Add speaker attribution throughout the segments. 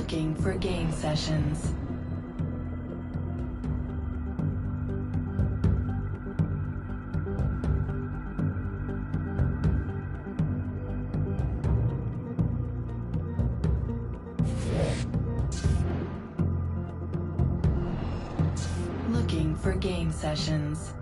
Speaker 1: Looking for game sessions. Looking for game sessions.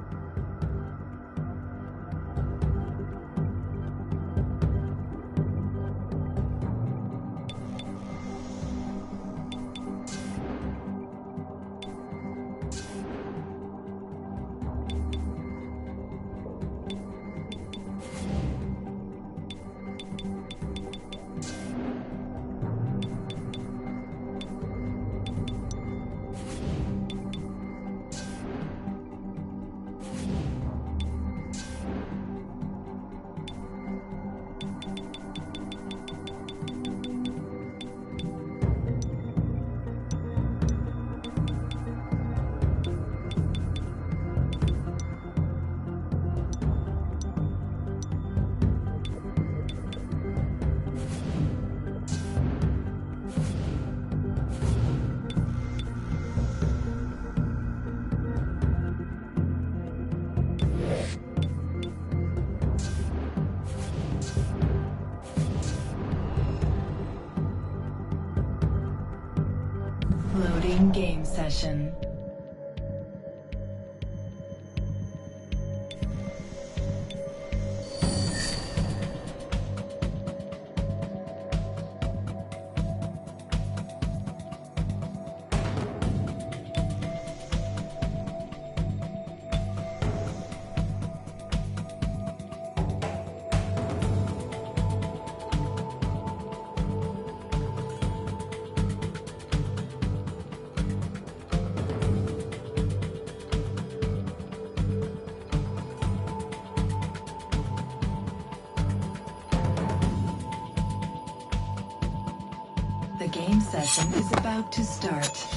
Speaker 1: Loading game session. The game session is about to start.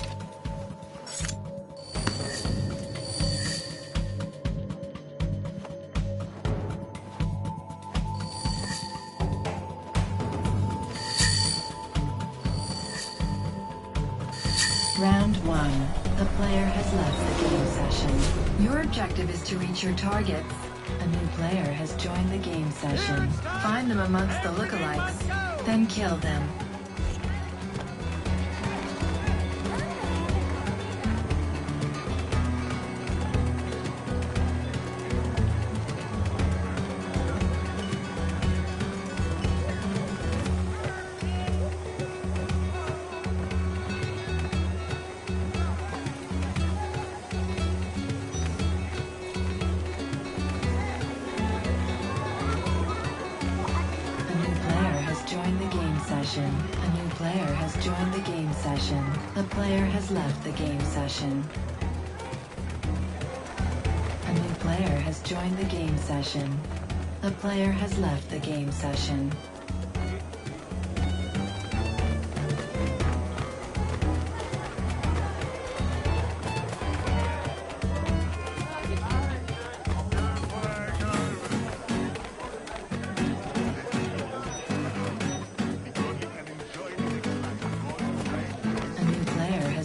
Speaker 1: Round 1. The player has left the game session. Your objective is to reach your targets. A new player has joined the game session. Find them amongst the lookalikes, then kill them. A new player has joined the game session. The player has left the game session. A new player has joined the game session. The player has left the game session.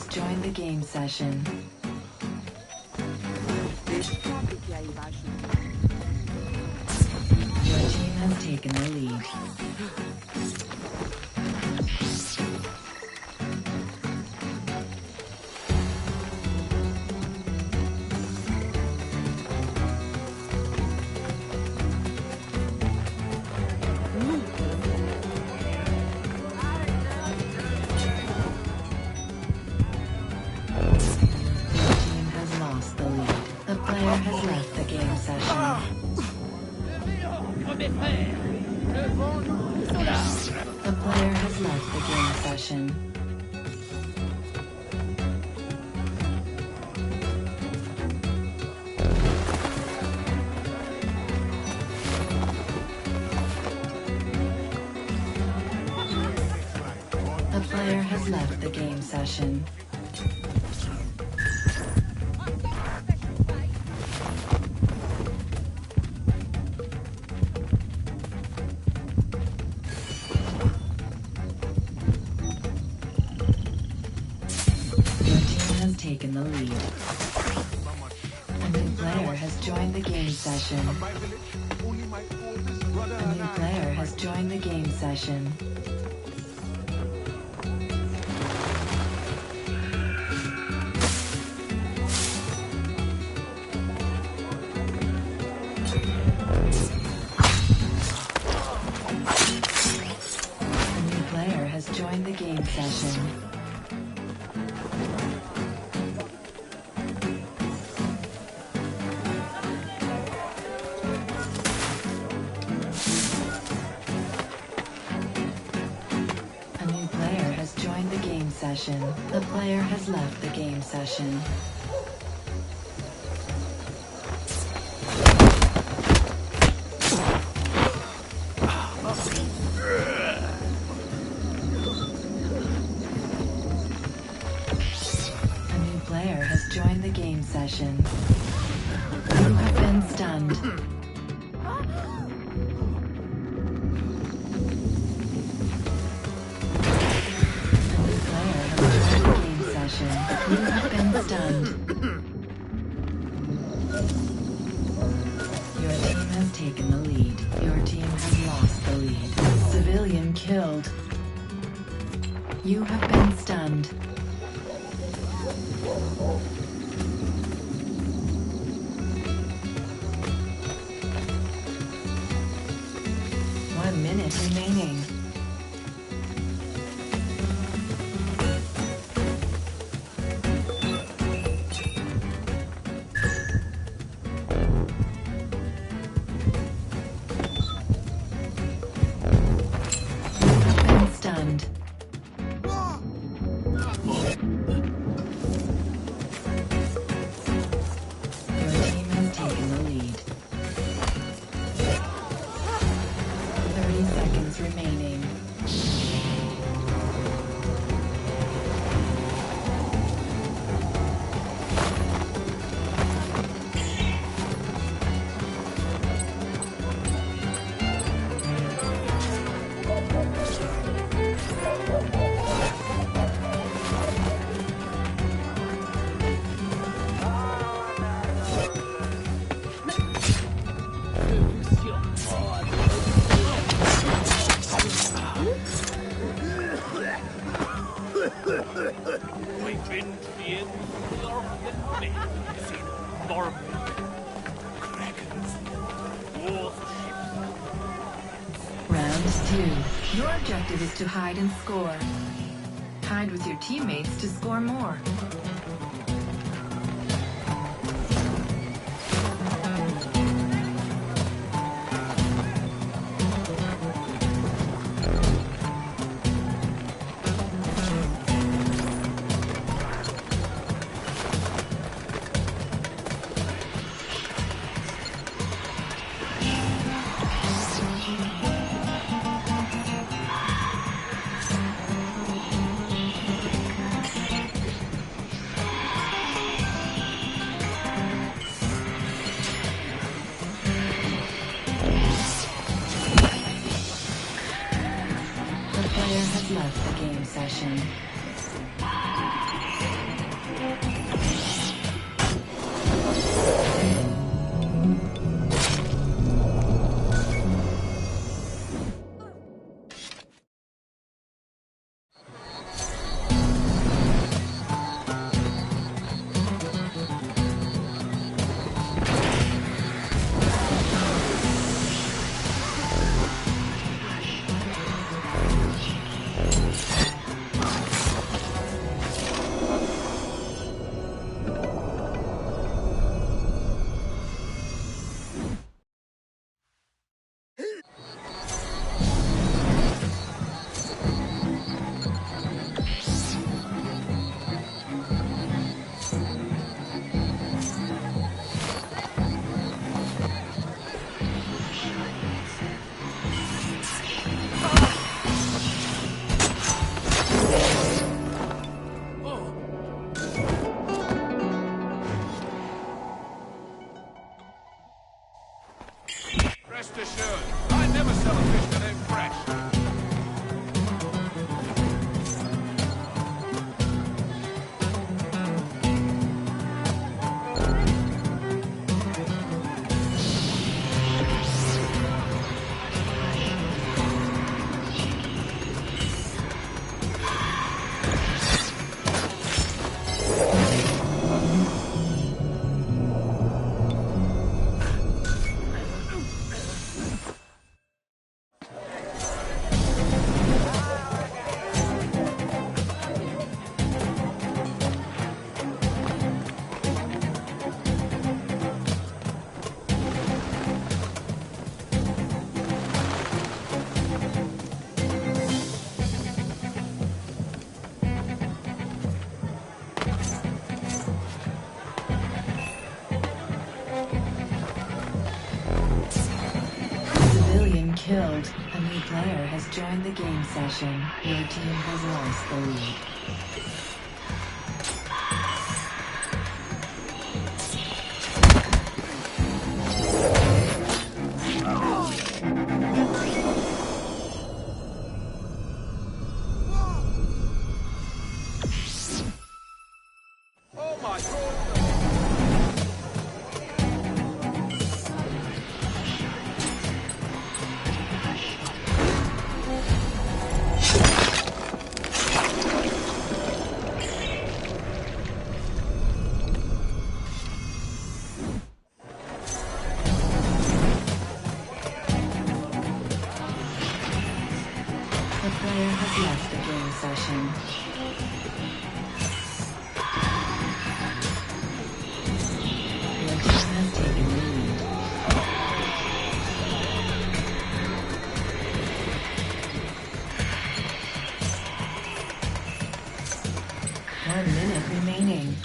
Speaker 1: Join the game session. Your team has taken the lead. Has left the game session. The player has left the game session. The player has left the game session. joined the game session.
Speaker 2: My village, only my oldest brother
Speaker 1: A
Speaker 2: and
Speaker 1: new
Speaker 2: I.
Speaker 1: player has joined the game session. A new player has joined the game session. A new player has joined the game session. The player has left the game session. A new player has joined the game session. You have been stunned. A new player has joined the game session. You have been stunned. Your team has taken the lead. Your team has lost the lead. Civilian killed. You have been stunned. One minute remaining. You have been stunned. Your team has taken the lead. 30 seconds remaining.
Speaker 3: We've been in storm, dragons, warships.
Speaker 1: Round 2. Your objective is to hide and score. Hide with your teammates to score more. The player has left the game session.
Speaker 2: Rest assured, I never sell a fish that ain't fresh.
Speaker 1: been killed. A new player has joined the game session. Your team has lost the lead.
Speaker 2: Oh my God!
Speaker 1: 1 minute remaining.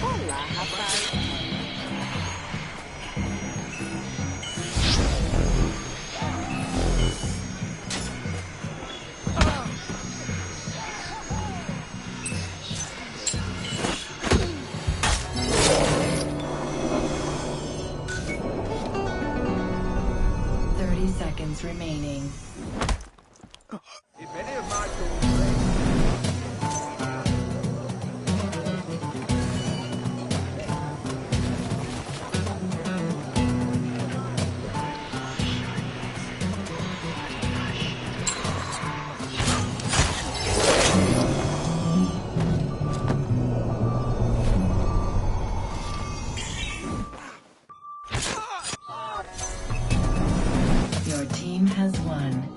Speaker 4: Hola, rapaz.
Speaker 1: 30 seconds remaining.
Speaker 2: If any of my tools break,
Speaker 1: Your team has won.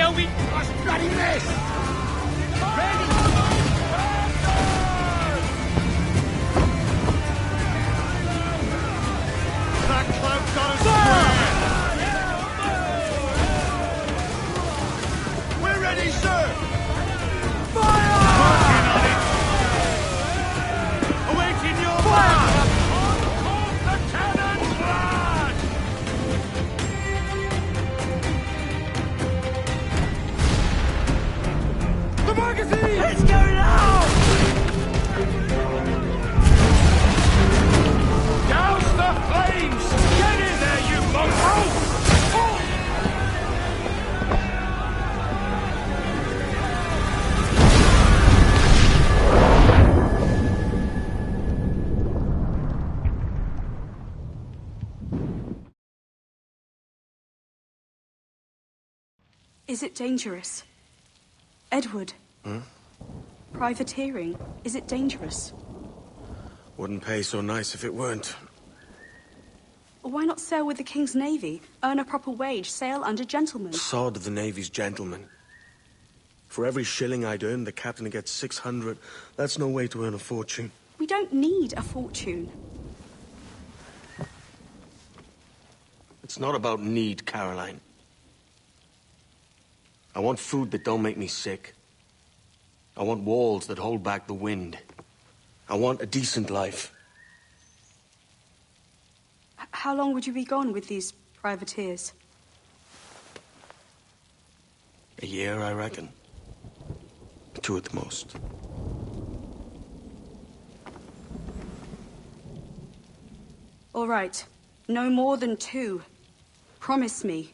Speaker 3: Here we must bloody this! Ready! That cloud got us square! We're ready, sir! Fire! Working on it! Awaiting your fire! On the cannon's blast! The magazine! It's going out! Douse the flames! Get in there, you mongrel!
Speaker 4: Is it dangerous? Edward? Privateering, is it dangerous?
Speaker 5: Wouldn't pay so nice if it weren't.
Speaker 4: Why not sail with the King's Navy? Earn a proper wage, sail under gentlemen.
Speaker 5: Sod the Navy's gentlemen. For every shilling I'd earn, the captain gets 600. That's no way to earn a fortune.
Speaker 4: We don't need a fortune.
Speaker 5: It's not about need, Caroline. I want food that don't make me sick. I want walls that hold back the wind. I want a decent life.
Speaker 4: How long would you be gone with these privateers?
Speaker 5: A year, I reckon. 2 at the most.
Speaker 4: All right. No more than 2. Promise me.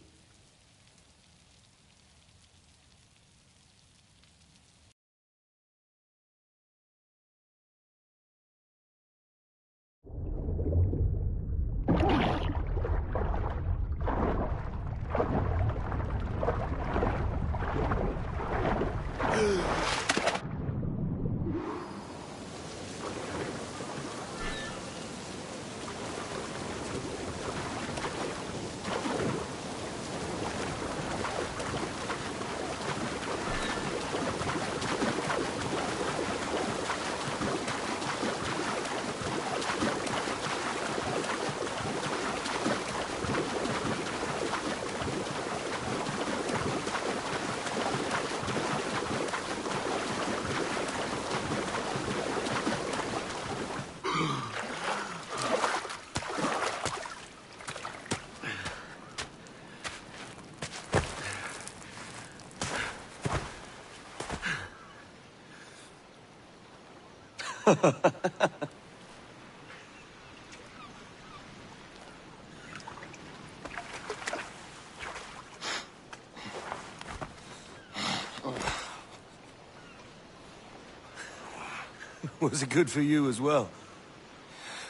Speaker 5: Was it good for you as well?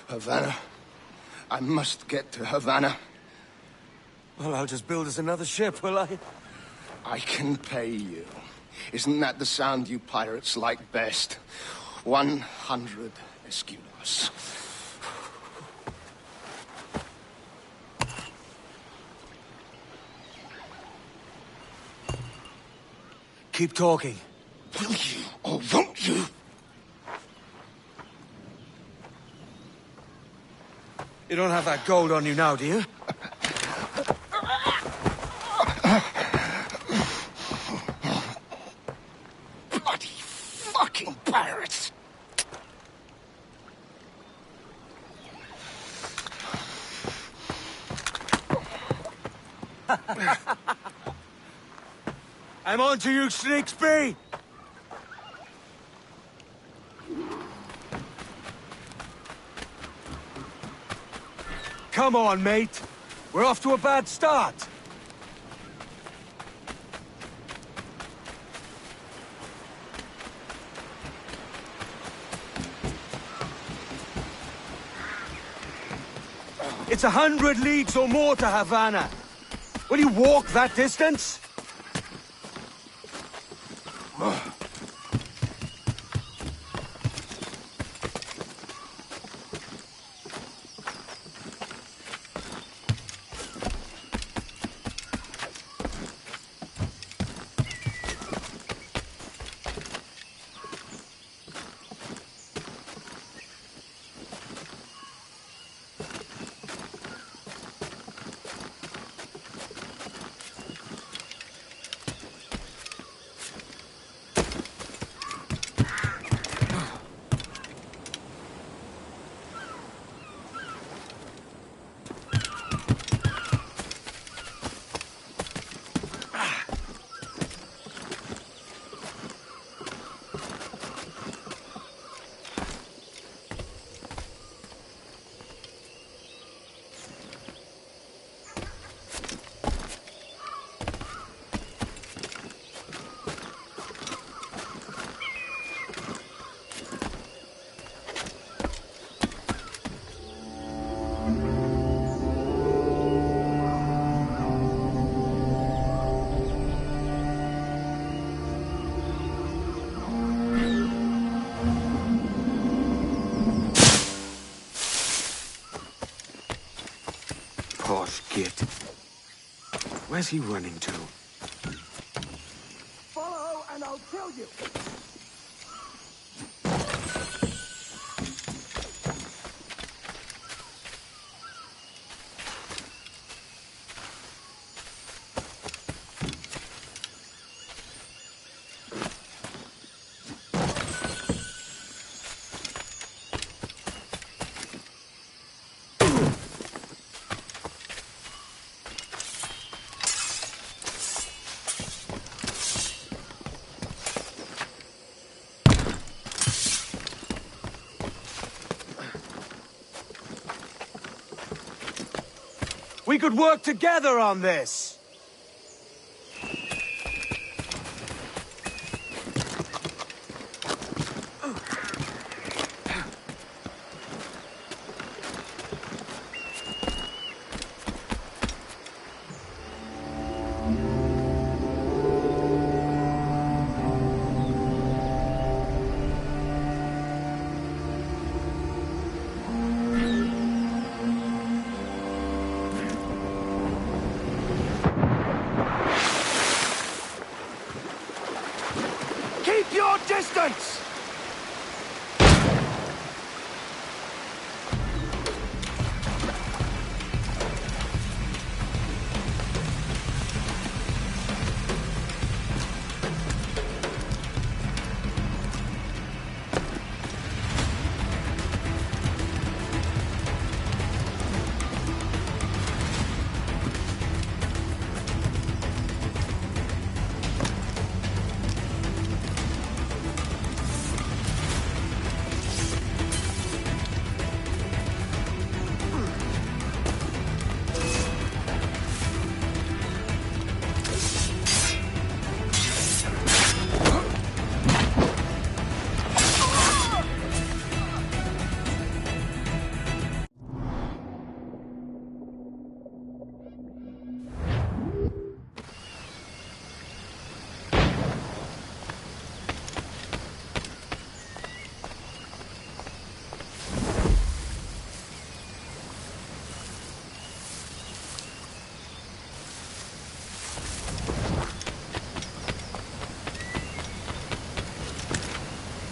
Speaker 6: Havana. I must get to Havana.
Speaker 5: Well, I'll just build us another ship, will I?
Speaker 6: I can pay you. Isn't that the sound you pirates like best? 100 escudos.
Speaker 5: Keep talking.
Speaker 6: Will you or won't you?
Speaker 5: You don't have that gold on you now, do you?
Speaker 6: Bloody fucking pirates!
Speaker 5: I'm on to you, Slicksby! Come on, mate. We're off to a bad start. It's 100 leagues or more to Havana. Will you walk that distance? git. Where's he running to?
Speaker 3: Follow and I'll kill you!
Speaker 7: We could work together on this!
Speaker 3: Keep your distance!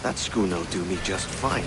Speaker 5: That schooner'll do me just fine.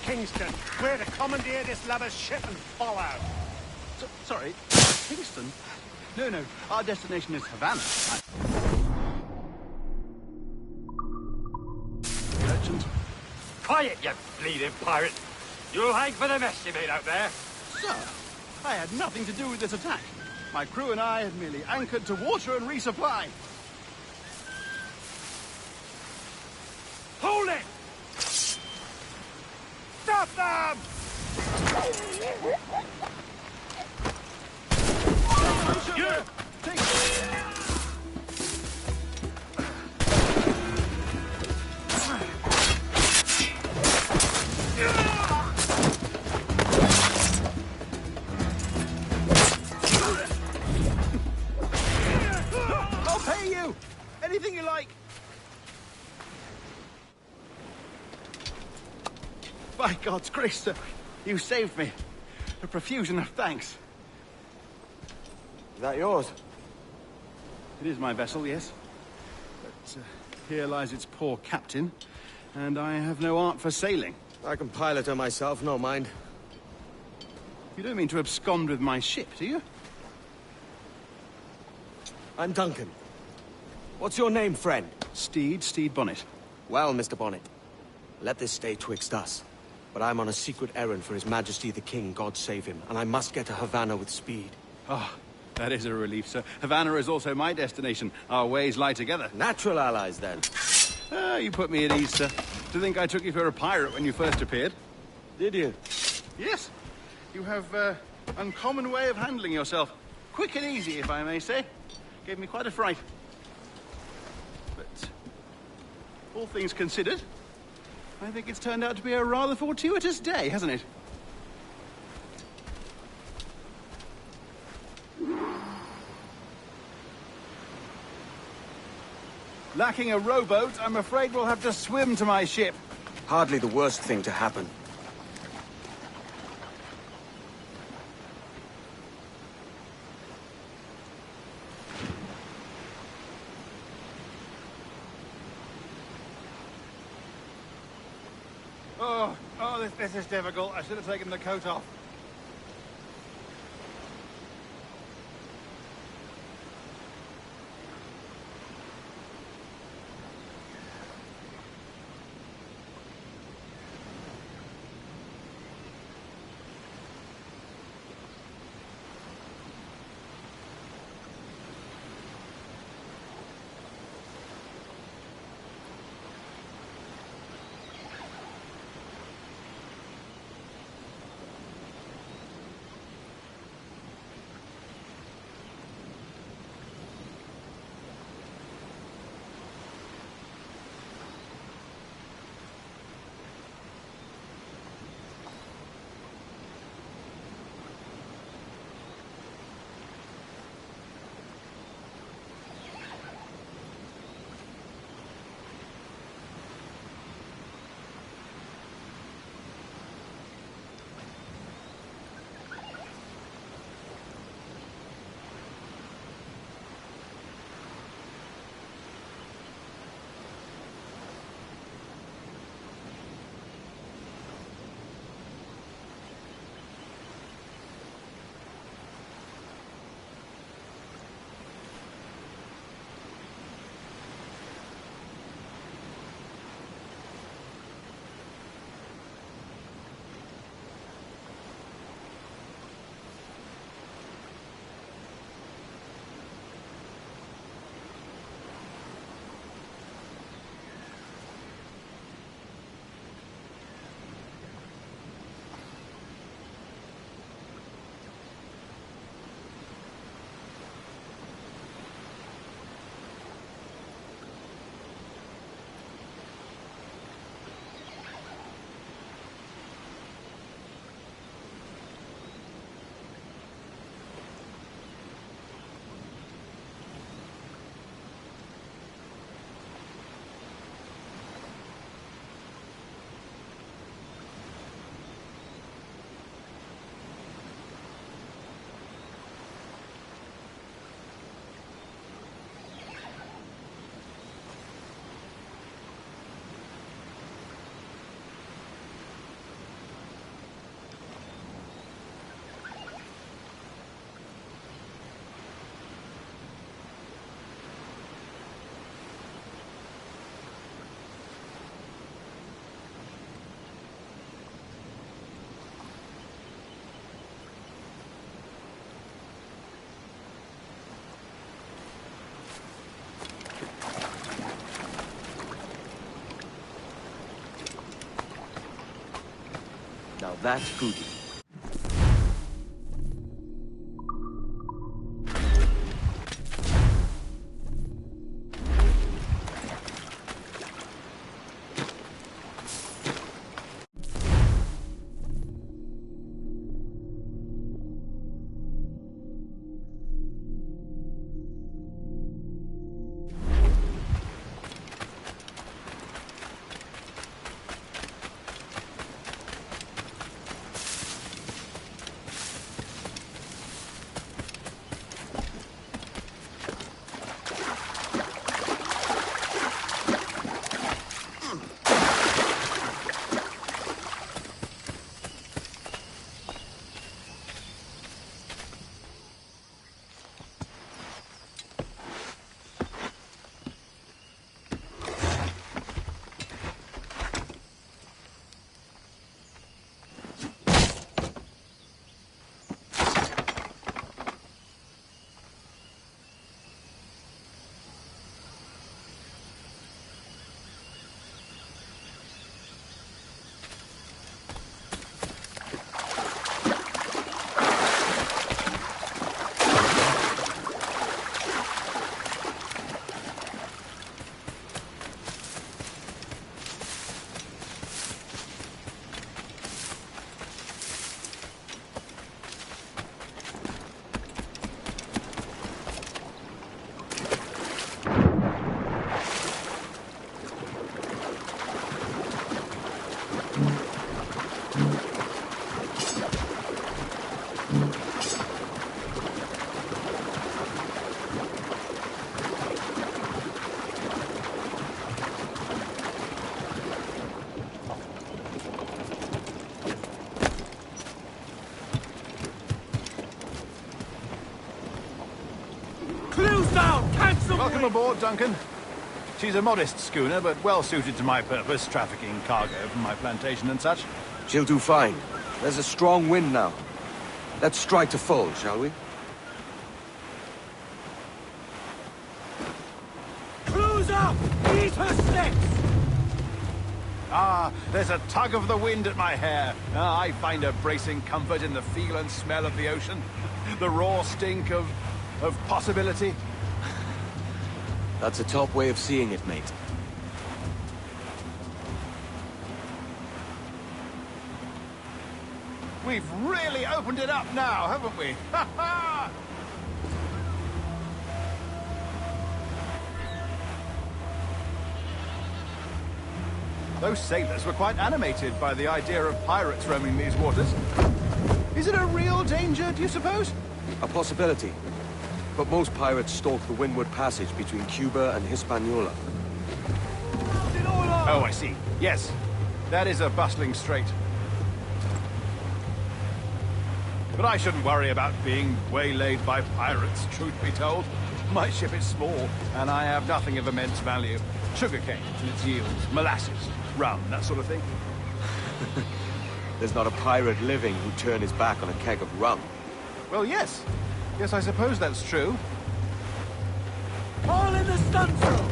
Speaker 3: Kingston. We're to commandeer this lover's ship and follow.
Speaker 8: Sorry, Kingston? No, our destination is Havana. Merchant.
Speaker 2: Quiet, you bleeding pirate! You'll hang for the mess you made out there.
Speaker 8: Sir, I had nothing to do with this attack. My crew and I had merely anchored to water and resupply.
Speaker 2: Hold it! Stop them!
Speaker 8: You! Take I'll pay you! Anything you like! By God's grace, sir, you saved me. A profusion of thanks.
Speaker 7: Is that yours?
Speaker 8: It is my vessel, yes. But here lies its poor captain, and I have no art for sailing.
Speaker 7: I can pilot her myself, no mind.
Speaker 8: You don't mean to abscond with my ship, do you?
Speaker 7: I'm Duncan. What's your name, friend?
Speaker 8: Stede Bonnet.
Speaker 5: Well, Mr. Bonnet, let this stay twixt us. But I'm on a secret errand for His Majesty the King, God save him, and I must get to Havana with speed.
Speaker 8: Ah, that is a relief, sir. Havana is also my destination. Our ways lie together.
Speaker 5: Natural allies, then.
Speaker 8: You put me at ease, sir. To think I took you for a pirate when you first appeared.
Speaker 5: Did you?
Speaker 8: Yes. You have uncommon way of handling yourself. Quick and easy, if I may say. Gave me quite a fright. But all things considered, I think it's turned out to be a rather fortuitous day, hasn't it? Lacking a rowboat, I'm afraid we'll have to swim to my ship.
Speaker 5: Hardly the worst thing to happen.
Speaker 8: This is difficult. I should have taken the coat off.
Speaker 5: Now that's goody.
Speaker 8: aboard, Duncan. She's a modest schooner, but well suited to my purpose, trafficking cargo from my plantation and such.
Speaker 5: She'll do fine. There's a strong wind now. Let's strike to full, shall we?
Speaker 3: Cruise up! Eat her sticks!
Speaker 8: Ah, there's a tug of the wind at my hair. Ah, I find a bracing comfort in the feel and smell of the ocean. The raw stink of possibility.
Speaker 5: That's a top way of seeing it, mate.
Speaker 8: We've really opened it up now, haven't we? Ha ha! Those sailors were quite animated by the idea of pirates roaming these waters. Is it a real danger, do you suppose?
Speaker 5: A possibility. But most pirates stalk the Windward Passage between Cuba and Hispaniola.
Speaker 8: Oh, I see. Yes. That is a bustling strait. But I shouldn't worry about being waylaid by pirates, truth be told. My ship is small, and I have nothing of immense value. Sugarcane and its yields, molasses, rum, that sort of thing.
Speaker 5: There's not a pirate living who'd turn his back on a keg of rum.
Speaker 8: Well, yes. Yes, I suppose that's true.
Speaker 3: All in the stunsail!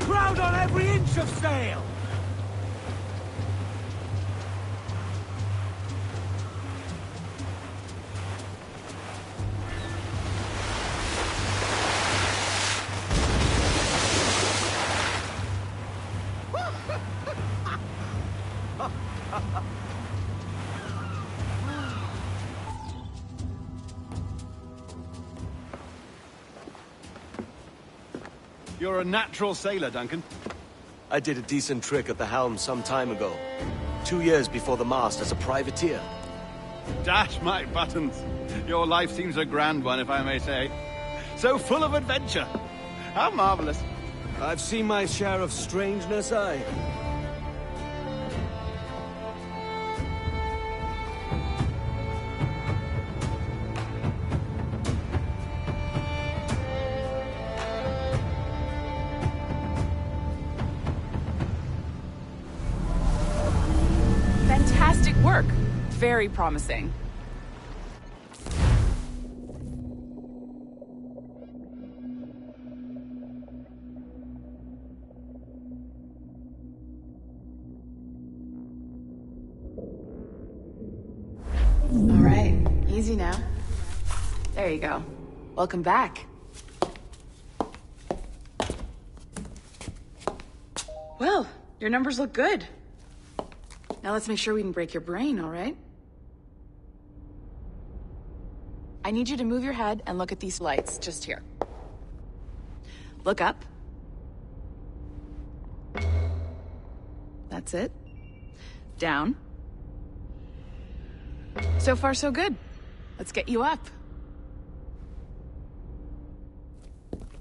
Speaker 3: Crowd on every inch of sail!
Speaker 8: You're a natural sailor, Duncan.
Speaker 5: I did a decent trick at the helm some time ago. 2 years before the mast as a privateer.
Speaker 8: Dash my buttons. Your life seems a grand one, if I may say. So full of adventure. How marvelous.
Speaker 5: I've seen my share of strangeness, aye.
Speaker 9: Fantastic work. Very promising. All right, easy now. There you go. Welcome back. Well, your numbers look good. Now let's make sure we can break your brain, all right? I need you to move your head and look at these lights just here. Look up. That's it. Down. So far, so good. Let's get you up.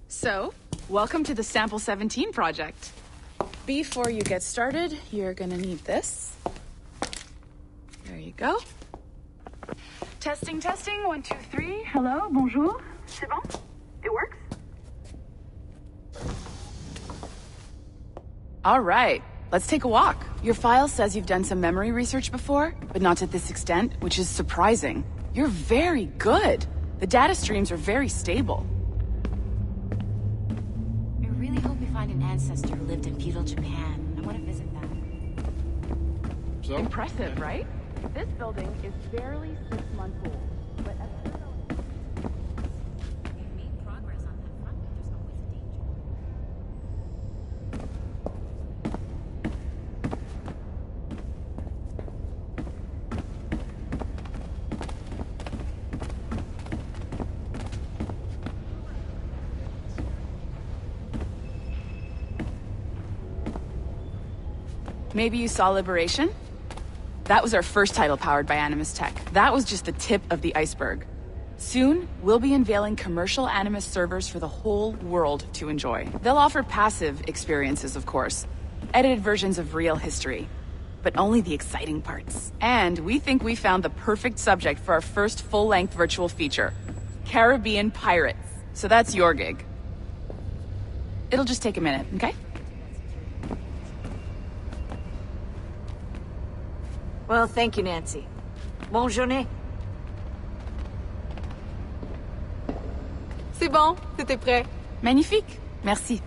Speaker 9: So, welcome to the Sample 17 project. Before you get started, you're gonna need this. There you go. Testing, testing, 1, 2, 3. Hello, bonjour. C'est bon? It works? All right, let's take a walk. Your file says you've done some memory research before, but not to this extent, which is surprising. You're very good. The data streams are very stable.
Speaker 10: I really hope we find an ancestor who lived in feudal Japan. I want to visit that.
Speaker 8: So?
Speaker 9: Impressive, right? This building is barely 6 months old, but
Speaker 10: We've made progress on that front, but there's always a danger.
Speaker 9: maybe you saw Liberation? That was our first title powered by Animus Tech. That was just the tip of the iceberg. Soon, we'll be unveiling commercial Animus servers for the whole world to enjoy. They'll offer passive experiences, of course. Edited versions of real history. But only the exciting parts. And we think we found the perfect subject for our first full-length virtual feature. Caribbean pirates. So that's your gig. It'll just take a minute, okay?
Speaker 11: Well, thank you, Nancy. Bonne journée.
Speaker 9: C'est bon, c'était prêt. Magnifique. Merci.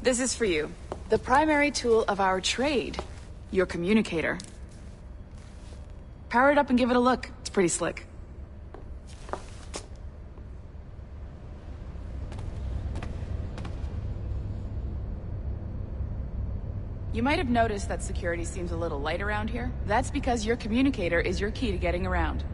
Speaker 9: This is for you. The primary tool of our trade. Your communicator. Power it up and give it a look. It's pretty slick. You might have noticed that security seems a little light around here. That's because your communicator is your key to getting around.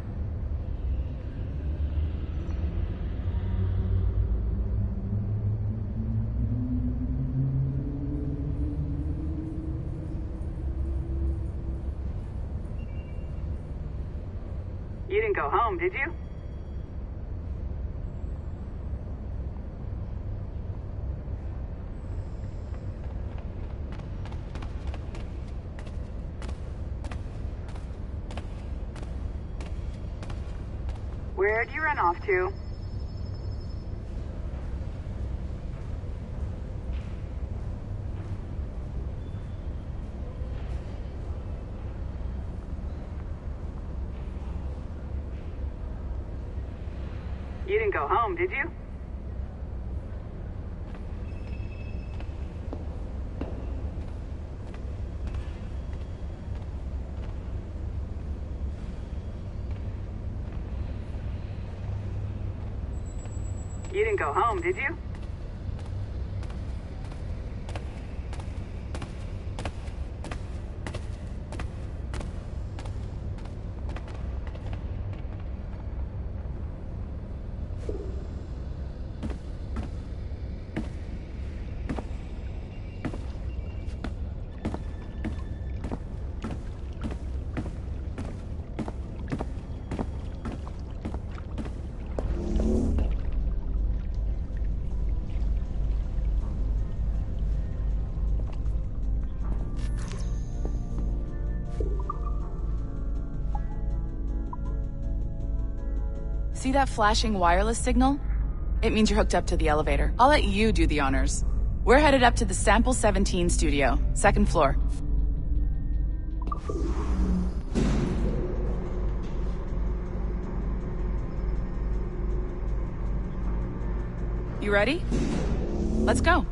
Speaker 12: You didn't go home, did you? Where'd you run off to? You didn't go home, did you? You didn't go home, did you?
Speaker 9: See that flashing wireless signal? It means you're hooked up to the elevator. I'll let you do the honors. We're headed up to the Sample 17 studio, 2nd floor. You ready? Let's go.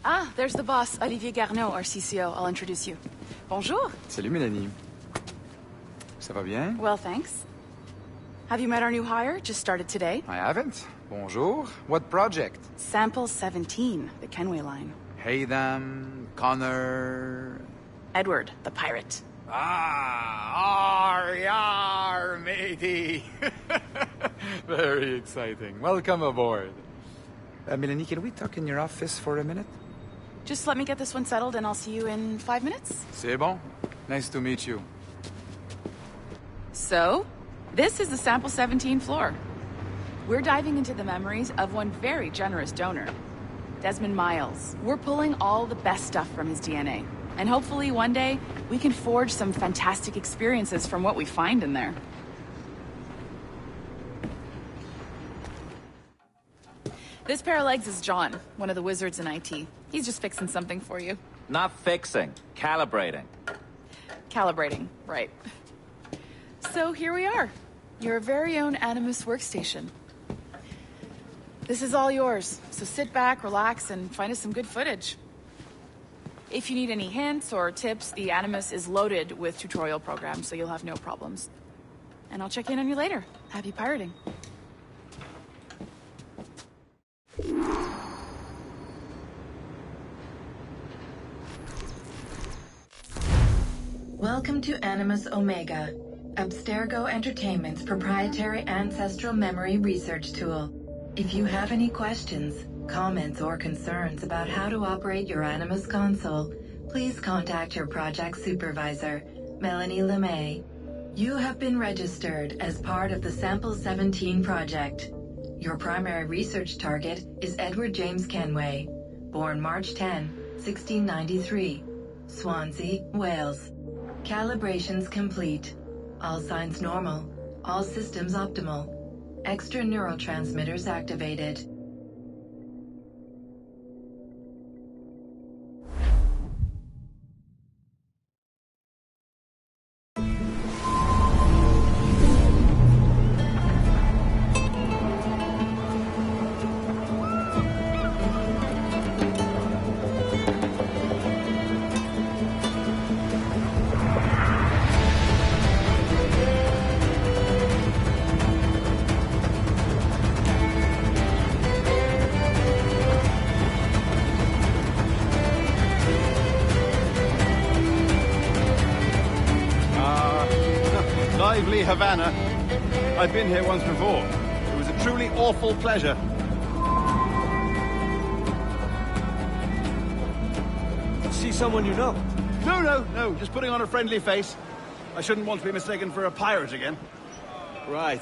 Speaker 9: Ah, there's the boss, Olivier Garneau, our CCO. I'll introduce you. Bonjour.
Speaker 13: Salut, Mélanie. Ça va bien?
Speaker 9: Well, thanks. Have you met our new hire? Just started today.
Speaker 13: I haven't. Bonjour. What project?
Speaker 9: Sample 17, the Kenway line.
Speaker 13: Haytham, Connor...
Speaker 9: Edward, the pirate.
Speaker 13: Ah, yar, matey. Very exciting. Welcome aboard. Mélanie, can we talk in your office for a minute?
Speaker 9: Just let me get this one settled and I'll see you in 5 minutes.
Speaker 13: C'est bon. Nice to meet you.
Speaker 9: So, this is the Sample 17 floor. We're diving into the memories of one very generous donor, Desmond Miles. We're pulling all the best stuff from his DNA. And hopefully one day, we can forge some fantastic experiences from what we find in there. This pair of legs is John, one of the wizards in IT. He's just fixing something for you.
Speaker 14: Not fixing, calibrating.
Speaker 9: Calibrating, right. So here we are, your very own Animus workstation. This is all yours, so sit back, relax, and find us some good footage. If you need any hints or tips, the Animus is loaded with tutorial programs, so you'll have no problems. And I'll check in on you later. Happy pirating.
Speaker 1: Welcome to Animus Omega, Abstergo Entertainment's proprietary ancestral memory research tool. If you have any questions, comments, or concerns about how to operate your Animus console, please contact your project supervisor, Melanie LeMay. You have been registered as part of the Sample 17 project. Your primary research target is Edward James Kenway, born March 10, 1693, Swansea, Wales. Calibrations complete. All signs normal. All systems optimal. Extra neurotransmitters activated.
Speaker 8: Lively Havana. I've been here once before. It was a truly awful pleasure.
Speaker 5: See someone you know?
Speaker 8: No. Just putting on a friendly face. I shouldn't want to be mistaken for a pirate again.
Speaker 5: Right.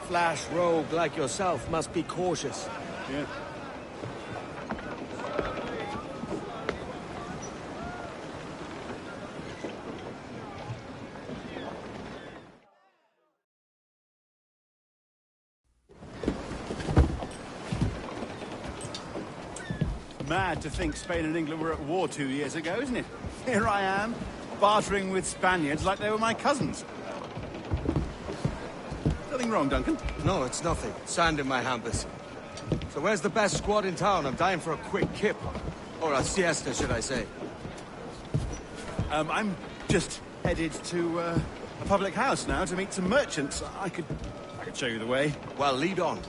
Speaker 5: Flash rogue like yourself must be cautious.
Speaker 8: Yeah. Mad to think Spain and England were at war 2 years ago, isn't it? Here I am, bartering with Spaniards like they were my cousins. Nothing wrong, Duncan?
Speaker 5: No, it's nothing. Sand in my hampers. So where's the best squad in town? I'm dying for a quick kip. Or a siesta, should I say.
Speaker 8: I'm just headed to a public house now to meet some merchants. I could show you the way.
Speaker 5: Well, lead on.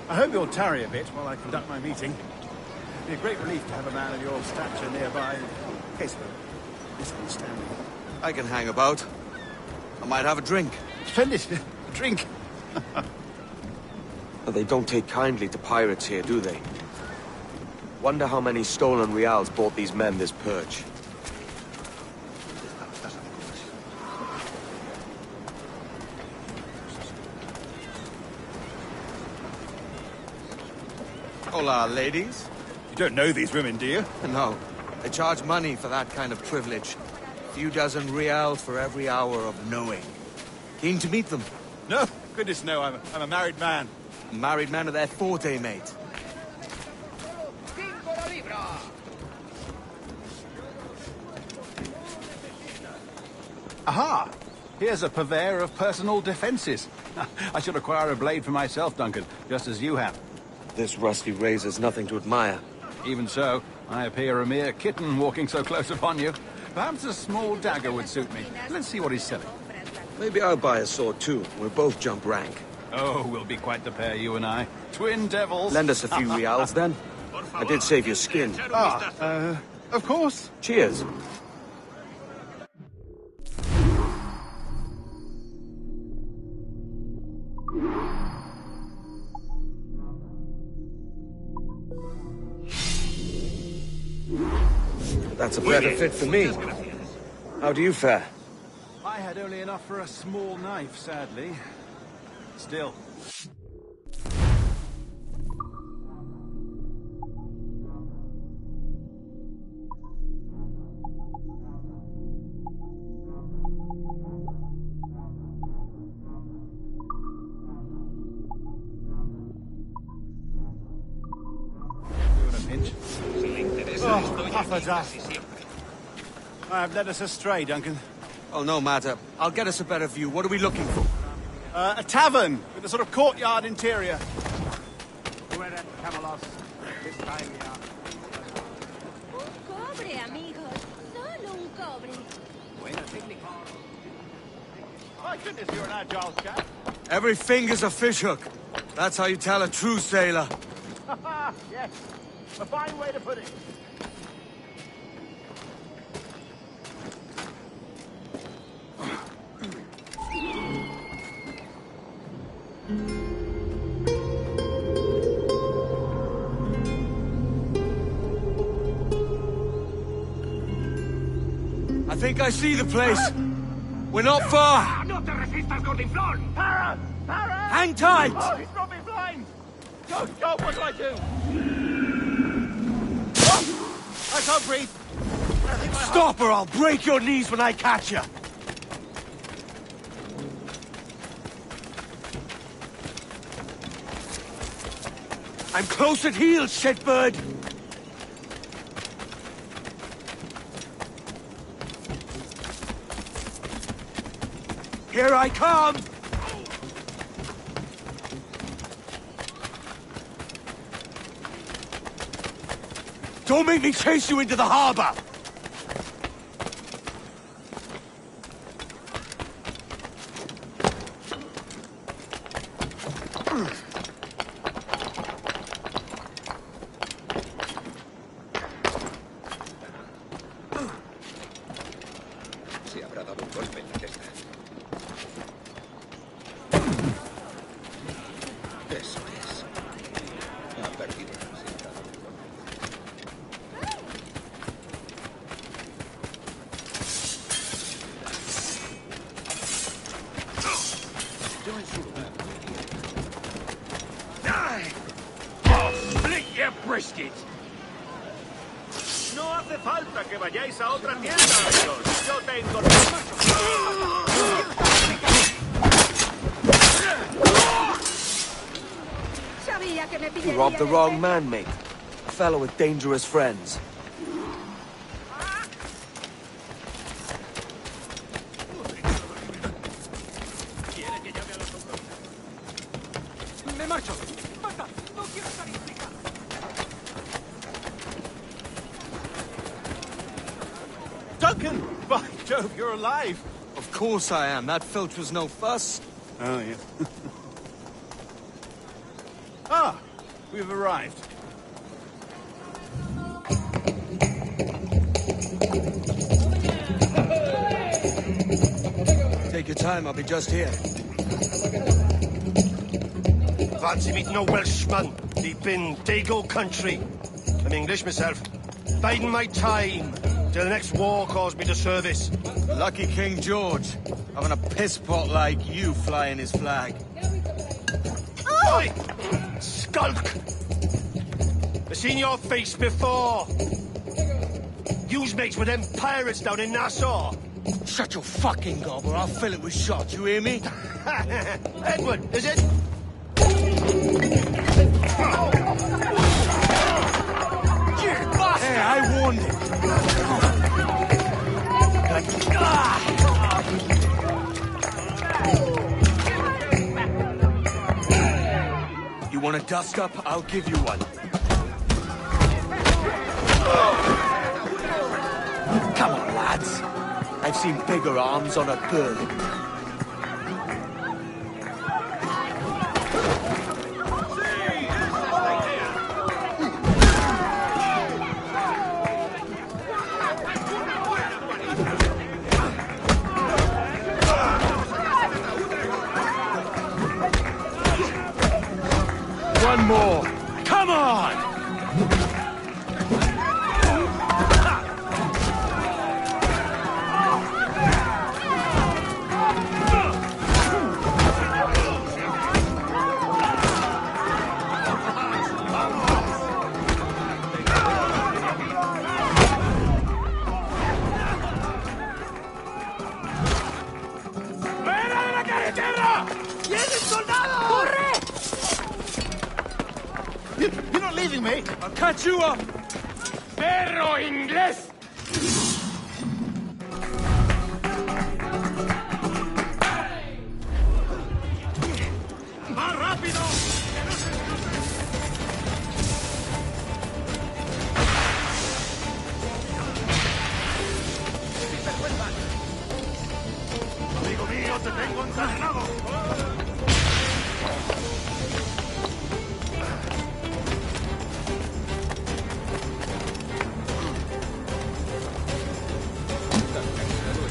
Speaker 8: I hope you'll tarry a bit while I conduct my meeting. It'd be a great relief to have a man of your stature nearby in case of a misunderstanding.
Speaker 5: I can hang about. I might have a drink.
Speaker 8: Splendid. A drink.
Speaker 5: They don't take kindly to pirates here, do they? Wonder how many stolen reals bought these men this purge. Hola, ladies.
Speaker 8: You don't know these women, do you?
Speaker 5: No. They charge money for that kind of privilege. A few dozen reals for every hour of knowing. Keen to meet them?
Speaker 8: No, goodness no, I'm a married man.
Speaker 5: Married men are their forte, mate.
Speaker 8: Aha! Here's a purveyor of personal defenses. I should acquire a blade for myself, Duncan, just as you have.
Speaker 5: This rusty razor's nothing to admire.
Speaker 8: Even so, I appear a mere kitten walking so close upon you. Perhaps a small dagger would suit me. Let's see what he's selling.
Speaker 5: Maybe I'll buy a sword too. We'll both jump rank.
Speaker 8: Oh, we'll be quite the pair, you and I. Twin devils.
Speaker 5: Lend us a few reals, then. I did save your skin.
Speaker 8: Of course.
Speaker 5: Cheers. That's a better fit for me. How do you fare?
Speaker 8: I had only enough for a small knife, sadly. Still.
Speaker 3: Oh, Puffer Duff. I've led us astray, Duncan.
Speaker 5: Oh, no matter. I'll get us a better view. What are we looking for?
Speaker 3: A tavern with a sort of courtyard interior.
Speaker 2: Fuera, Camelos. This time, yeah.
Speaker 15: Un cobre, amigos. Solo un cobre.
Speaker 2: Buena técnica.
Speaker 3: My goodness, you're an agile chap.
Speaker 5: Every finger's a fishhook. That's how you tell a true sailor.
Speaker 3: Yes, a fine way to put it.
Speaker 5: I think I see the place. We're not far.
Speaker 2: No te resistas, gordinflón!
Speaker 3: Para! Para!
Speaker 5: Hang tight!
Speaker 3: Oh, he's brought me blind! Good God, what do I do? Oh, I can't breathe. I think my
Speaker 5: Stop or I'll break your knees when I catch you. I'm close at heel, shitbird. Here I come! Don't make me chase you into the harbor!
Speaker 16: Se habrá dado un golpe en la testa. Eso es. Ha perdido la ansiedad.
Speaker 2: Oh, split your brisket!
Speaker 3: No hace falta que vayáis a otra tienda, amigos. Yo tengo...
Speaker 15: Sabía que me
Speaker 5: You
Speaker 15: pillaría
Speaker 5: robbed the
Speaker 15: de
Speaker 5: wrong
Speaker 15: cerca.
Speaker 5: man, mate. A fellow with dangerous friends.
Speaker 2: ¡Me marcho! ¡Basta! ¡No quiero estar implicado!
Speaker 3: Duncan! By Jove, you're alive!
Speaker 5: Of course I am. That filch was no fuss.
Speaker 3: Oh, yeah. Ah! We've arrived.
Speaker 5: Take your time, I'll be just here.
Speaker 6: Fancy meeting a Welshman deep in Dago country. I'm English myself. Biding my time till the next war calls me to service.
Speaker 5: Lucky King George, having a piss pot like you flying his flag.
Speaker 6: Oi! Skulk! I've seen your face before. You's mates with them pirates down in Nassau.
Speaker 5: Shut your fucking gob or I'll fill it with shot, you hear me?
Speaker 6: Edward, is it?
Speaker 5: Hey, I warned him. You want a dust-up? I'll give you one. Come on, lads. I've seen bigger arms on a girl. One more. Come on!
Speaker 8: you, mate.
Speaker 2: I'll catch you up! ¡Perro inglés!
Speaker 6: ¡Más rápido! ¡Amigo mío, te tengo encadenado!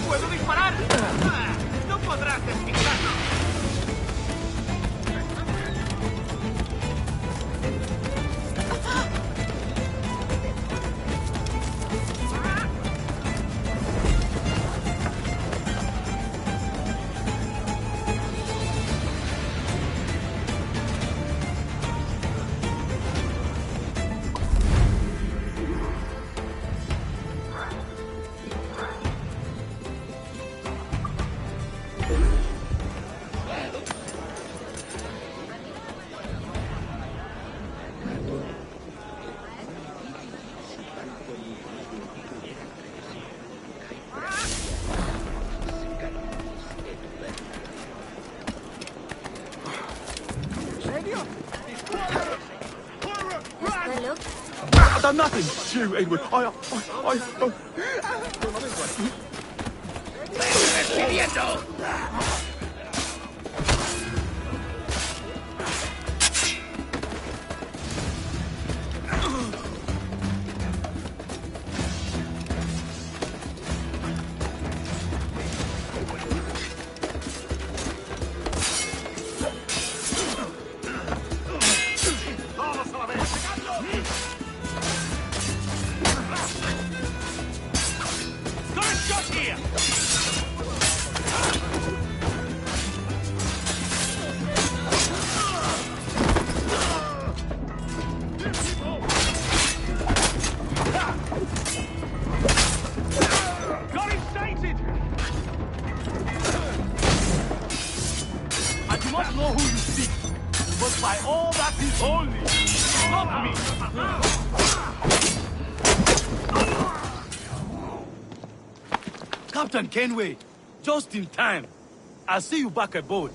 Speaker 2: ¡Puedo disparar! ¡No podrás despistarlo!
Speaker 5: I've done nothing to you, Edward.
Speaker 2: Captain Kenway, just in time. I'll see you back aboard.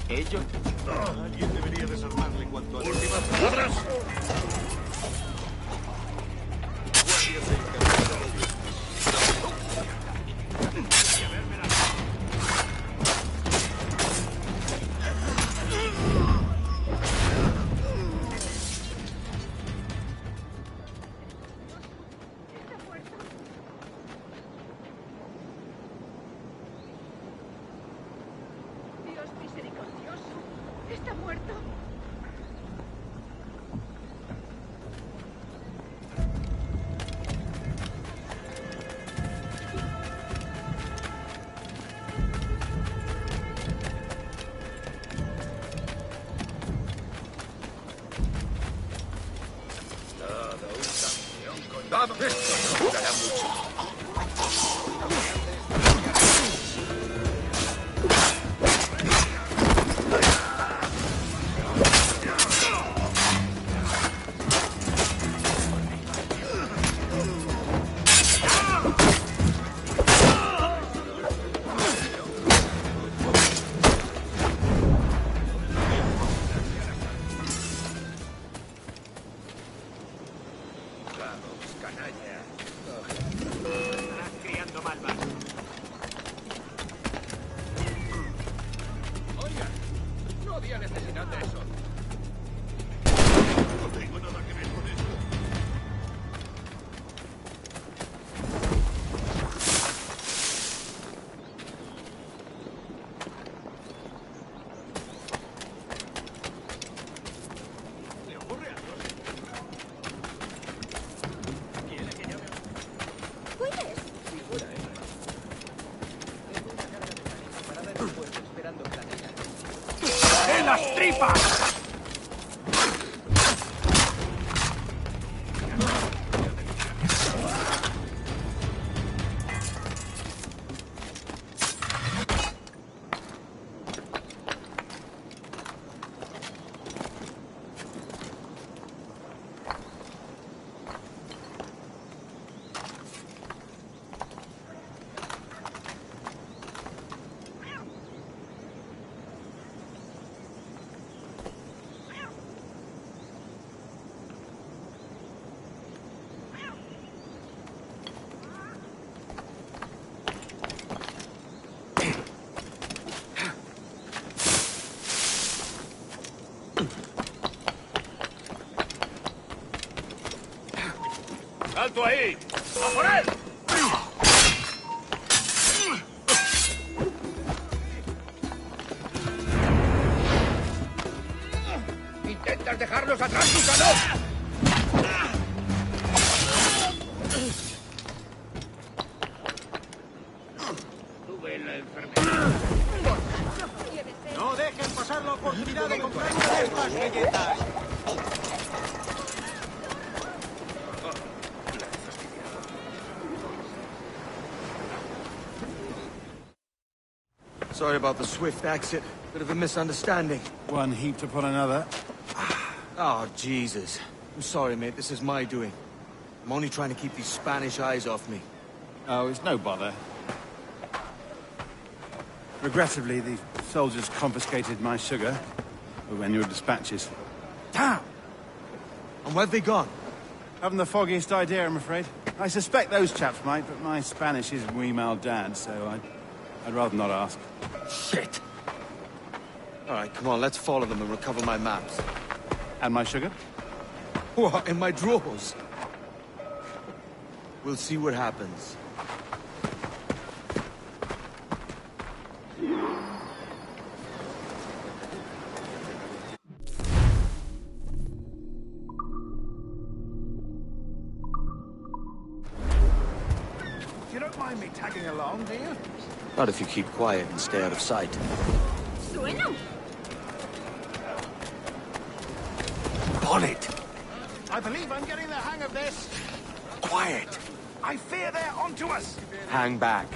Speaker 6: ¿Ellos? Alguien debería desarmarle en cuanto a... ¡Últimas palabras! Guardias encargados.
Speaker 15: Dios misericordioso. Está muerto.
Speaker 6: Nada, un campeón con... ¡Vamos! Esto no durará mucho. Vamos, canalla. Estarás criando malvas. Oiga, no había necesidad de eso. No tengo nada que ver con eso. ¿Le ocurre algo? ¿Quiere que llame?
Speaker 15: ¿Puedes?
Speaker 6: Si fuera él. Tengo una carga de pánico parada en el puerto esperando que la tenga.
Speaker 2: ¡En las tripas!
Speaker 8: ¡Justo ahí! ¡A por él!
Speaker 6: ¡Intentas dejarlos atrás, Tucano! Tuve la enfermedad.
Speaker 3: No dejen pasar la oportunidad de comprar una de estas galletas.
Speaker 5: Sorry about the swift exit. Bit of a misunderstanding.
Speaker 3: One heaped upon another.
Speaker 5: Oh, Jesus. I'm sorry, mate. This is my doing. I'm only trying to keep these Spanish eyes off me.
Speaker 3: Oh, it's no bother. Regrettably, the soldiers confiscated my sugar when your dispatches.
Speaker 5: Damn! And where've they gone?
Speaker 3: Haven't the foggiest idea, I'm afraid. I suspect those chaps might, but my Spanish is muy mal dad, so I'd rather not ask.
Speaker 5: Shit! All right, come on, let's follow them and recover my maps.
Speaker 3: And my sugar?
Speaker 5: What, in my drawers? We'll see what happens.
Speaker 3: You don't mind me tagging along, do you?
Speaker 5: Not if you keep quiet and stay out of sight.
Speaker 15: Suena.
Speaker 5: Bonnet!
Speaker 3: I believe I'm getting the hang of this.
Speaker 5: Quiet!
Speaker 3: I fear they're onto us.
Speaker 5: Hang back.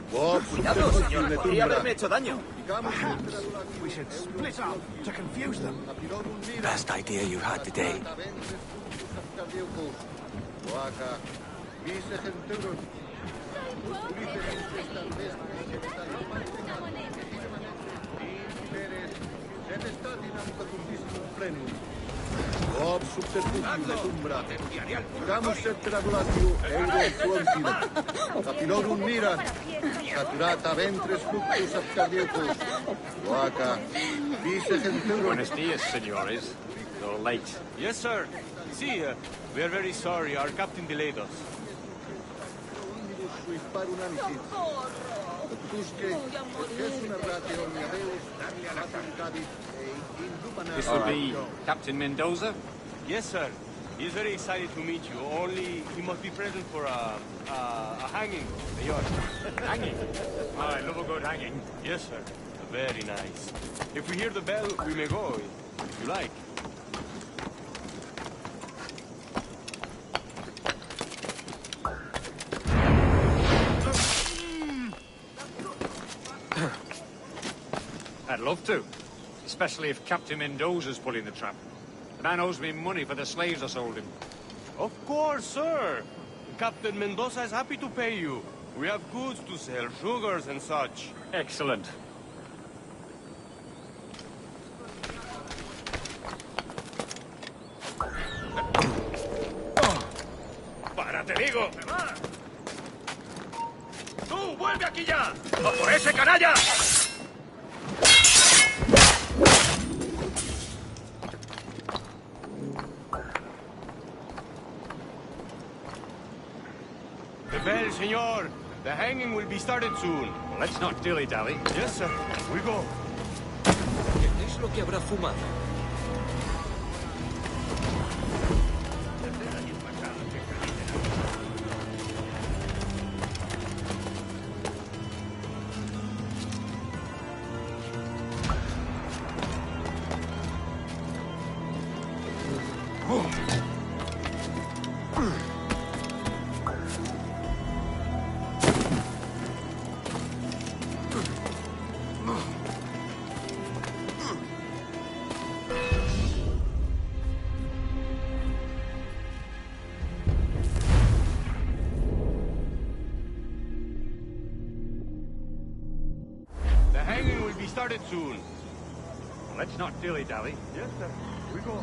Speaker 7: Cuidado, señor. Podría haberme hecho daño.
Speaker 3: Perhaps we should split up to confuse them.
Speaker 5: Best idea you had today.
Speaker 6: Ob subterfugium umbra, camus et trabulatio euro frontino, capilorum mira, saturata ventres fluctus ab cardiacus, Oaca, vice genturum.
Speaker 13: Buenos dias, senores. You're late.
Speaker 2: Yes, sir. See, we are very sorry. Our captain delayed us.
Speaker 13: This would be Captain Mendoza?
Speaker 2: Yes, sir. He's very excited to meet you. Only he must be present for a hanging, senor.
Speaker 13: Hanging? Oh, I love a good hanging.
Speaker 2: Yes, sir. Very nice. If we hear the bell, we may go, if you like.
Speaker 13: I'd love to. Especially if Captain Mendoza's pulling the trap. The man owes me money for the slaves I sold him.
Speaker 2: Of course, sir. Captain Mendoza is happy to pay you. We have goods to sell, sugars and such.
Speaker 13: Excellent.
Speaker 8: ¡Para, te digo! ¡Tú, vuelve aquí ya! ¡A por ese canalla!
Speaker 2: The bell, senor. The hanging will be started soon.
Speaker 13: Well, let's not dilly-dally.
Speaker 2: Yes, sir. We go.
Speaker 5: ¿Qué es lo que habrá fumado?
Speaker 2: Started soon.
Speaker 13: Well, let's not dilly-dally.
Speaker 2: Yes, sir. We go.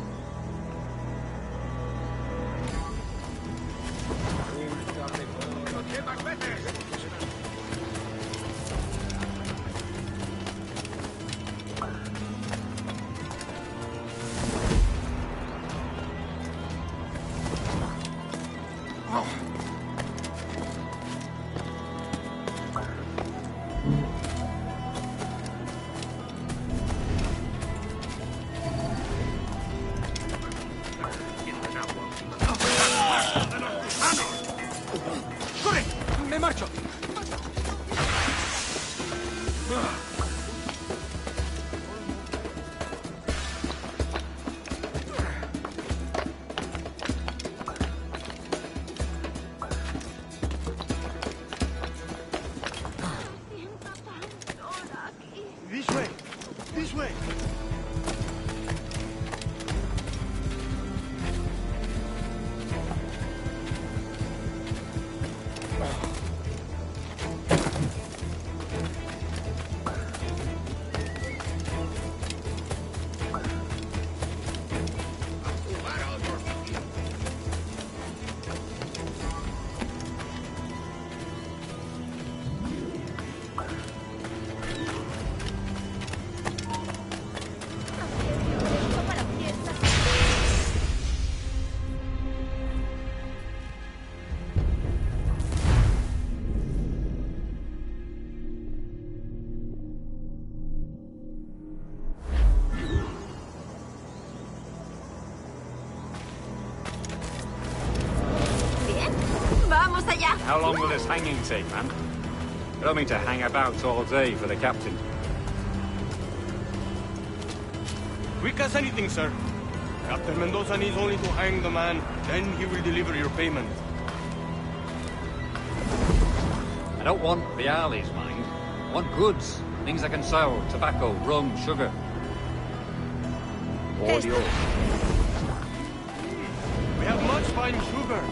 Speaker 13: ¡Corre! ¡Me marcho!
Speaker 6: This way! This way!
Speaker 17: How long will this hanging take, man? I don't mean to hang about all day for the captain.
Speaker 2: Quick as anything, sir. Captain Mendoza needs only to hang the man, then he will deliver your payment.
Speaker 17: I don't want the alleys, mind. I want goods. Things I can sell. Tobacco, rum, sugar. All yours.
Speaker 2: We have much fine sugar.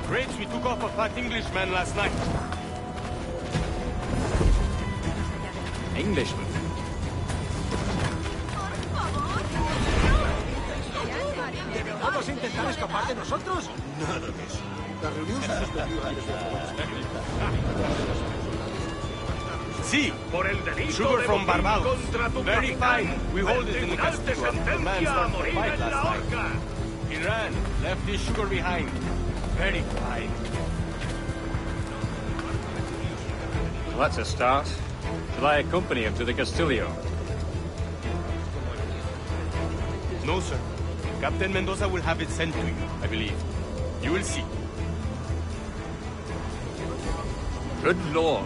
Speaker 2: Grapes we took off a fat Englishman last night.
Speaker 17: Englishman?
Speaker 13: ¿Vamos a intentar escapar de nosotros?
Speaker 16: Nada de eso. La reunión se suspendió antes de
Speaker 2: Sí,
Speaker 18: por el delito
Speaker 2: sugar
Speaker 18: de
Speaker 2: from
Speaker 18: motín
Speaker 2: Barbados.
Speaker 18: contra tu
Speaker 2: Very
Speaker 18: capitán.
Speaker 2: fine. We hold
Speaker 18: El
Speaker 2: it in the
Speaker 18: tribunal te
Speaker 2: castle after the man
Speaker 18: sentencia a
Speaker 2: started the
Speaker 18: morir
Speaker 2: fight
Speaker 18: en la
Speaker 2: last night.
Speaker 18: horca.
Speaker 2: He ran, left his sugar behind. Very fine.
Speaker 17: Well, that's a start. Shall I accompany him to the Castillo?
Speaker 2: No, sir. Captain Mendoza will have it sent to you, I believe. You will see.
Speaker 17: Good Lord.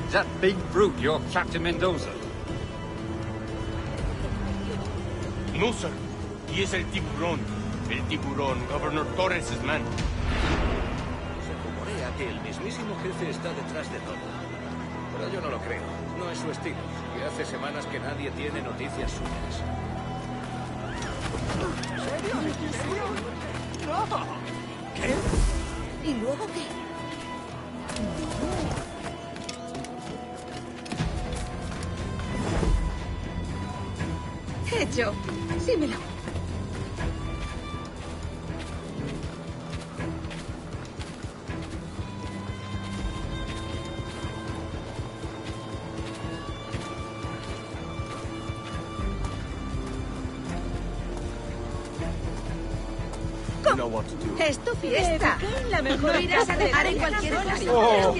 Speaker 17: Is that big brute your Captain Mendoza?
Speaker 2: No, sir. He is el tiburón. El tiburón, Governor Torres' man.
Speaker 16: Se rumorea que el mismísimo jefe está detrás de todo. Pero yo no lo creo. No es su estilo. Y hace semanas que nadie tiene noticias suyas.
Speaker 15: ¿En serio? ¿En serio? ¡No!
Speaker 16: ¿Qué?
Speaker 15: ¿Y luego qué? Hecho. Símelo.
Speaker 5: You know what to do.
Speaker 15: Es tu fiesta. La mejor irás a dejar en cualquier ocasión.
Speaker 2: Oh,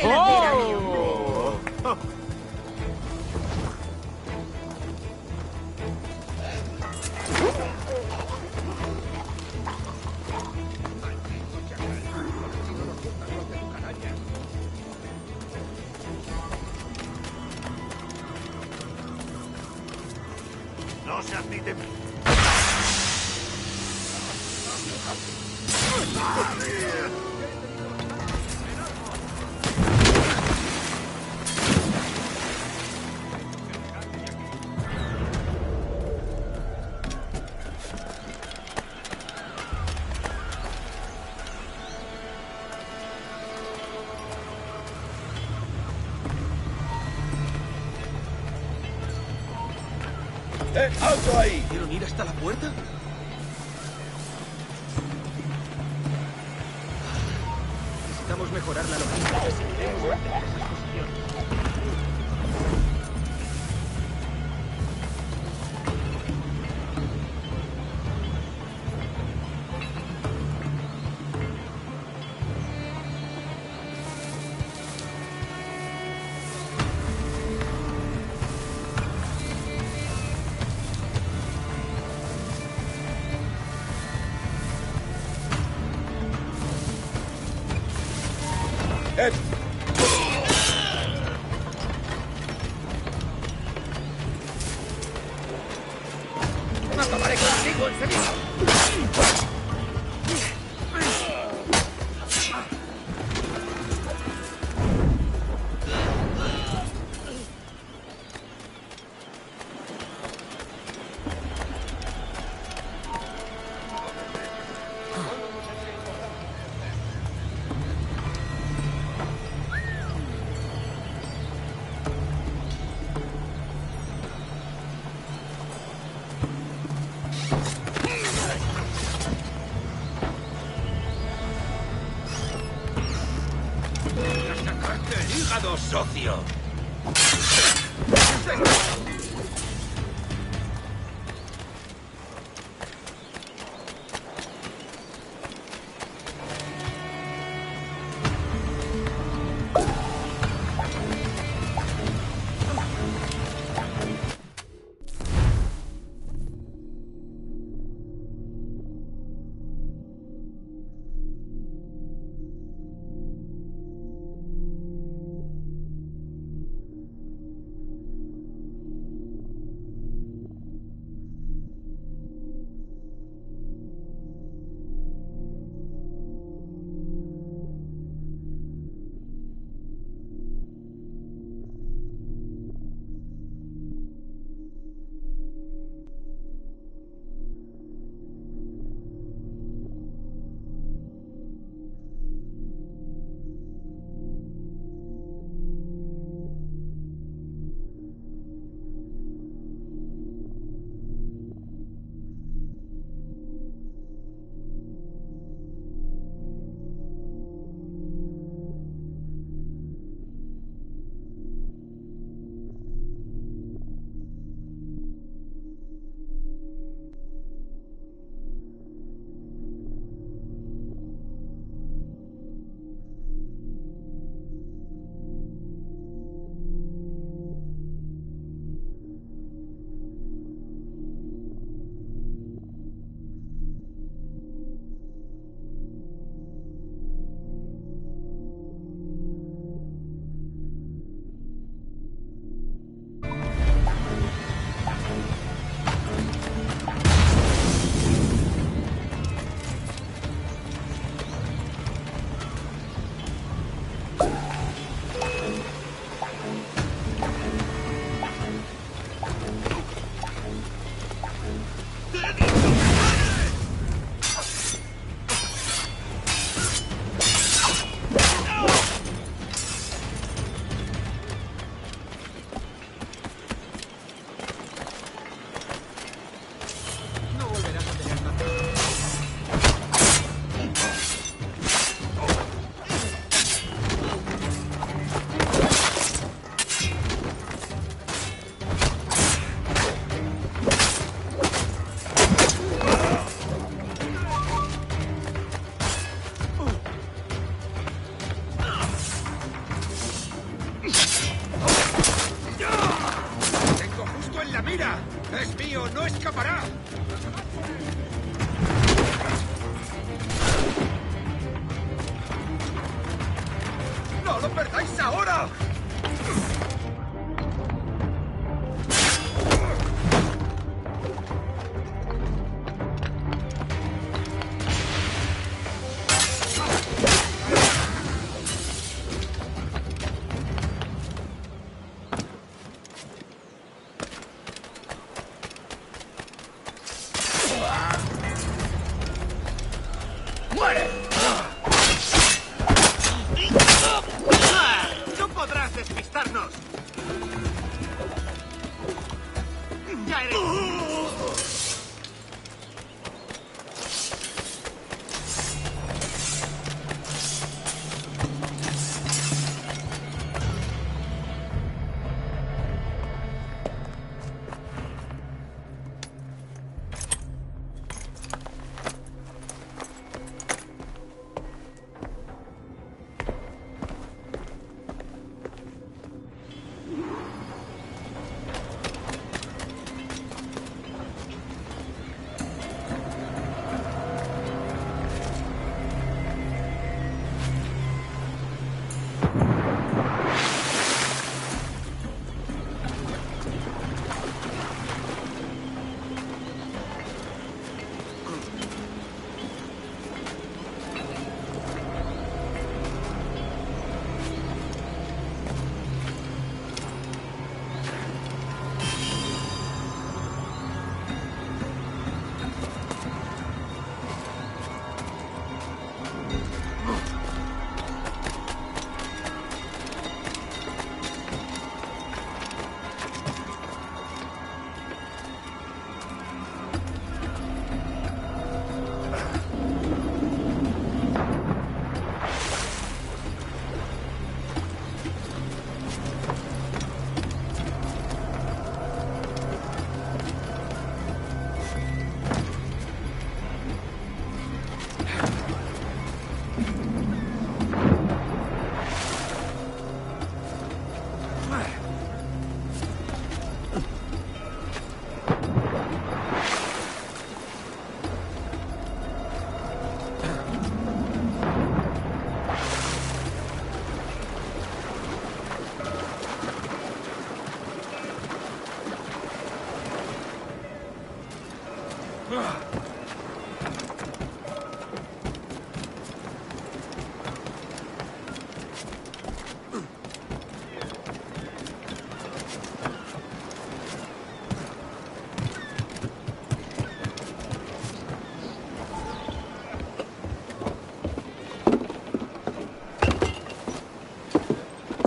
Speaker 6: No se admiten.
Speaker 16: ¡Alto ahí! ¿Quieren ir hasta la puerta? Necesitamos mejorar la logística si queremos mantener esas posiciones. ¡Acabaré contigo enseguida! ¡Hígado, socio! ¡Es mío! ¡No escapará! ¡No lo perdáis ahora! ¡Muere! ¡No podrás despistarnos!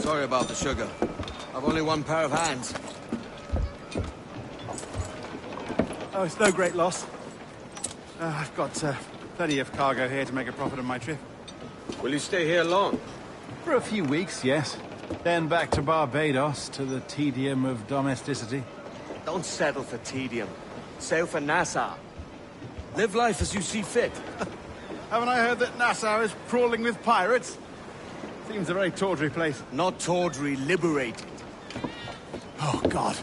Speaker 5: Sorry about the sugar. I've only one pair of hands.
Speaker 3: Oh, it's no great loss. I've got plenty of cargo here to make a profit on my trip.
Speaker 5: Will you stay here long?
Speaker 3: For a few weeks, yes. Then back to Barbados, to the tedium of domesticity.
Speaker 5: Don't settle for tedium. Sail for Nassau. Live life as you see fit.
Speaker 3: Haven't I heard that Nassau is crawling with pirates? Seems a very tawdry place.
Speaker 5: Not tawdry, liberated.
Speaker 3: Oh, God.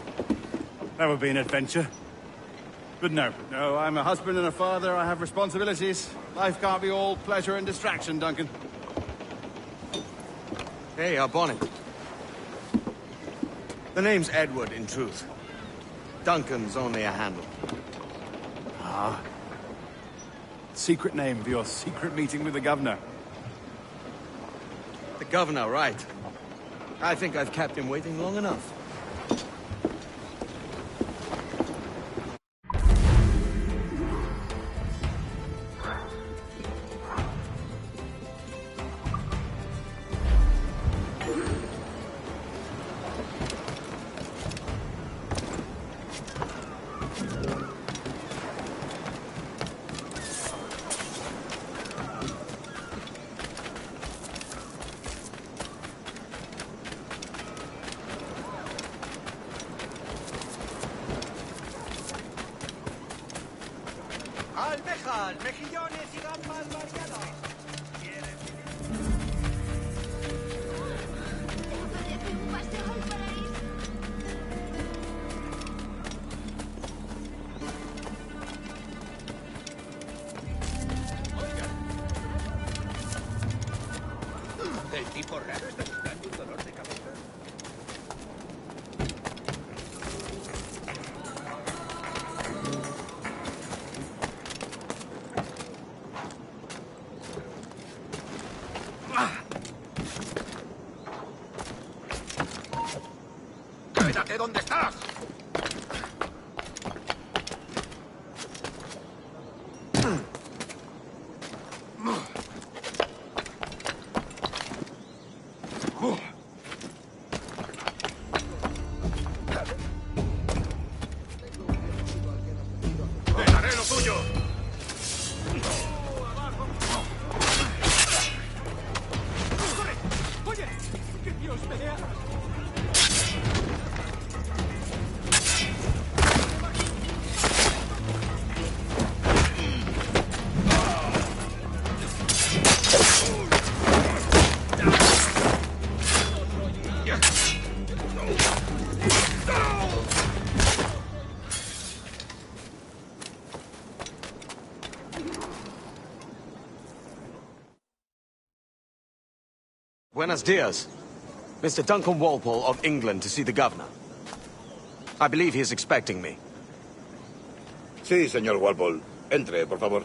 Speaker 3: That would be an adventure. But no, I'm a husband and a father. I have responsibilities. Life can't be all pleasure and distraction, Duncan.
Speaker 5: Hey, our bonnet. The name's Edward, in truth. Duncan's only a handle.
Speaker 3: Ah. Secret name for your secret meeting with the governor.
Speaker 5: The governor, right. I think I've kept him waiting long enough.
Speaker 6: Almejas, mejillones y gambas variadas.
Speaker 16: El tipo raro está buscando un dolor de cabeza.
Speaker 6: ¡Quédate donde estás! ¡Te daré lo tuyo!
Speaker 8: ¡Oye! ¡Que Dios me vea!
Speaker 5: Buenos dias. Mr. Duncan Walpole of England to see the governor. I believe he is expecting me.
Speaker 18: Sí, señor Walpole. Entre, por favor.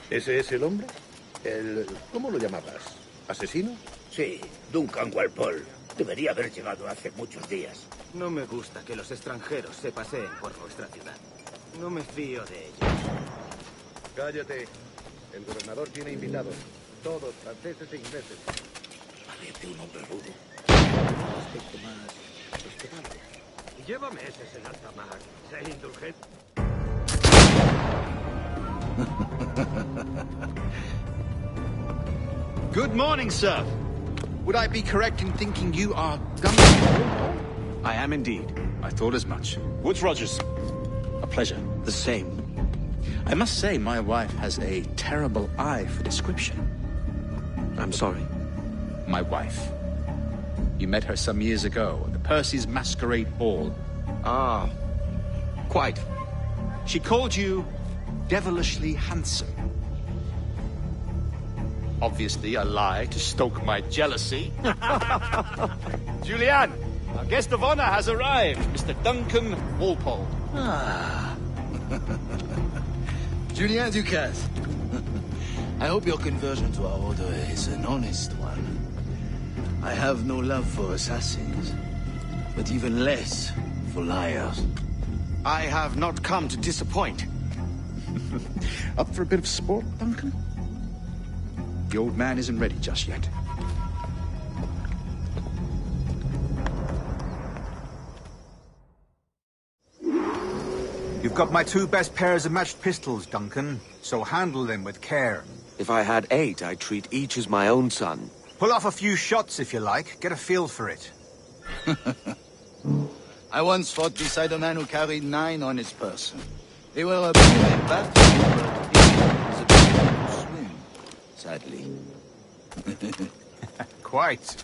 Speaker 18: ¿Ese es el hombre? ¿Cómo lo llamabas? ¿Asesino?
Speaker 19: Sí, Duncan Walpole. Debería haber llegado hace muchos días.
Speaker 20: No me gusta que los extranjeros se paseen por nuestra ciudad. No me fío de ellos.
Speaker 18: Cállate. El gobernador tiene invitados. Todos franceses e ingleses.
Speaker 19: Parece un hombre rudo. Un aspecto más respetable.
Speaker 6: Llévame ese en alta mar. Sé indulgente.
Speaker 21: Good morning, sir. Would I be correct in thinking you are Duncan?
Speaker 5: I am indeed.
Speaker 21: I thought as much. Woods Rogers. A pleasure.
Speaker 5: The same.
Speaker 21: I must say, my wife has a terrible eye for description.
Speaker 5: I'm sorry.
Speaker 21: My wife. You met her some years ago at the Percy's Masquerade Ball.
Speaker 5: Ah, quite.
Speaker 21: She called you devilishly handsome. Obviously a lie to stoke my jealousy.
Speaker 8: Julianne, Our guest of honor has arrived, Mr. Duncan Walpole.
Speaker 19: Ah. Julien Ducasse. I hope your conversion to our order is an honest one. I have no love for assassins, but even less for liars.
Speaker 5: I have not come to disappoint.
Speaker 21: Up for a bit of sport, Duncan? The old man isn't ready just yet.
Speaker 8: You've got my 2 best pairs of matched pistols, Duncan, so handle them with care.
Speaker 5: If I had 8, I'd treat each as my own son.
Speaker 8: Pull off a few shots if you like. Get a feel for it.
Speaker 19: I once fought beside a man who carried 9 on his person. They were a boom and battle, but he was a bit to swim, sadly.
Speaker 8: Quite.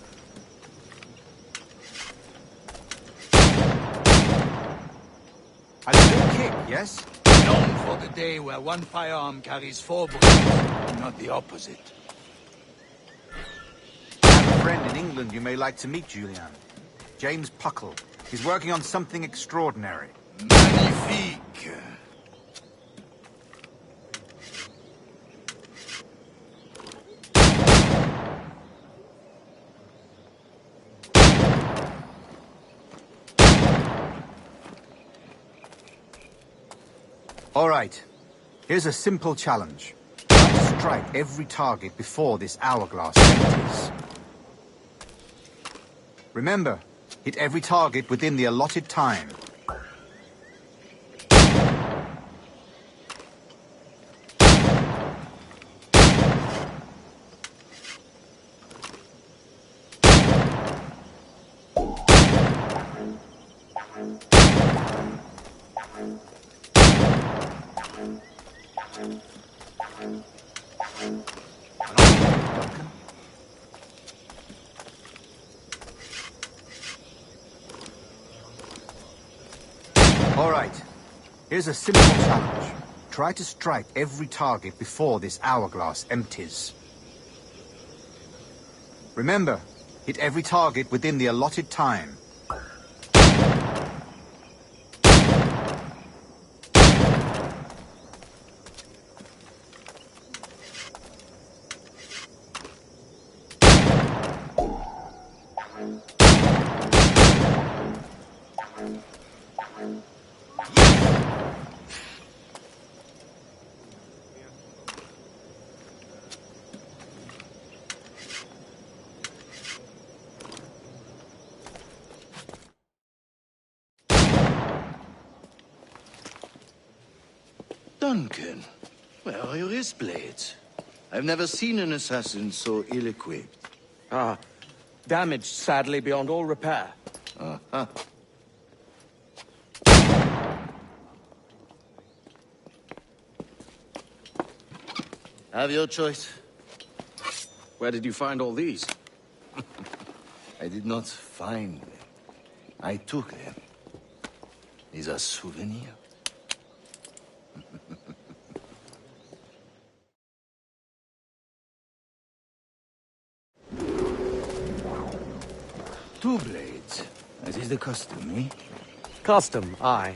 Speaker 8: A good kick, yes?
Speaker 19: Long for the day where one firearm carries 4 bullets, not the opposite.
Speaker 8: I have a friend in England you may like to meet, Julian. James Puckle. He's working on something extraordinary.
Speaker 19: Magnifique.
Speaker 8: All right. Here's a simple challenge. Try to strike every target before this hourglass empties. Remember, hit every target within the allotted time. All right. Here's a simple challenge. Try to strike every target before this hourglass empties. Remember, hit every target within the allotted time.
Speaker 19: Duncan, where are your wrist blades? I've never seen an assassin so ill-equipped.
Speaker 5: Ah, damaged sadly beyond all repair.
Speaker 19: Uh-huh. Have your choice.
Speaker 5: Where did you find all these?
Speaker 19: I did not find them. I took them. These are souvenirs. Two blades. As is the custom, eh?
Speaker 5: Custom, aye.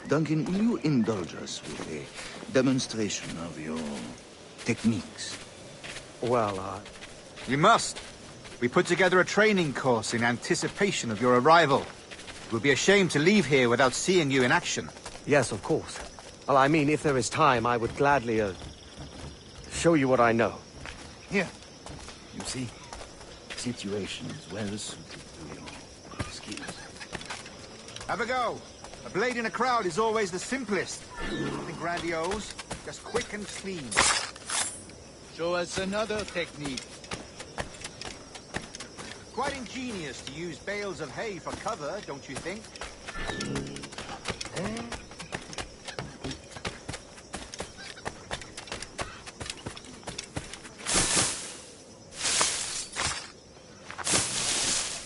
Speaker 19: Duncan, will you indulge us with a demonstration of your techniques?
Speaker 5: Well,
Speaker 8: We must. We put together a training course in anticipation of your arrival. It would be a shame to leave here without seeing you in action.
Speaker 5: Yes, of course. Well, I mean, if there is time, I would gladly, show you what I know.
Speaker 19: Here. You see? Situation is well suited to your skills.
Speaker 8: Have a go. A blade in a crowd is always the simplest. Nothing grandiose, just quick and clean.
Speaker 19: Show us another technique.
Speaker 8: Quite ingenious to use bales of hay for cover, don't you think?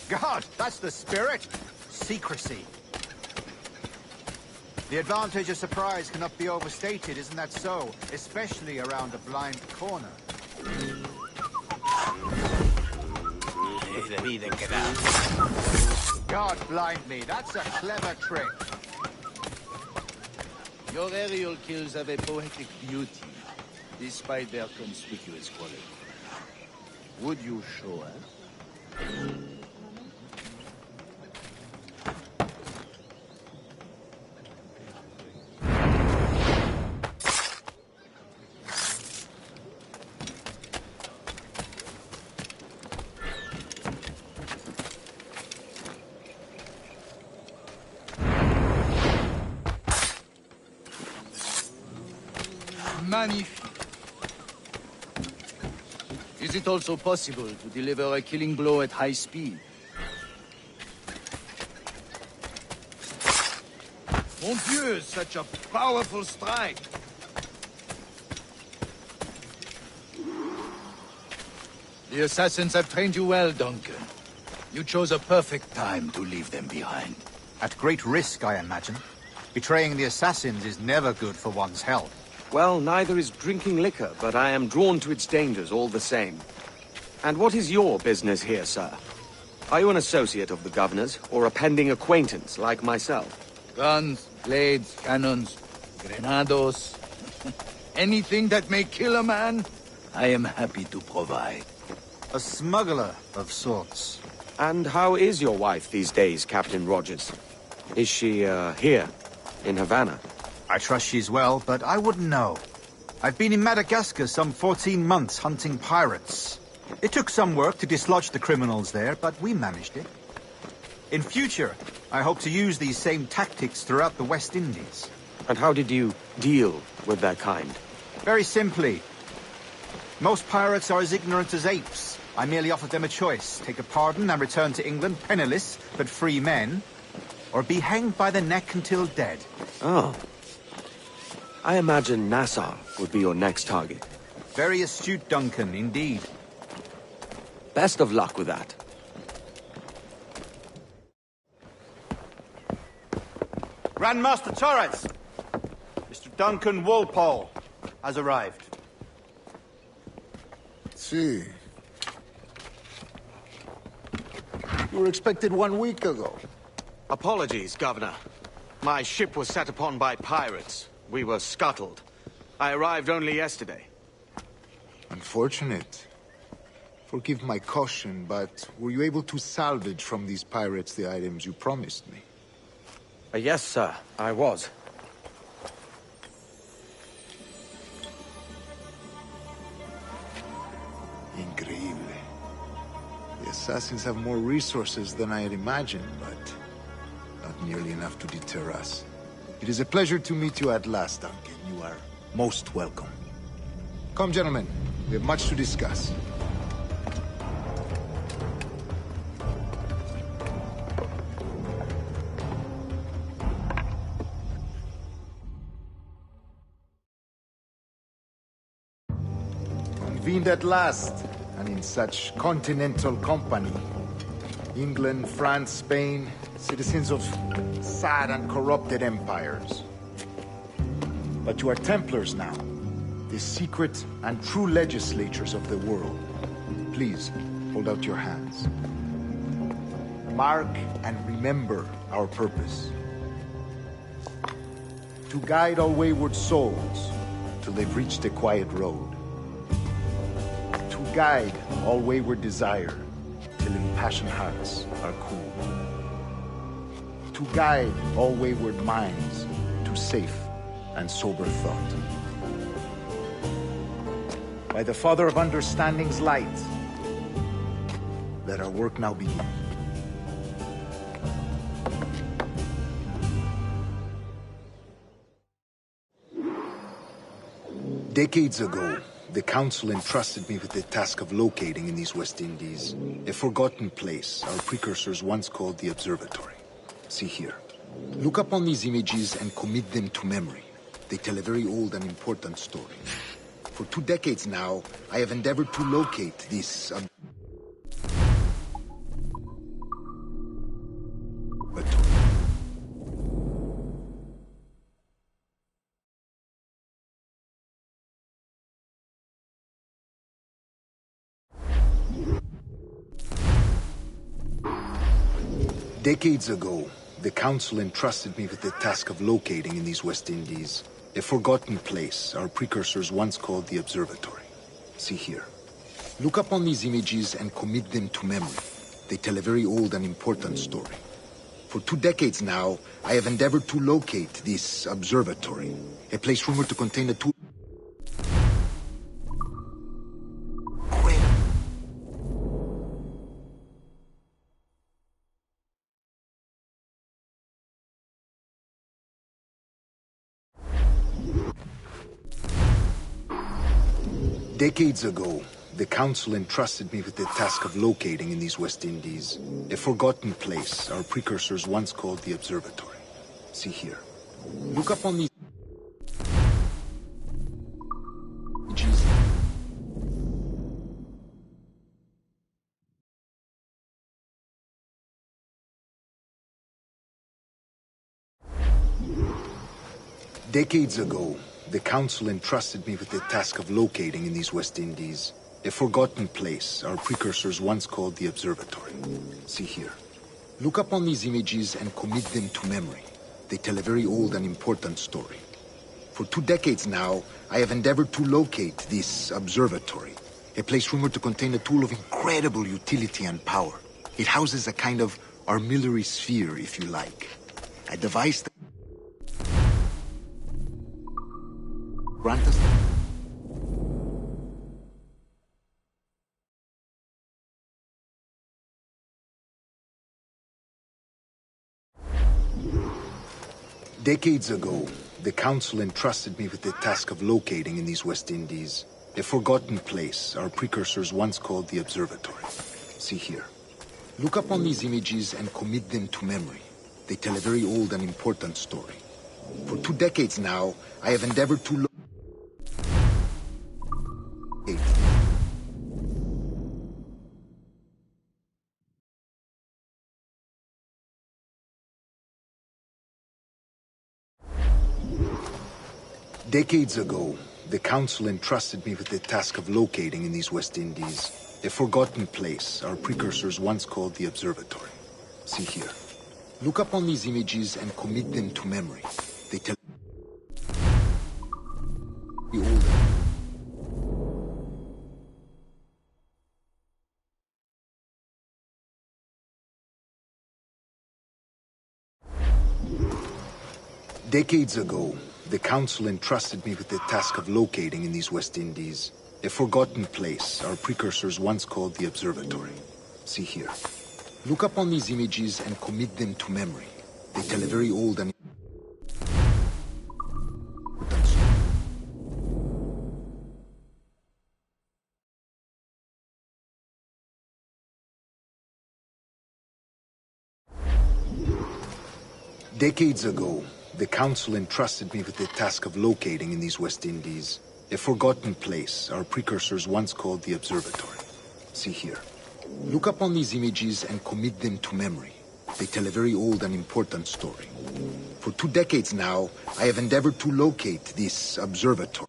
Speaker 8: God, that's the spirit. Secrecy. The advantage of surprise cannot be overstated, isn't that so? Especially around a blind corner.
Speaker 20: Debí de quedar.
Speaker 21: God blind me, that's a clever trick.
Speaker 19: Your aerial kills have a poetic beauty, despite their conspicuous quality. Would you show us?
Speaker 21: Magnifique.
Speaker 19: Is it also possible to deliver a killing blow at high speed? Mon Dieu, such a powerful strike! The assassins have trained you well, Duncan. You chose a perfect time to leave them behind.
Speaker 21: At great risk, I imagine. Betraying the assassins is never good for one's health.
Speaker 5: Well, neither is drinking liquor, but I am drawn to its dangers all the same. And what is your business here, sir? Are you an associate of the governor's, or a pending acquaintance like myself?
Speaker 19: Guns, blades, cannons, grenados. Anything that may kill a man, I am happy to provide.
Speaker 21: A smuggler of sorts.
Speaker 5: And how is your wife these days, Captain Rogers? Is she, here, in Havana?
Speaker 21: I trust she's well, but I wouldn't know. I've been in Madagascar some 14 months hunting pirates. It took some work to dislodge the criminals there, but we managed it. In future, I hope to use these same tactics throughout the West Indies.
Speaker 5: And how did you deal with their kind?
Speaker 21: Very simply. Most pirates are as ignorant as apes. I merely offered them a choice. Take a pardon and return to England penniless, but free men, or be hanged by the neck until dead.
Speaker 5: Oh. I imagine Nassau would be your next target.
Speaker 21: Very astute, Duncan, indeed.
Speaker 5: Best of luck with that.
Speaker 3: Grandmaster Torres! Mr. Duncan Walpole has arrived.
Speaker 4: See. You were expected 1 week ago.
Speaker 5: Apologies, Governor. My ship was set upon by pirates. We were scuttled. I arrived only yesterday.
Speaker 4: Unfortunate. Forgive my caution, but were you able to salvage from these pirates the items you promised me?
Speaker 5: Yes, sir, I was.
Speaker 4: Increíble. The assassins have more resources than I had imagined, but not nearly enough to deter us. It is a pleasure to meet you at last, Duncan. You are most welcome. Come, gentlemen. We have much to discuss. Convened at last, and in such continental company. England, France, Spain, citizens of sad and corrupted empires. But you are Templars now, the secret and true legislators of the world. Please, hold out your hands. Mark and remember our purpose. To guide all wayward souls till they've reached a quiet road. To guide all wayward desire till impassioned hearts are cool. To guide all wayward minds to safe and sober thought. By the Father of Understanding's light, let our work now begin. Decades ago, the Council entrusted me with the task of locating in these West Indies a forgotten place our precursors once called the Observatory. See here. Look upon these images and commit them to memory. They tell a very old and important story. For 2 decades now, I have endeavored to locate this... Decades ago, the Council entrusted me with the task of locating in these West Indies a forgotten place our precursors once called the Observatory. See here. Look up on these images and commit them to memory. They tell a very old and important story. For 2 decades now, I have endeavored to locate this observatory, a place rumored to contain a tool. Decades ago, the Council entrusted me with the task of locating in these West Indies a forgotten place our precursors once called the Observatory. See here. Look up on these images. Decades ago, the Council entrusted me with the task of locating in these West Indies a forgotten place our precursors once called the Observatory. See here. Look up on these images and commit them to memory. They tell a very old and important story. For 2 decades now, I have endeavored to locate this observatory, a place rumored to contain a tool of incredible utility and power. It houses a kind of armillary sphere, if you like. A device that grant us Decades ago, the Council entrusted me with the task of locating in these West Indies a forgotten place our precursors once called the Observatory. See here. Look up on these images and commit them to memory. They tell a very old and important story. For 2 decades now, I have endeavored to locate. Decades ago, the Council entrusted me with the task of locating in these West Indies a forgotten place our precursors once called the Observatory. See here. Look up on these images and commit them to memory. They tell the old. Decades ago, the Council entrusted me with the task of locating in these West Indies a forgotten place our precursors once called the Observatory. See here. Look up on these images and commit them to memory. They tell a very old and Decades ago, the Council entrusted me with the task of locating in these West Indies a forgotten place our precursors once called the Observatory. See here. Look up on these images and commit them to memory. They tell a very old and important story. For 2 decades now, I have endeavored to locate this observatory.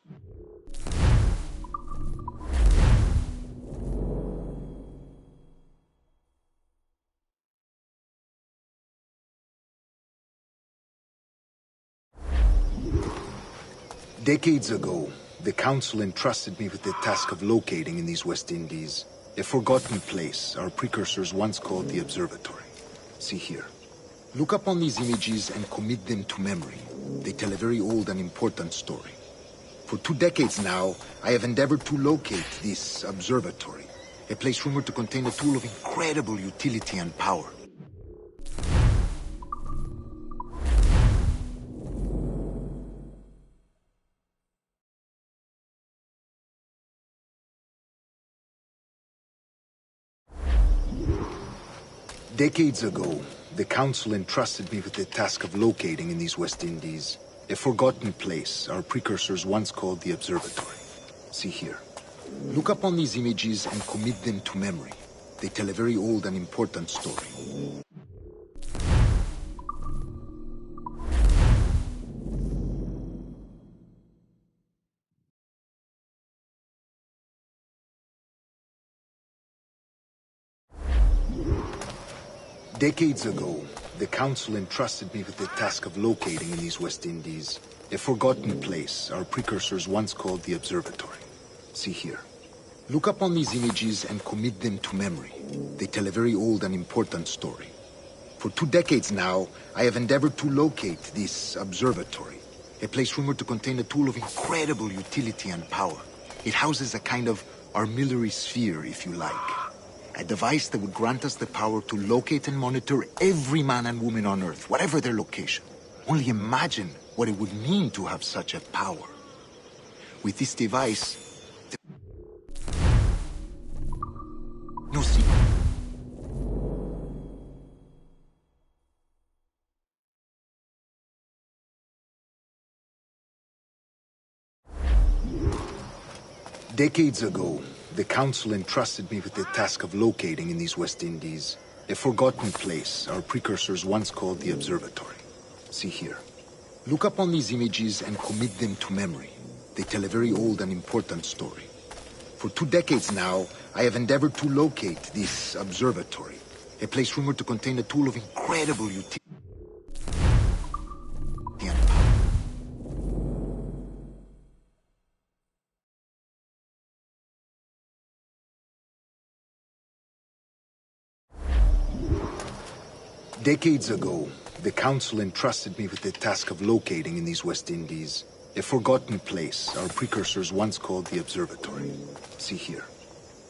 Speaker 4: Decades ago, the Council entrusted me with the task of locating in these West Indies a forgotten place our precursors once called the Observatory. See here. Look up on these images and commit them to memory. They tell a very old and important story. For 2 decades now, I have endeavored to locate this observatory, a place rumored to contain a tool of incredible utility and power. Decades ago, the Council entrusted me with the task of locating in these West Indies a forgotten place our precursors once called the Observatory. See here. Look up on these images and commit them to memory. They tell a very old and important story. Decades ago, the Council entrusted me with the task of locating in these West Indies a forgotten place our precursors once called the Observatory. See here. Look up on these images and commit them to memory. They tell a very old and important story. For 2 decades now, I have endeavored to locate this observatory, a place rumored to contain a tool of incredible utility and power. It houses a kind of armillary sphere, if you like. A device that would grant us the power to locate and monitor every man and woman on Earth, whatever their location. Only imagine what it would mean to have such a power. With this device, no secret. Decades ago, the Council entrusted me with the task of locating in these West Indies a forgotten place our precursors once called the Observatory. See here. Look up on these images and commit them to memory. They tell a very old and important story. For 2 decades now, I have endeavored to locate this observatory, a place rumored to contain a tool of incredible utility. Decades ago, the Council entrusted me with the task of locating in these West Indies a forgotten place our precursors once called the Observatory. See here.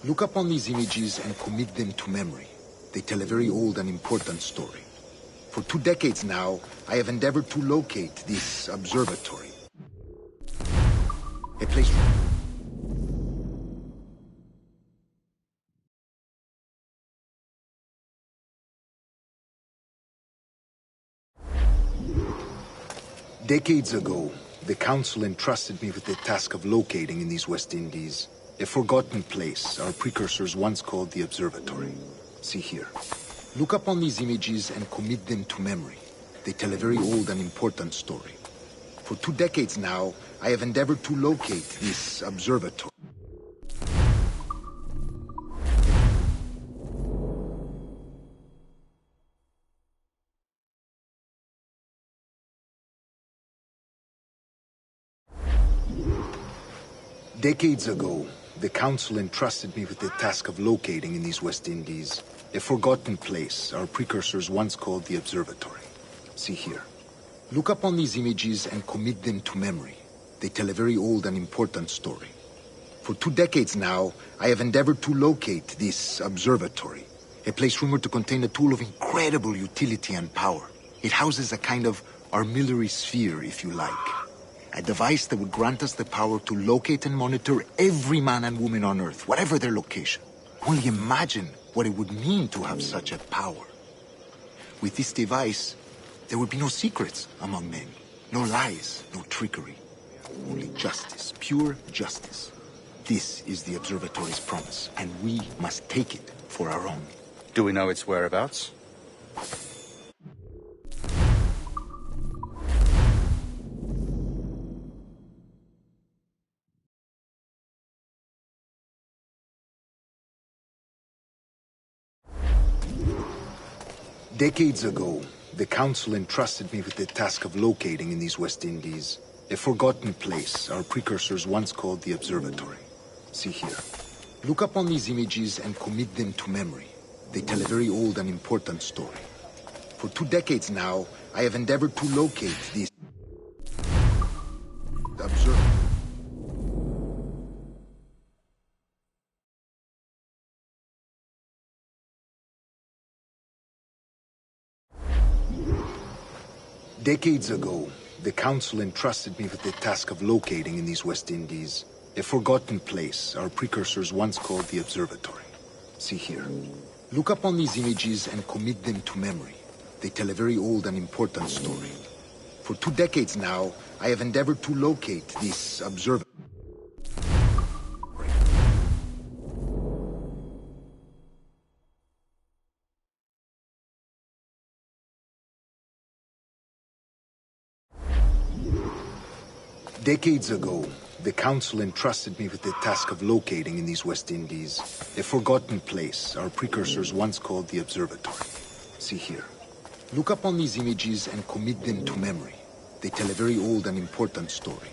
Speaker 4: Look up on these images and commit them to memory. They tell a very old and important story. For 2 decades now, I have endeavored to locate this observatory, a place... Decades ago, the Council entrusted me with the task of locating in these West Indies a forgotten place our precursors once called the Observatory. See here. Look up on these images and commit them to memory. They tell a very old and important story. For 2 decades now, I have endeavored to locate this observatory. Decades ago, the Council entrusted me with the task of locating in these West Indies a forgotten place our precursors once called the Observatory. See here. Look up on these images and commit them to memory. They tell a very old and important story. For 2 decades now, I have endeavored to locate this observatory, a place rumored to contain a tool of incredible utility and power. It houses a kind of armillary sphere, if you like. A device that would grant us the power to locate and monitor every man and woman on Earth, whatever their location. Only imagine what it would mean to have such a power. With this device, there would be no secrets among men, no lies, no trickery. Only justice, pure justice. This is the Observatory's promise, and we must take it for our own.
Speaker 3: Do we know its whereabouts?
Speaker 4: Decades ago, the Council entrusted me with the task of locating in these West Indies a forgotten place our precursors once called the Observatory. See here. Look up on these images and commit them to memory. They tell a very old and important story. For 2 decades now, I have endeavored to locate this observatory. Decades ago, the Council entrusted me with the task of locating in these West Indies a forgotten place our precursors once called the Observatory. See here. Look up on these images and commit them to memory. They tell a very old and important story. For 2 decades now, I have endeavored to locate this observatory. Decades ago, the Council entrusted me with the task of locating in these West Indies a forgotten place our precursors once called the Observatory. See here. Look up on these images and commit them to memory. They tell a very old and important story.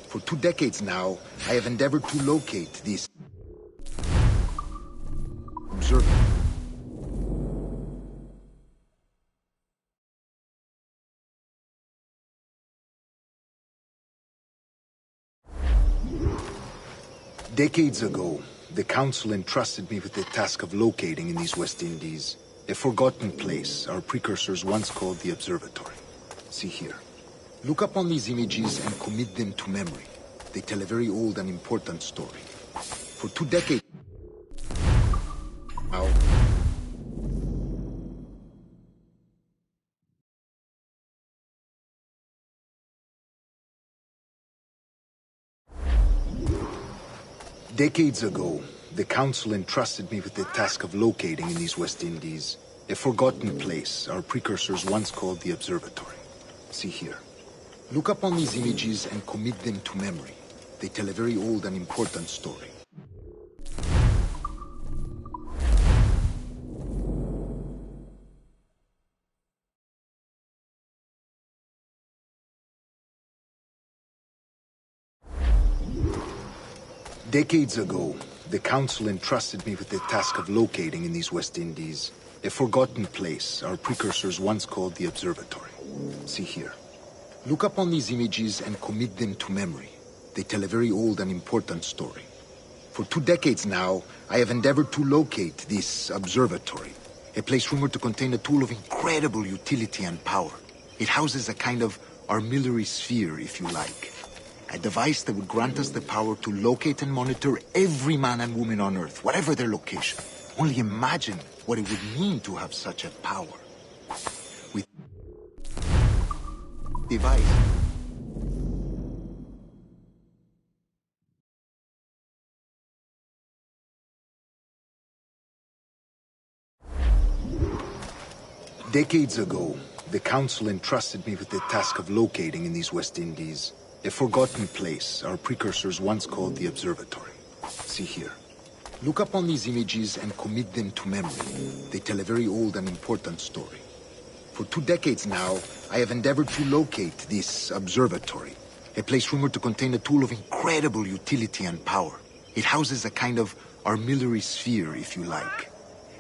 Speaker 4: For 2 decades now, I have endeavored to locate this... observer. Decades ago, the Council entrusted me with the task of locating in these West Indies a forgotten place our precursors once called the Observatory. See here. Look up on these images and commit them to memory. They tell a very old and important story. For 2 decades now, decades ago, the Council entrusted me with the task of locating in these West Indies a forgotten place our precursors once called the Observatory. See here. Look up on these images and commit them to memory. They tell a very old and important story. Decades ago, the Council entrusted me with the task of locating in these West Indies a forgotten place our precursors once called the Observatory. See here. Look up on these images and commit them to memory. They tell a very old and important story. For 2 decades now, I have endeavored to locate this observatory, a place rumored to contain a tool of incredible utility and power. It houses a kind of armillary sphere, if you like. A device that would grant us the power to locate and monitor every man and woman on Earth, whatever their location. Only imagine what it would mean to have such a power. With device. Decades ago, the Council entrusted me with the task of locating in these West Indies a forgotten place our precursors once called the Observatory. See here. Look up on these images and commit them to memory. They tell a very old and important story. For 2 decades now, I have endeavored to locate this observatory, a place rumored to contain a tool of incredible utility and power. It houses a kind of armillary sphere, if you like.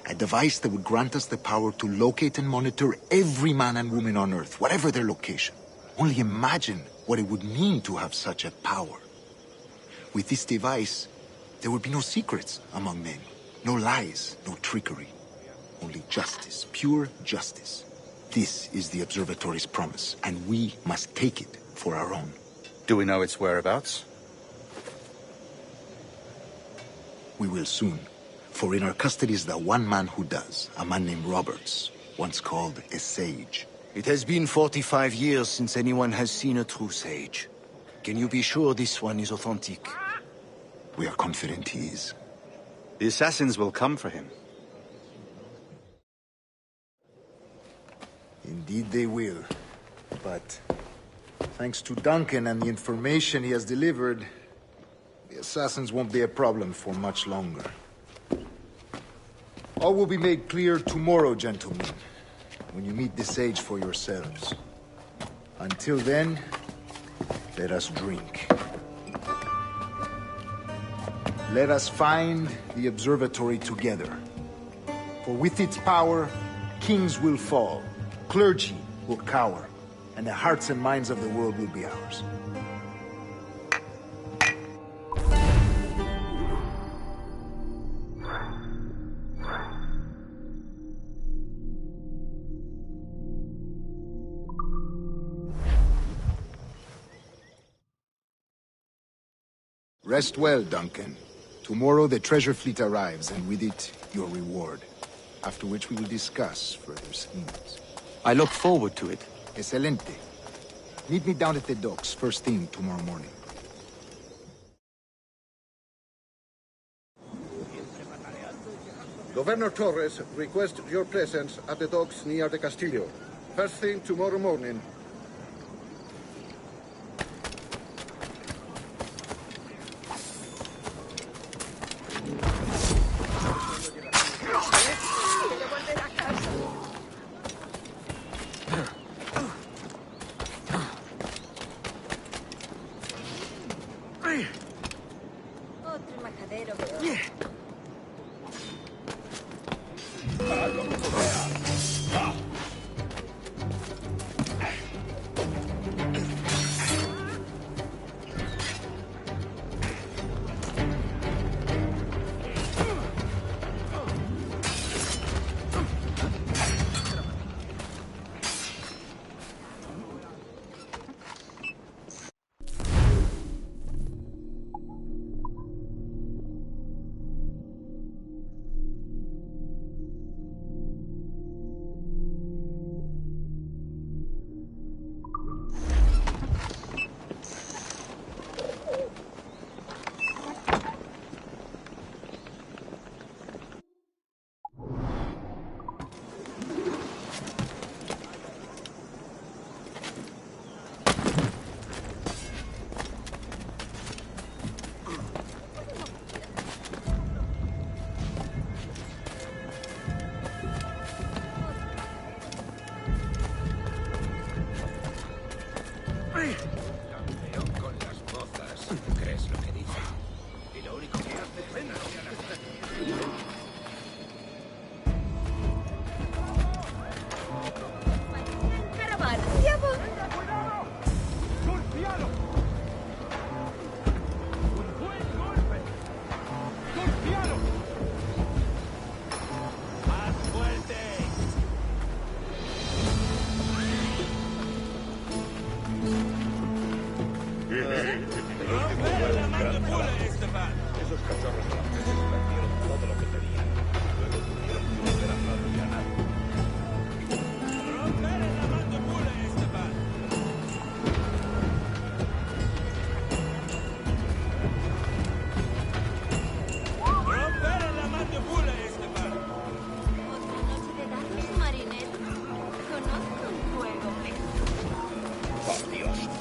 Speaker 4: A device that would grant us the power to locate and monitor every man and woman on Earth, whatever their location. Only imagine what it would mean to have such a power. With this device, there would be no secrets among men, no lies, no trickery. Only justice, pure justice. This is the Observatory's promise, and we must take it for our own.
Speaker 21: Do we know its whereabouts?
Speaker 4: We will soon, for in our custody is the one man who does, a man named Roberts, once called a sage.
Speaker 19: It has been 45 years since anyone has seen a true sage. Can you be sure this one is authentic?
Speaker 4: We are confident he is.
Speaker 21: The assassins will come for him.
Speaker 4: Indeed they will. But thanks to Duncan and the information he has delivered, the assassins won't be a problem for much longer. All will be made clear tomorrow, gentlemen, when you meet the sage for yourselves. Until then, let us drink. Let us find the observatory together. For with its power, kings will fall, clergy will cower, and the hearts and minds of the world will be ours. Rest well, Duncan. Tomorrow the treasure fleet arrives, and with it, your reward. After which we will discuss further schemes.
Speaker 5: I look forward to it.
Speaker 4: Excelente. Meet me down at the docks first thing tomorrow morning.
Speaker 18: Governor Torres requests your presence at the docks near the Castillo. First thing tomorrow morning.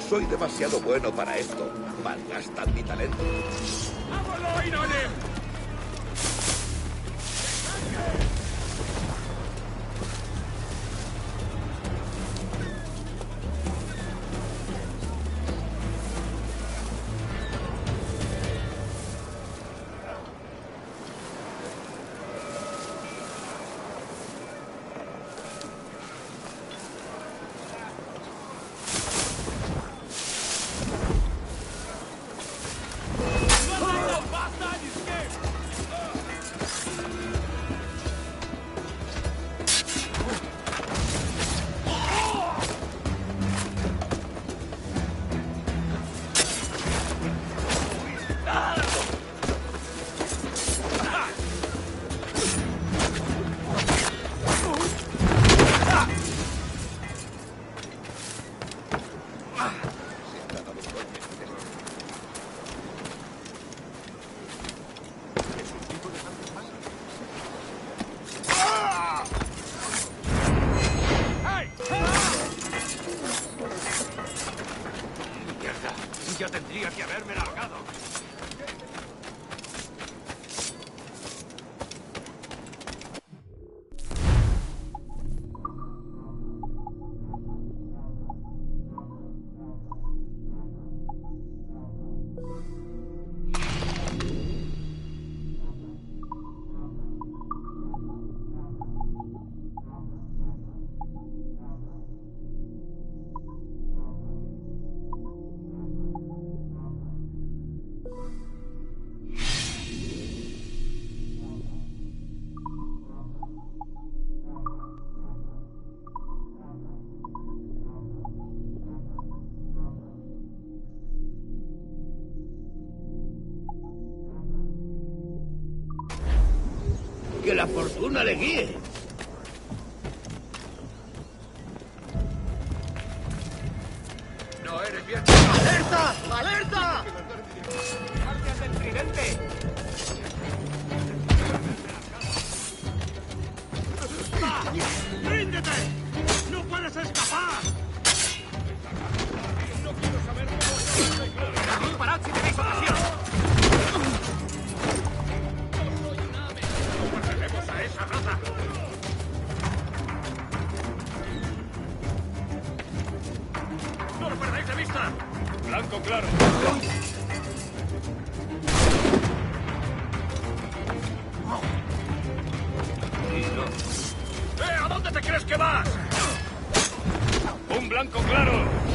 Speaker 19: Soy demasiado bueno para esto. Malgastan mi talento.
Speaker 16: Yo tendría que haberme largado.
Speaker 19: ¡Que la fortuna le guíe!
Speaker 16: ¡No eres bien!
Speaker 19: ¡Alerta! ¡Alerta!
Speaker 16: ¡Guardias del tridente!
Speaker 6: ¡Ríndete! ¡No puedes escapar! No quiero saber cómo...
Speaker 16: ¡Disparad si tenéis ocasión!
Speaker 6: ¡A esa raza! ¡No lo perdáis de vista! ¡Blanco claro! ¿A dónde te crees que vas? ¡Un blanco claro!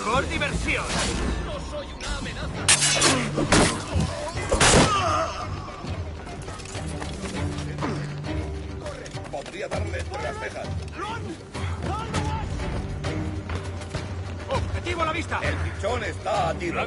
Speaker 16: ¡Mejor diversión!
Speaker 6: ¡No soy un
Speaker 18: Podría darle entre las cejas.
Speaker 7: ¡Objetivo a la vista!
Speaker 18: El pichón está a tiro.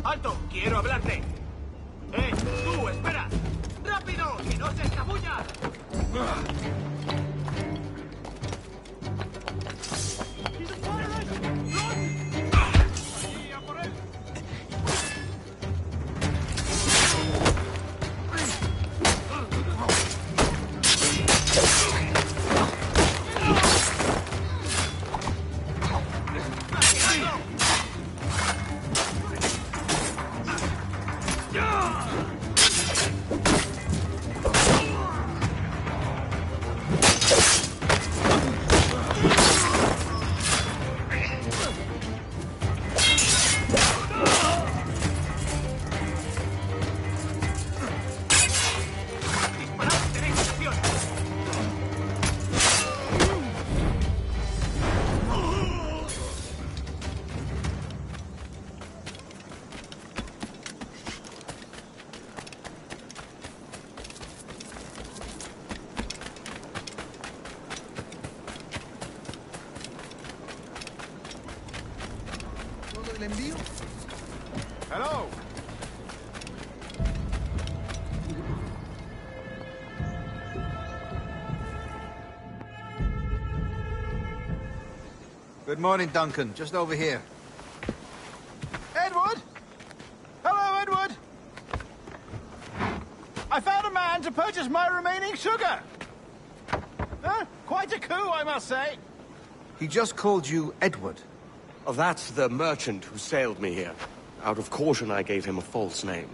Speaker 7: ¡Alto! ¡Quiero hablarte! ¡Tú! ¡Espera! ¡Rápido! ¡Que no se escabulla!
Speaker 3: Hello.
Speaker 21: Good morning, Duncan. Just over here.
Speaker 3: Edward? Hello, Edward. I found a man to purchase my remaining sugar. Quite a coup, I must say.
Speaker 21: He just called you Edward.
Speaker 5: Oh, that's the merchant who sailed me here. Out of caution, I gave him a false name.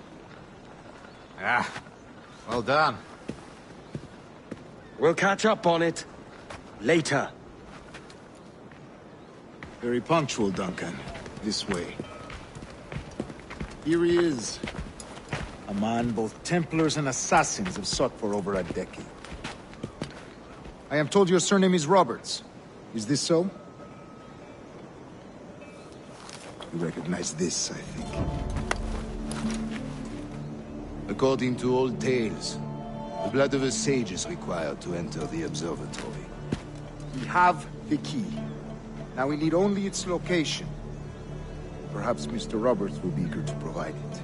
Speaker 21: Ah, well done.
Speaker 5: We'll catch up on it later.
Speaker 4: Very punctual, Duncan. This way. Here he is. A man both Templars and Assassins have sought for over a decade. I am told your surname is Roberts. Is this so? You recognize this, I think.
Speaker 19: According to old tales, the blood of a sage is required to enter the observatory.
Speaker 4: We have the key. Now we need only its location. Perhaps Mr. Roberts will be eager to provide it.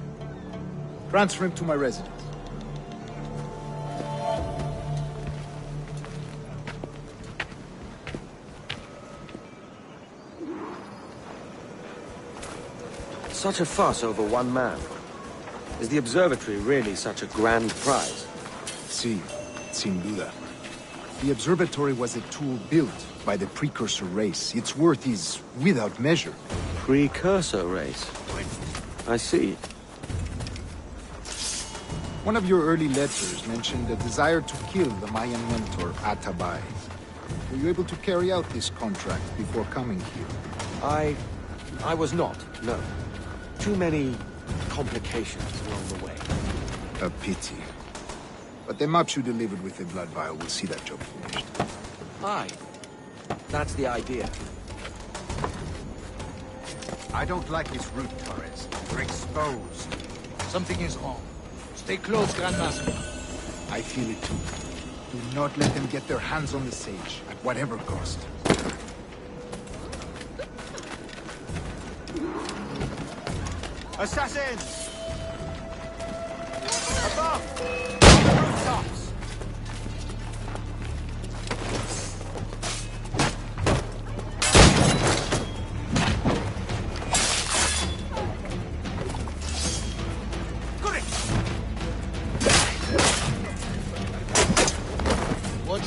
Speaker 4: Transfer him to my residence.
Speaker 5: Such a fuss over one man. Is the observatory really such a grand prize?
Speaker 4: Sí, sin duda. The observatory was a tool built by the precursor race. Its worth is without measure.
Speaker 5: Precursor race? I see.
Speaker 4: One of your early letters mentioned a desire to kill the Mayan mentor, Atabay. Were you able to carry out this contract before coming here?
Speaker 5: I was not, no. Too many complications along the way.
Speaker 4: A pity. But the maps you delivered with the blood vial will see that job finished.
Speaker 5: Aye. That's the idea.
Speaker 21: I don't like this route, Torres. We're exposed. Something is wrong.
Speaker 4: Stay close, Grand Master. I feel it too. Do not let them get their hands on the sage, at whatever cost.
Speaker 3: Assassins! Above! On the rooftops!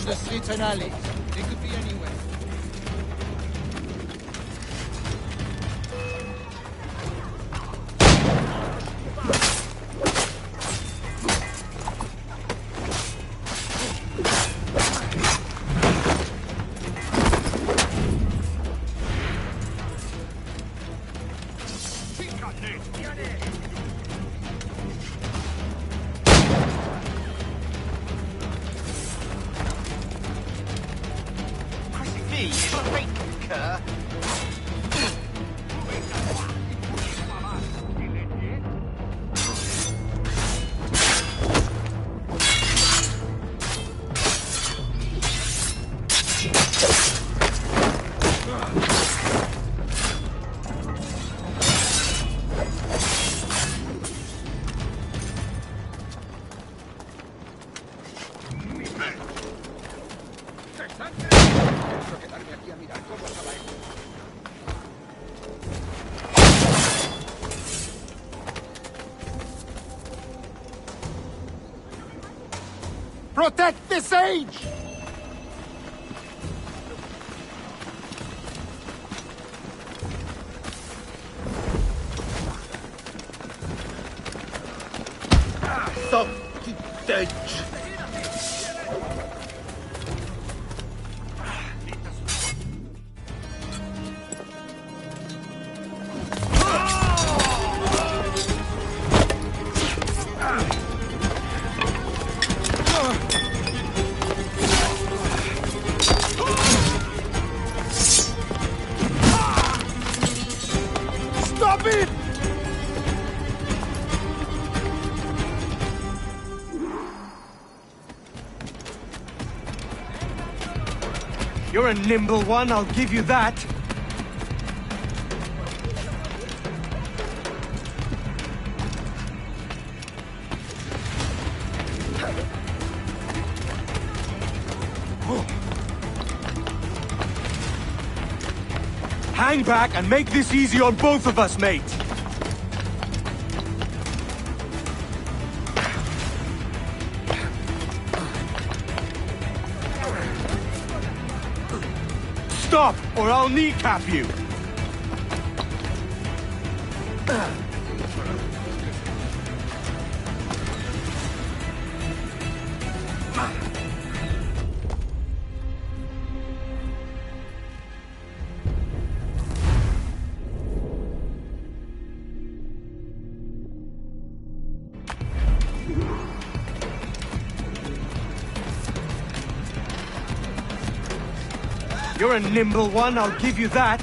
Speaker 21: the streets and alleys. They could be anywhere.
Speaker 4: Protect the sage!
Speaker 19: Stop the sage!
Speaker 4: Stop it!
Speaker 2: You're a nimble one, I'll give you that. Hang back and make this easy on both of us, mate. Stop, or I'll kneecap you. You're a nimble one, I'll give you that.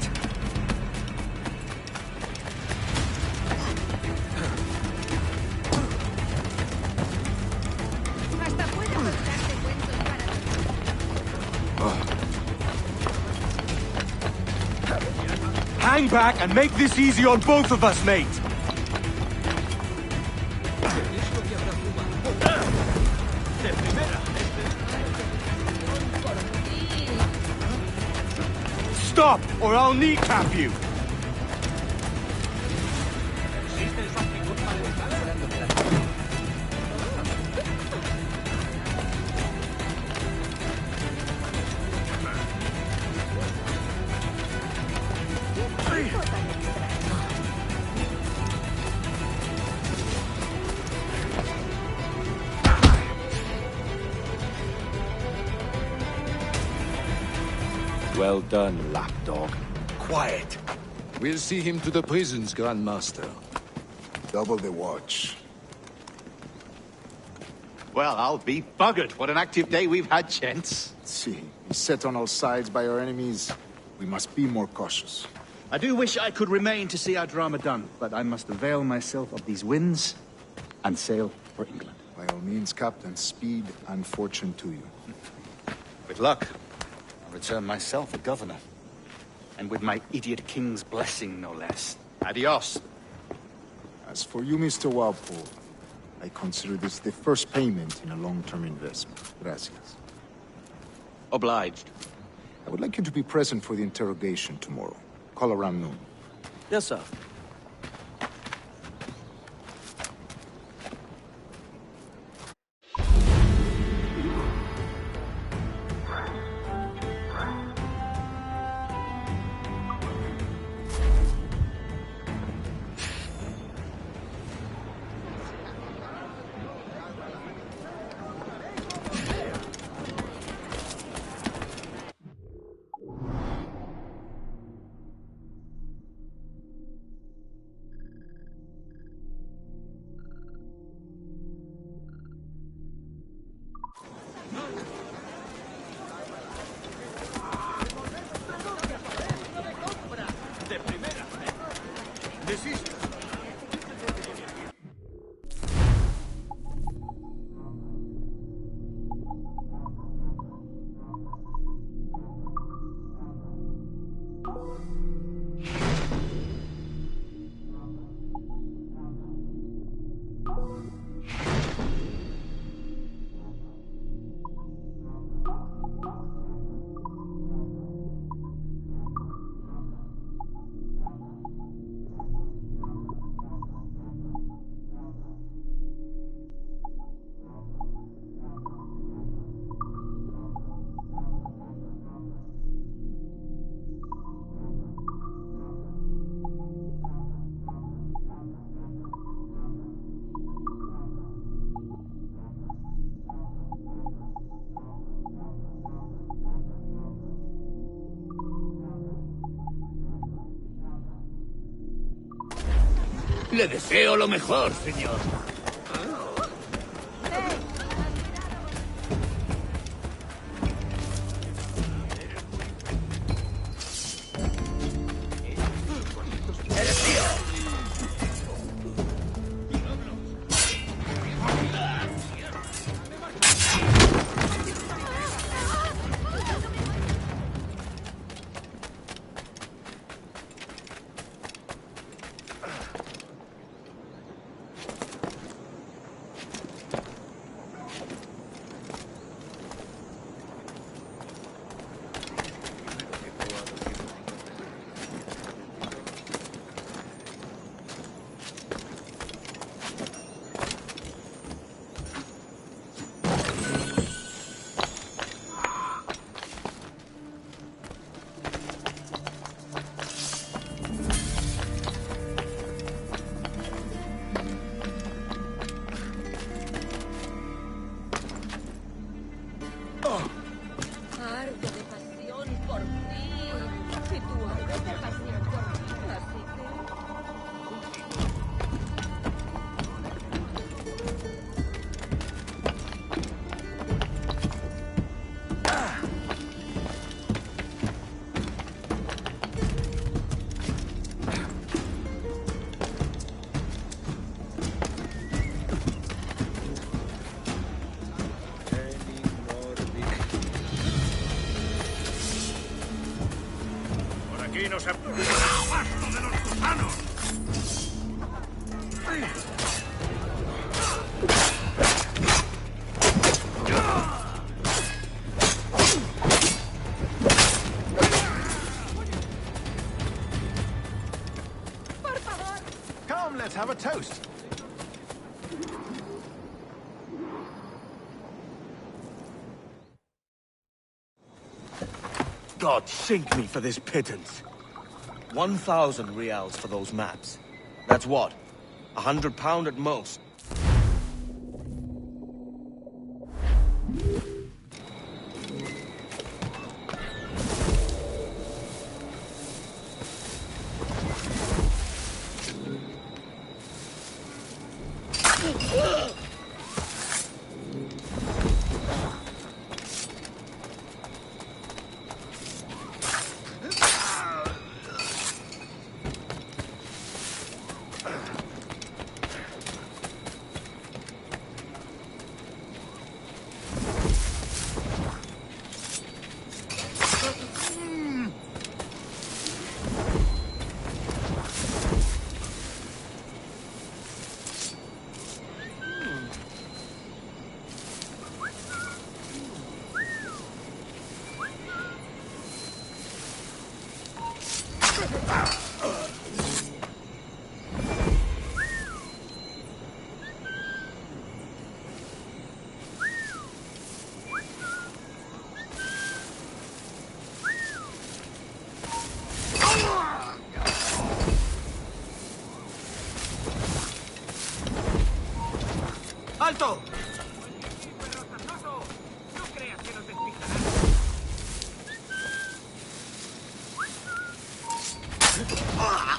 Speaker 15: Hasta puedo contarte cuentos para...
Speaker 2: Hang back and make this easy on both of us, mate. Stop, or I'll kneecap you.
Speaker 19: Well done, lapdog.
Speaker 4: Quiet.
Speaker 19: We'll see him to the prisons, Grandmaster.
Speaker 4: Double the watch.
Speaker 21: Well, I'll be buggered. What an active day we've had, gents.
Speaker 4: See, beset on all sides by our enemies. We must be more cautious.
Speaker 21: I do wish I could remain to see our drama done, but I must avail myself of these winds and sail for England.
Speaker 4: By all means, Captain, speed and fortune to you.
Speaker 21: With luck, I'll return myself a governor. And with my idiot king's blessing, no less. Adios.
Speaker 4: As for you, Mr. Walpole, I consider this the first payment in a long-term investment. Gracias.
Speaker 5: Obliged.
Speaker 4: I would like you to be present for the interrogation tomorrow. Call around noon.
Speaker 5: Yes, sir.
Speaker 19: Le deseo lo mejor, señor.
Speaker 15: Harto de pasión por ti. Si tú ardes de pasión por mí, así que...
Speaker 6: Por aquí no se... ¡Abasto de los gusanos!
Speaker 15: ¡Por favor!
Speaker 8: Come, let's have a toast.
Speaker 5: God sink me for this pittance. 1,000 reals for those maps. That's what? £100 at most.
Speaker 7: ¡Alto! No creas que nos despistarán.
Speaker 6: ¡Ja!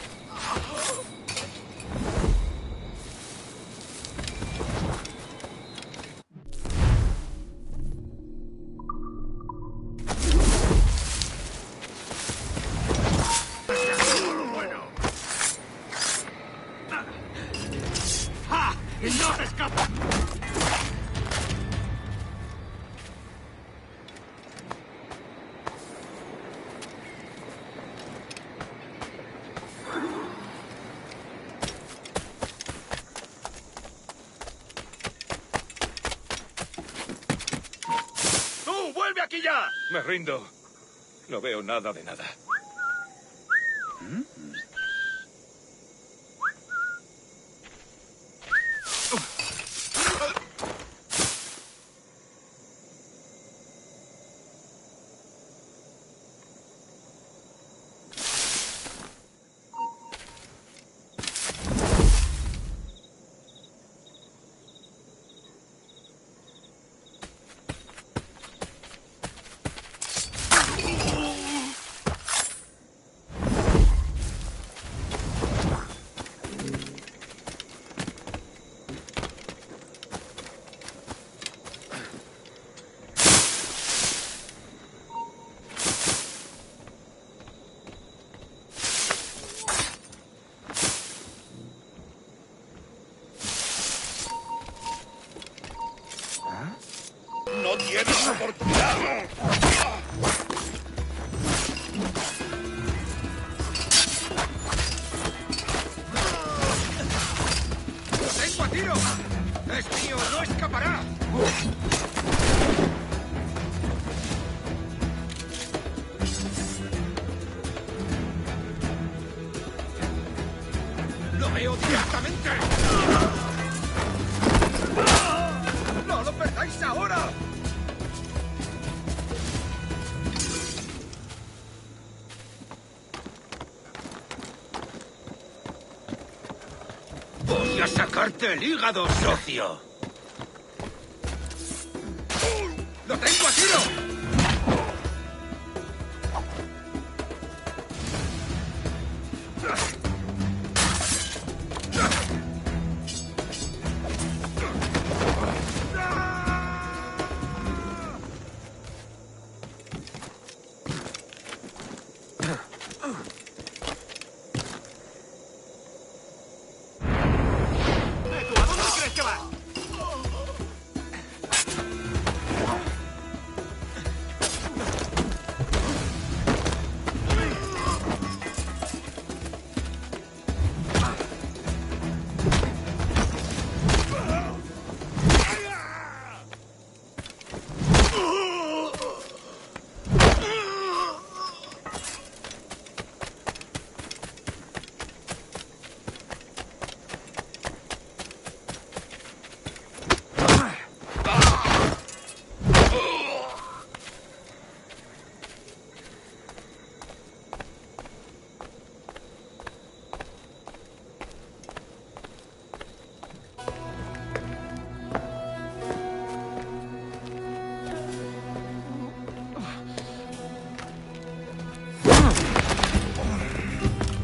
Speaker 6: ¡Y no te escapas! ¡Tú, vuelve aquí ya!
Speaker 16: Me rindo. No veo nada de nada.
Speaker 6: ¡Tienes oportunidad!
Speaker 7: ¡Lo tengo a tiro! ¡Es mío! ¡No escapará! ¡Lo veo directamente! ¡No lo perdáis ahora! ¡Voy a sacarte el hígado, socio! ¡Lo tengo a tiro!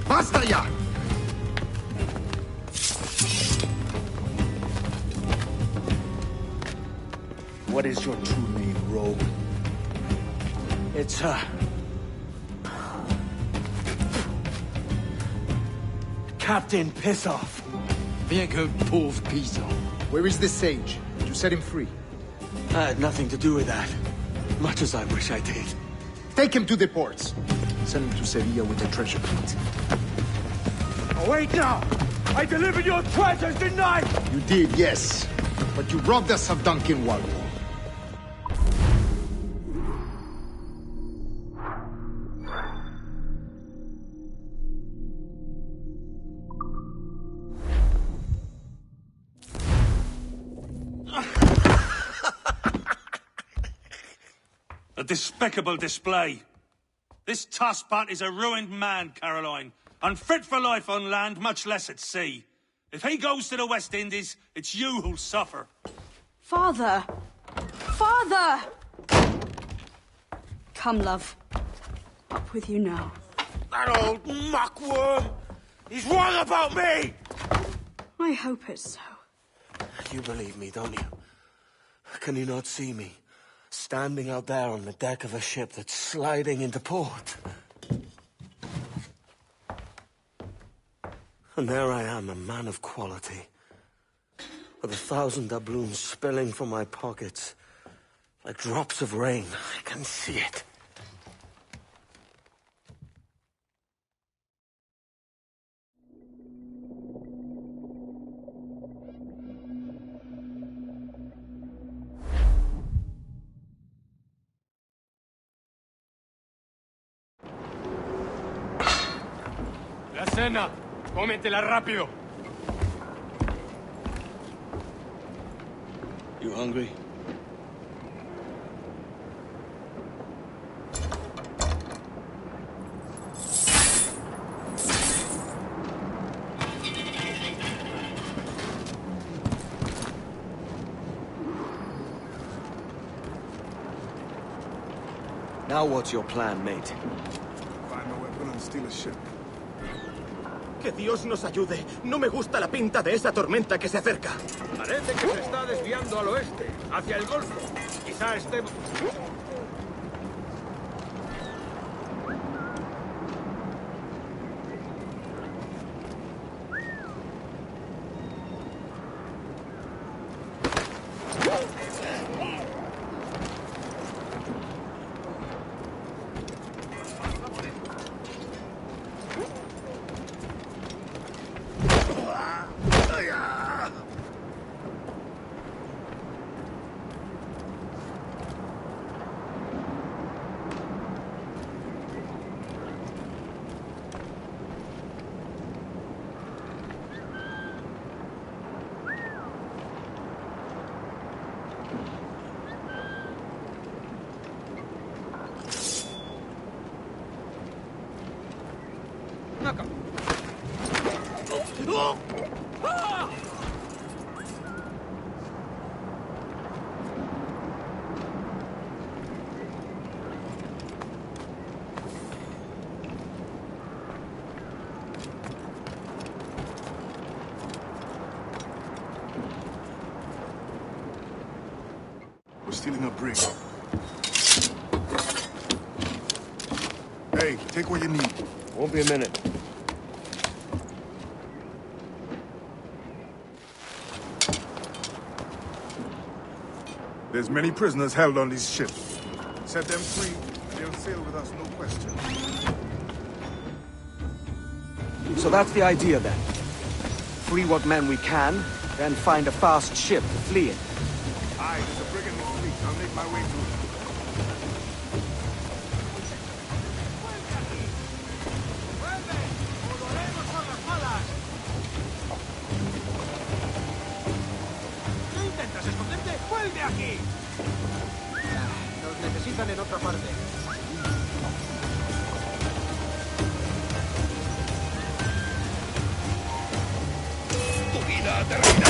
Speaker 4: ¡Basta ya!
Speaker 3: What is your true name, rogue?
Speaker 5: It's, Captain Pissoff.
Speaker 4: Viego pauvre paysan. Where is the sage? You set him free.
Speaker 5: I had nothing to do with that. Much as I wish I did.
Speaker 4: Take him to the ports. Send him to Sevilla with the treasure fleet.
Speaker 2: Oh, wait now! I delivered your treasures, didn't I?
Speaker 4: You did, yes. But you robbed us of Duncan Walwall.
Speaker 2: A despicable display. This Tosspot is a ruined man, Caroline. Unfit for life on land, much less at sea. If he goes to the West Indies, it's you who'll suffer.
Speaker 10: Father! Father! Come, love. Up with you now.
Speaker 6: That old muckworm! He's wrong about me!
Speaker 10: I hope it's so.
Speaker 5: You believe me, don't you? Can you not see me? Standing out there on the deck of a ship that's sliding into port. And there I am, a man of quality. With 1,000 doubloons spilling from my pockets. Like drops of rain. I can see it.
Speaker 2: La cena. Cómetela rápido.
Speaker 5: You hungry? Now what's your plan, mate?
Speaker 18: Find a weapon and steal a ship.
Speaker 7: Que Dios nos ayude. No me gusta la pinta de esa tormenta que se acerca.
Speaker 16: Parece que se está desviando al oeste, hacia el Golfo. Quizá estemos...
Speaker 11: We're stealing a brig. Hey, take what you need.
Speaker 6: Won't be a minute.
Speaker 11: There's many prisoners held on these ships. Set them free, and they'll sail with us, no question.
Speaker 5: So that's the idea then. Free what men we can, then find a fast ship to flee in.
Speaker 11: Aye, there's a brig in the fleet. I'll make my way to it.
Speaker 7: ¿Qué intentas esconderte? ¡Vuelve aquí!
Speaker 20: Nos necesitan en otra parte.
Speaker 6: ¡Tu vida termina!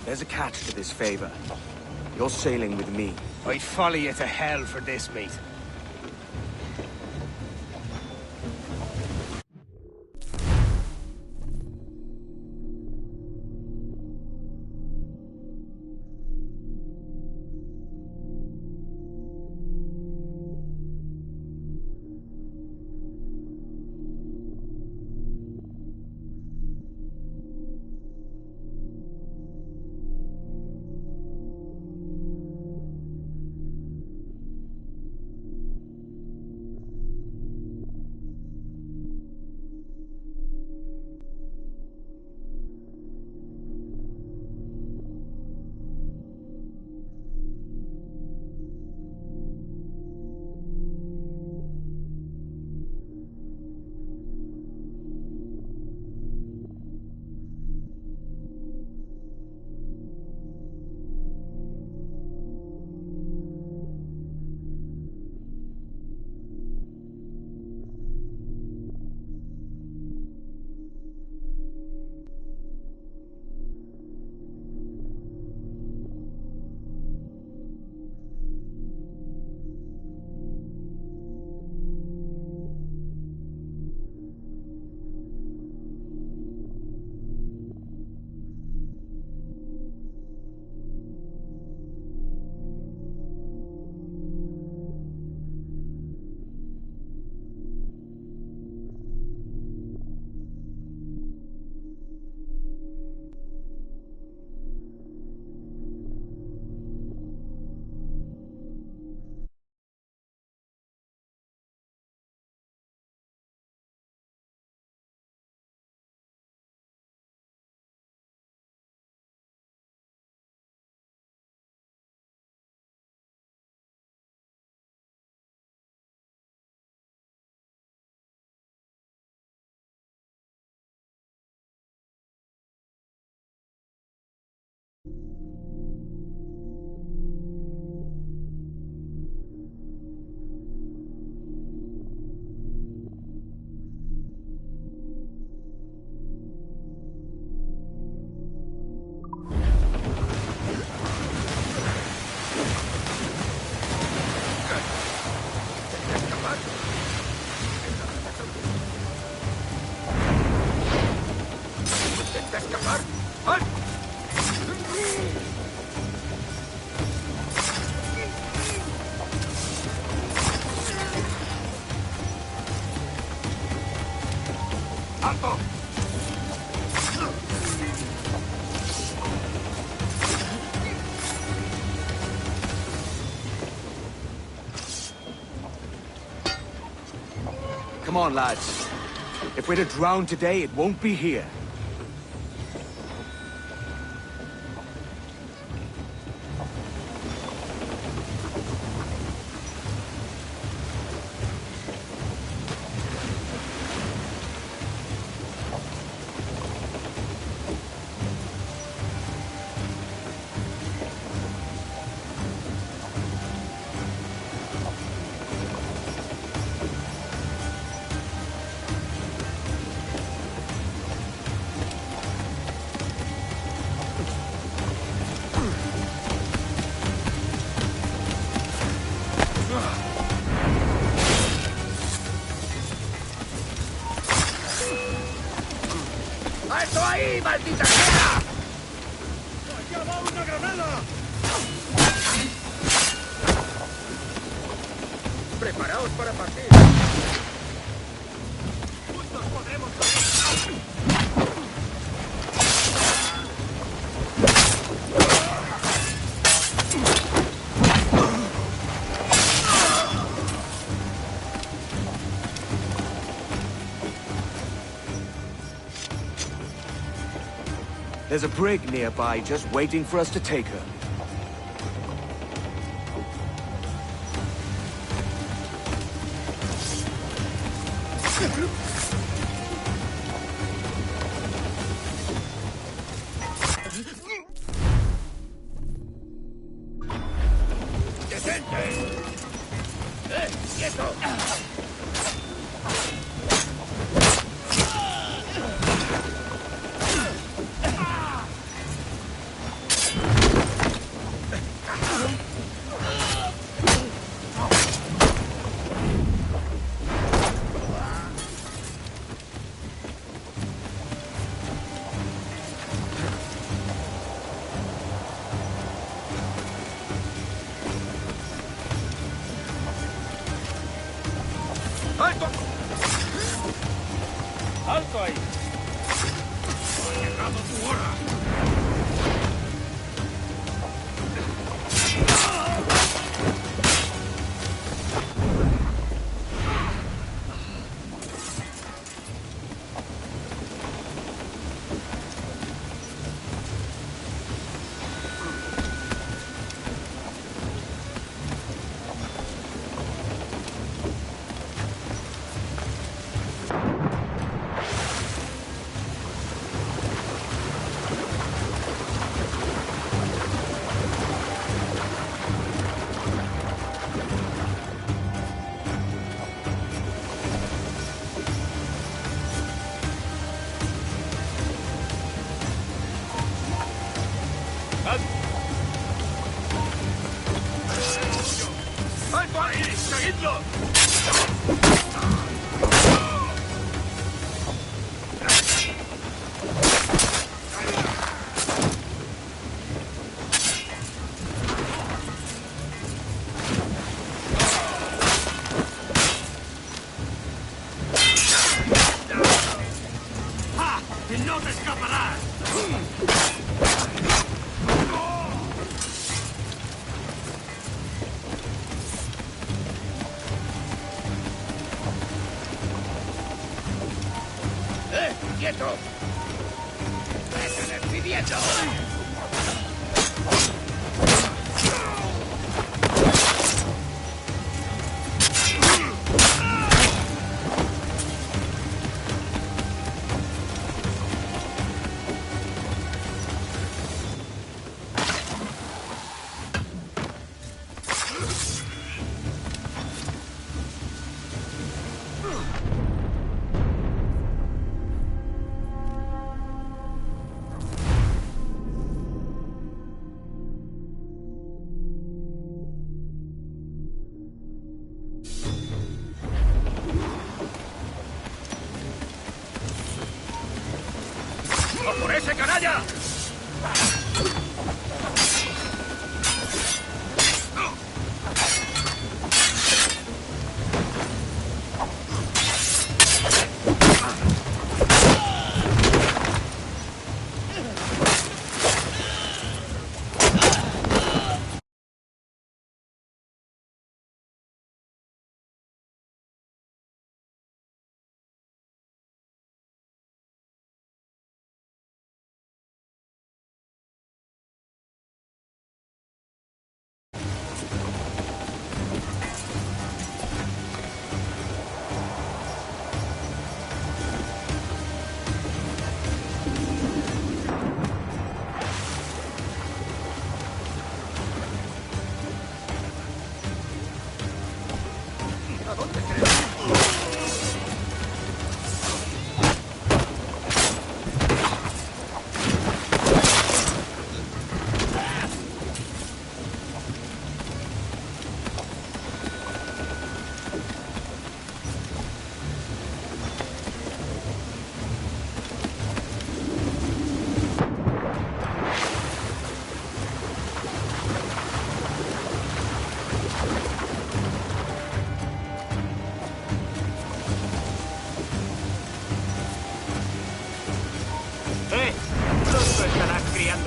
Speaker 5: There's a catch to this favor. You're sailing with me.
Speaker 6: I'd follow you to hell for this, mate.
Speaker 5: Come on, lads. If we're to drown today, it won't be here.
Speaker 6: ¡Alto ahí, maldita sea! ¡Allá va una granada! ¡Preparaos para partir! ¡Juntos podremos
Speaker 5: There's a brig nearby just waiting for us to take her.
Speaker 6: ¡Detente! ¡Quieto!
Speaker 7: ¡Alto! ¡Alto ahí! ¡Ha llegado tu hora! ¡Alto ahí! ¡Seguidlo! ¡Ah! ¡No te escaparás! ¡Quieto! ¡Están despidiendo!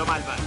Speaker 7: no malvas.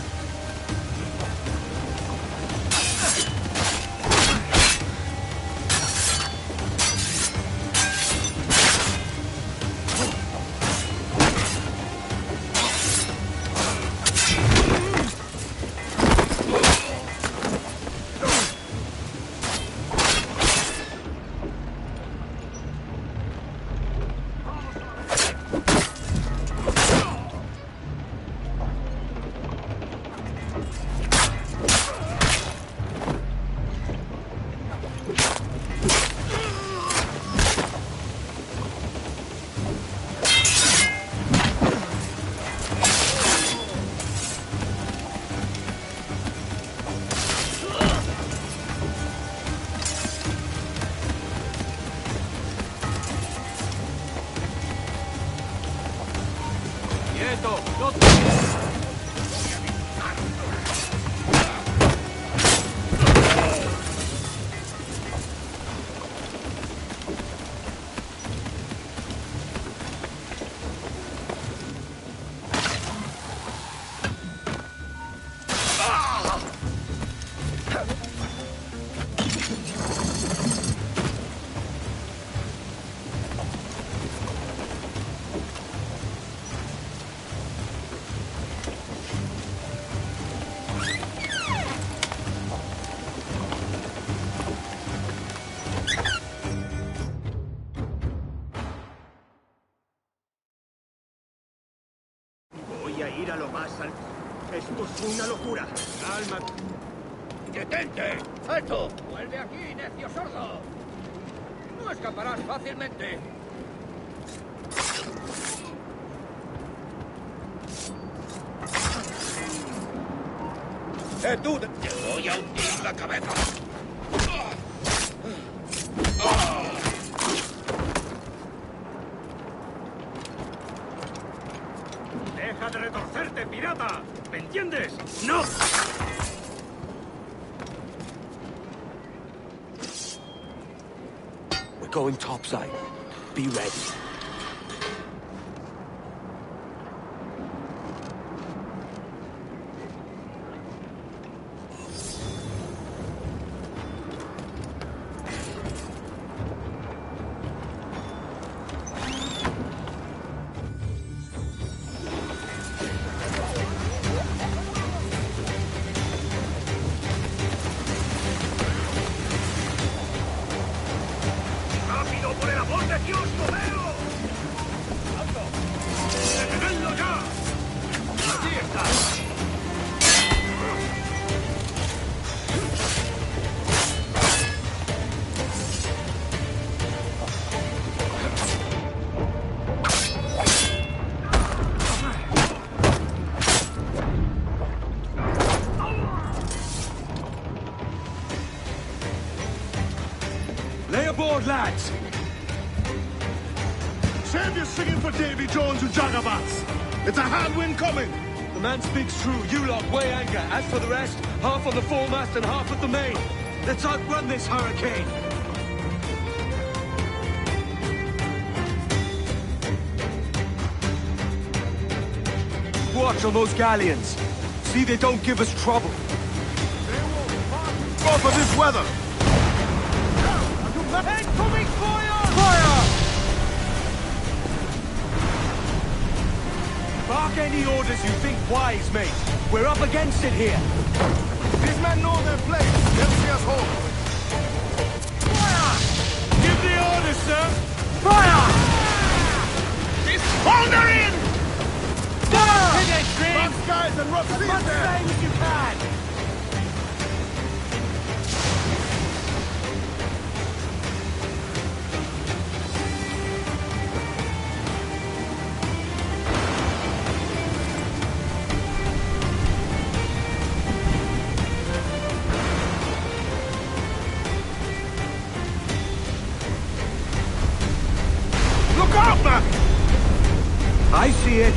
Speaker 7: Voy a ir a lo más alto. Esto es una locura. Calma.
Speaker 16: ¡Detente! ¡Alto! ¡Vuelve aquí, necio sordo! No escaparás fácilmente. ¡Tú! ¡Te voy a hundir la cabeza!
Speaker 7: ¡Deja de retorcerte, pirata! ¿Me entiendes? ¡No!
Speaker 5: We're going topside. Be ready.
Speaker 7: ¡Rápido, por el amor de Dios, lo veo! ¡Alto! ¡Detenedlo ya! ¡Allí está!
Speaker 2: Lay aboard, lads!
Speaker 3: Save your singing for Davy Jones and Jagabats. It's a hard wind coming.
Speaker 5: The man speaks true. You lot weigh anchor. As for the rest, half on the foremast and half at the main. Let's outrun this hurricane. Watch on those galleons. See they don't give us trouble.
Speaker 3: Go for this weather.
Speaker 7: Incoming fire!
Speaker 5: Fire! Bark any orders you think wise, mate. We're up against it here.
Speaker 3: These men know their place. They'll see us home.
Speaker 7: Fire!
Speaker 2: Give the orders, sir!
Speaker 5: Fire!
Speaker 7: This thundering!
Speaker 3: Box guys and rough seas there.
Speaker 5: As you can.
Speaker 3: Look out, man!
Speaker 5: I see it.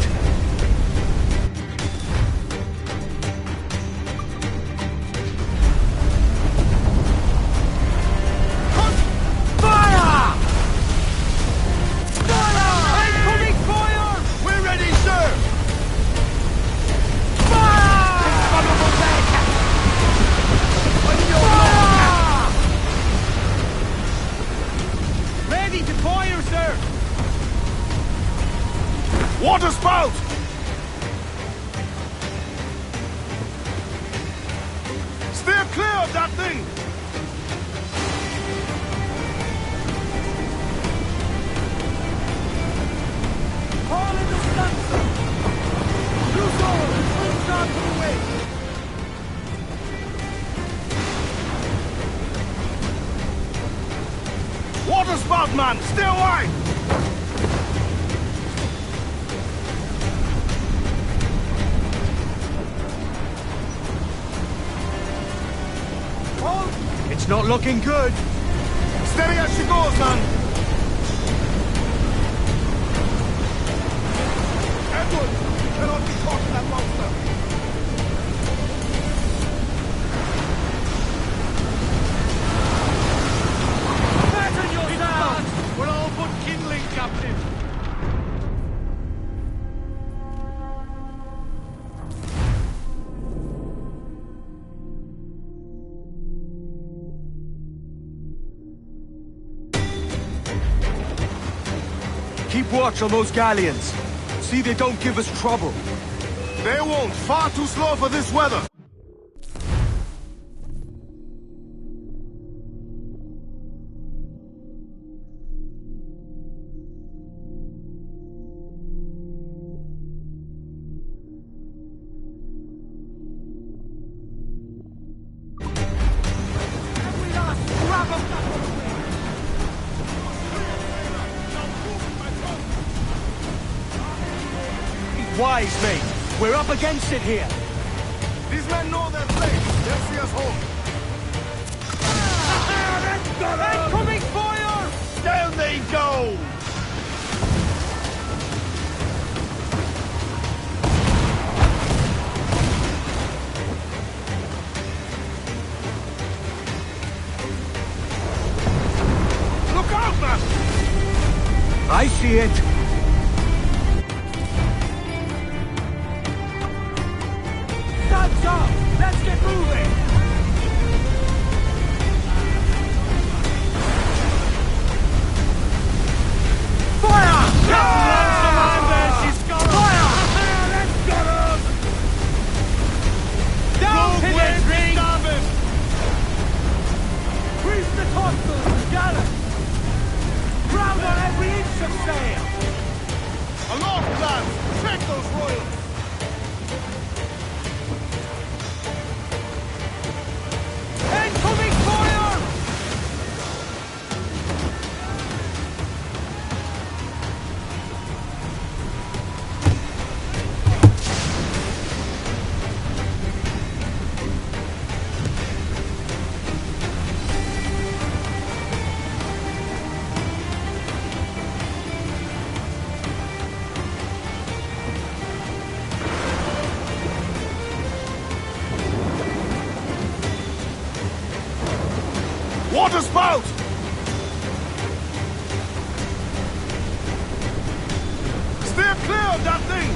Speaker 8: clear of that thing!
Speaker 7: All in the stanza! Loose all! Full start to the way!
Speaker 8: Water spout, man! Stay away!
Speaker 5: It's not looking good.
Speaker 8: Steady as she goes, man! Edward! You cannot be caught in that monster!
Speaker 7: Pattern yourself! We're all but kindling, Captain!
Speaker 5: Keep watch on those galleons. See they don't give us trouble.
Speaker 8: They won't. Far too slow for this weather.
Speaker 5: Wise, mate. We're up against it here.
Speaker 8: These men know their place. They'll see us home.
Speaker 7: Incoming fire!
Speaker 8: Down they go! Look out, man!
Speaker 5: I see it.
Speaker 7: Time's up! Let's get moving! Fire! She's gone! Fire! Let's go! Down to the ring! Grease the topsails, gallant! Ground on every inch of sail!
Speaker 8: Aloft, lads! Take those royals!
Speaker 7: Incoming fire!
Speaker 8: Water spout! Steer clear of that thing!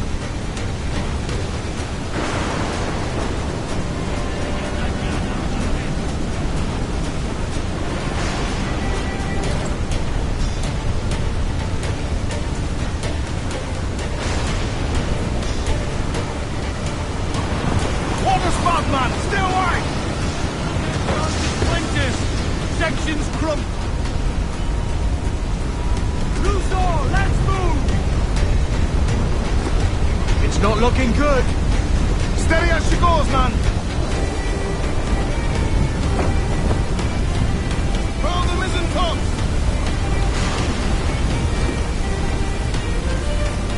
Speaker 8: Water spout, man! Stay away!
Speaker 7: Sections crump. Loose all, let's move!
Speaker 5: It's not looking good.
Speaker 8: Steady as she goes, man! Throw the mizzen tops!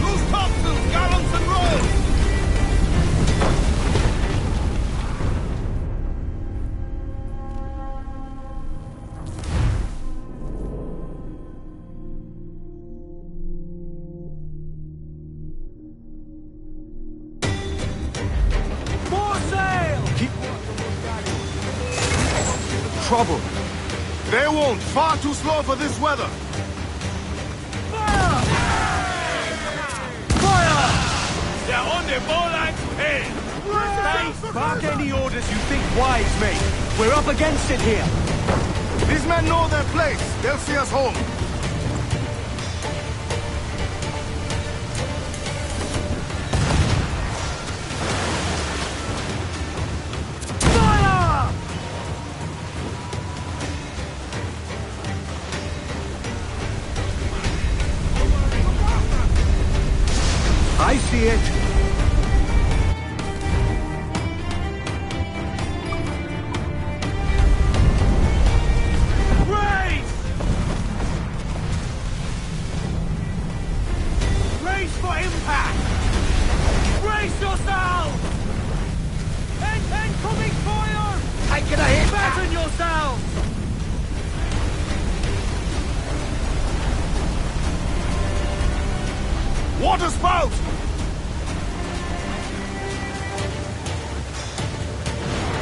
Speaker 8: Loose topsails, gallants and royals!
Speaker 5: Trouble.
Speaker 8: They won't. Far too slow for this weather.
Speaker 7: Fire! Fire! They're on the bowline to hell!
Speaker 5: Bark any orders you think wise, mate. We're up against it here.
Speaker 8: These men know their place. They'll see us home.
Speaker 7: Fire!
Speaker 6: taking a hit!
Speaker 7: Fasten yourselves!
Speaker 3: Water spout!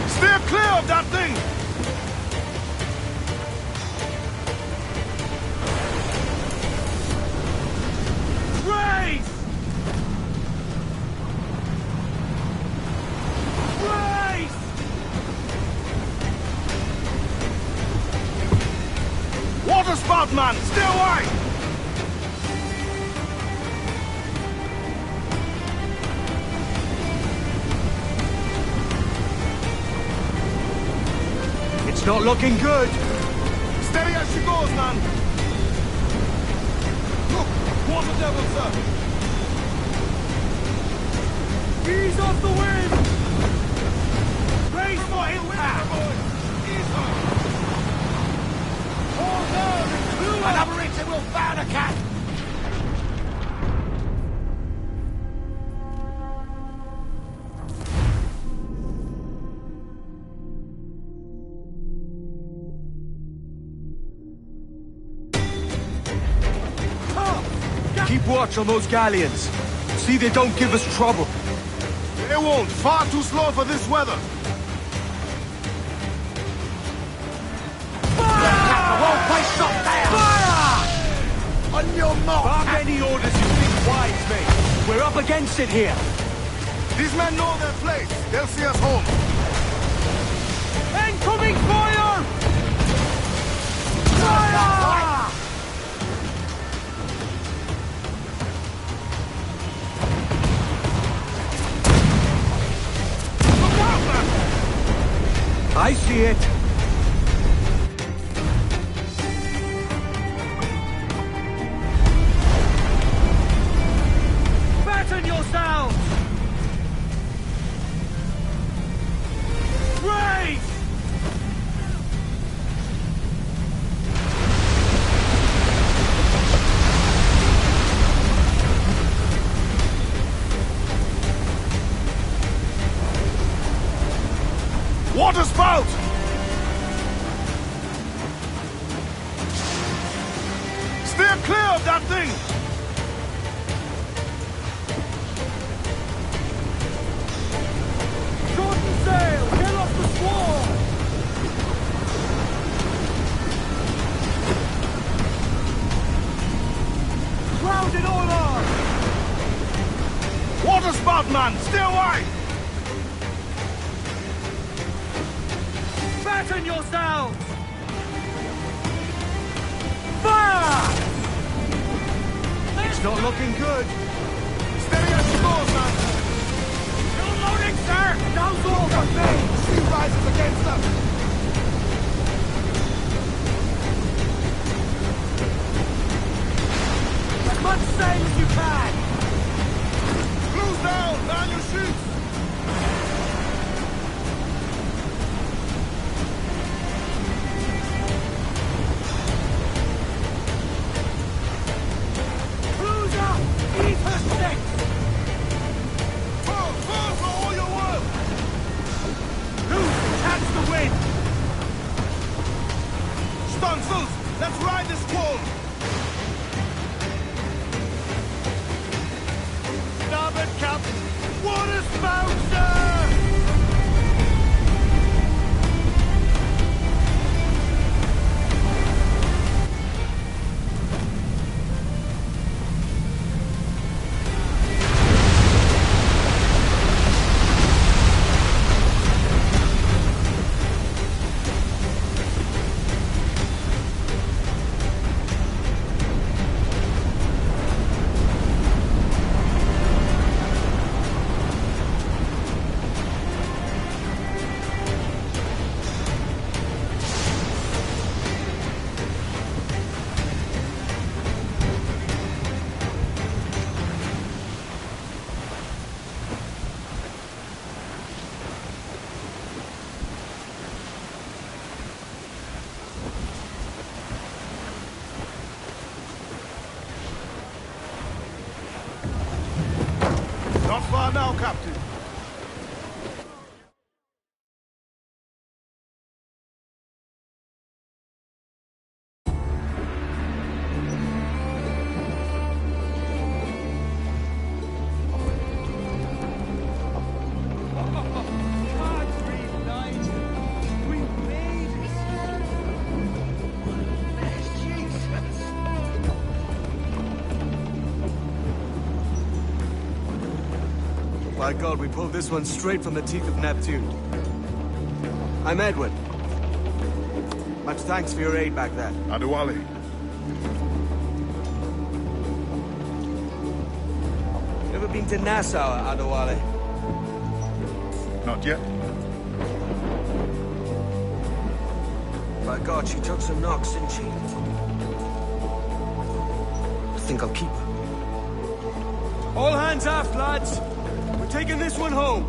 Speaker 3: Steer clear of that thing!
Speaker 7: Race! Race!
Speaker 3: Water spout, man! Stay away!
Speaker 5: It's not looking good.
Speaker 3: Steady as she goes, man! Look! Water devil, sir!
Speaker 7: Ease off the wind! Race for impact!
Speaker 6: Hold down and clue up! Another Richard will found a cat!
Speaker 5: Keep watch on those galleons. See they don't give us trouble.
Speaker 3: They won't. Far too slow for this weather.
Speaker 6: The whole place shot down! Fire! On your mark!
Speaker 5: Bark any orders you think wise, mate. We're up against it here.
Speaker 3: These men know their place. They'll see us home.
Speaker 7: Incoming fire! Fire!
Speaker 5: I see it.
Speaker 7: Batten yourselves! Race!
Speaker 3: Water spout! Steer clear of that thing!
Speaker 7: Shorten sail! Get off the squall! Ground it all on!
Speaker 3: Water spout, man! Stay away!
Speaker 7: Batten yourselves! Fire!
Speaker 5: It's not looking good.
Speaker 3: Steady as she goes, man!
Speaker 7: Still loading, sir! Now's all for me!
Speaker 3: Sea rises against us!
Speaker 7: As much sail as you can!
Speaker 3: Cruise down! Man your sheets!
Speaker 7: Cruise up! Eat her six!
Speaker 3: Pull! Pull for all your world!
Speaker 7: Loose! Catch the wind!
Speaker 3: Stunsails! Let's ride this squall!
Speaker 7: Starboard, Captain! Water spout, sir!
Speaker 3: Not far now, Captain.
Speaker 5: By God, we pulled this one straight from the teeth of Neptune. I'm Edward. Much thanks for your aid back there.
Speaker 11: Adewale.
Speaker 5: Ever been to Nassau, Adewale?
Speaker 11: Not yet.
Speaker 5: By God, she took some knocks, didn't she? I think I'll keep her. All hands aft, lads! We're taking this one home!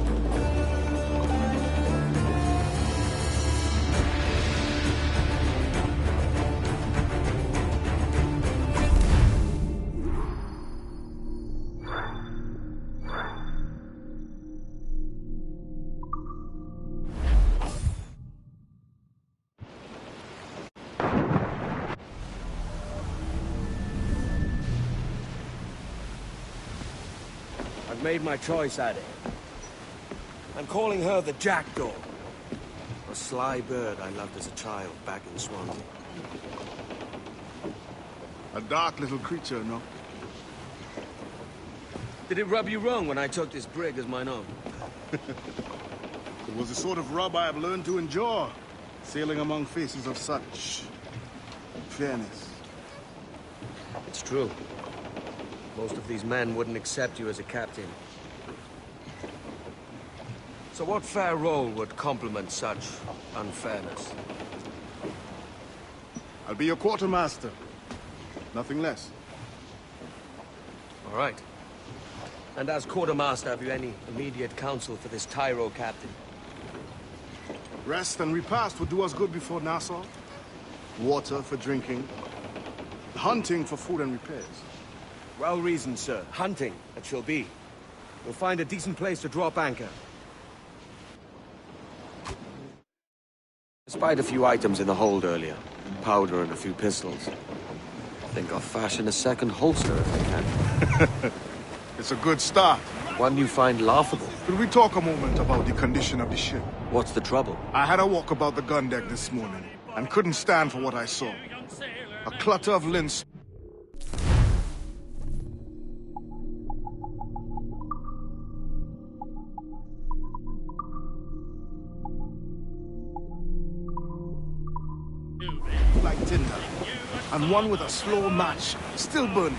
Speaker 5: I've made my choice, Addy. I'm calling her the Jackdaw. A sly bird I loved as a child back in Swansea.
Speaker 11: A dark little creature, no?
Speaker 5: Did it rub you wrong when I took this brig as mine own?
Speaker 11: It was the sort of rub I have learned to endure, sailing among faces of such fairness.
Speaker 5: It's true. Most of these men wouldn't accept you as a captain. So what fair role would complement such unfairness?
Speaker 11: I'll be your quartermaster. Nothing less.
Speaker 5: All right. And as quartermaster, have you any immediate counsel for this Tyro captain?
Speaker 11: Rest and repast would do us good before Nassau. Water for drinking. Hunting for food and repairs.
Speaker 5: Well reasoned, sir. Hunting, it shall be. We'll find a decent place to drop anchor. Spied a few items in the hold earlier. Powder and a few pistols. Think I'll fashion a second holster if I can.
Speaker 11: It's a good start.
Speaker 5: One you find laughable.
Speaker 11: Could we talk a moment about the condition of the ship?
Speaker 5: What's the trouble?
Speaker 11: I had a walk about the gun deck this morning, and couldn't stand for what I saw. A clutter of lint. Like tinder, and one with a slow match, still burning.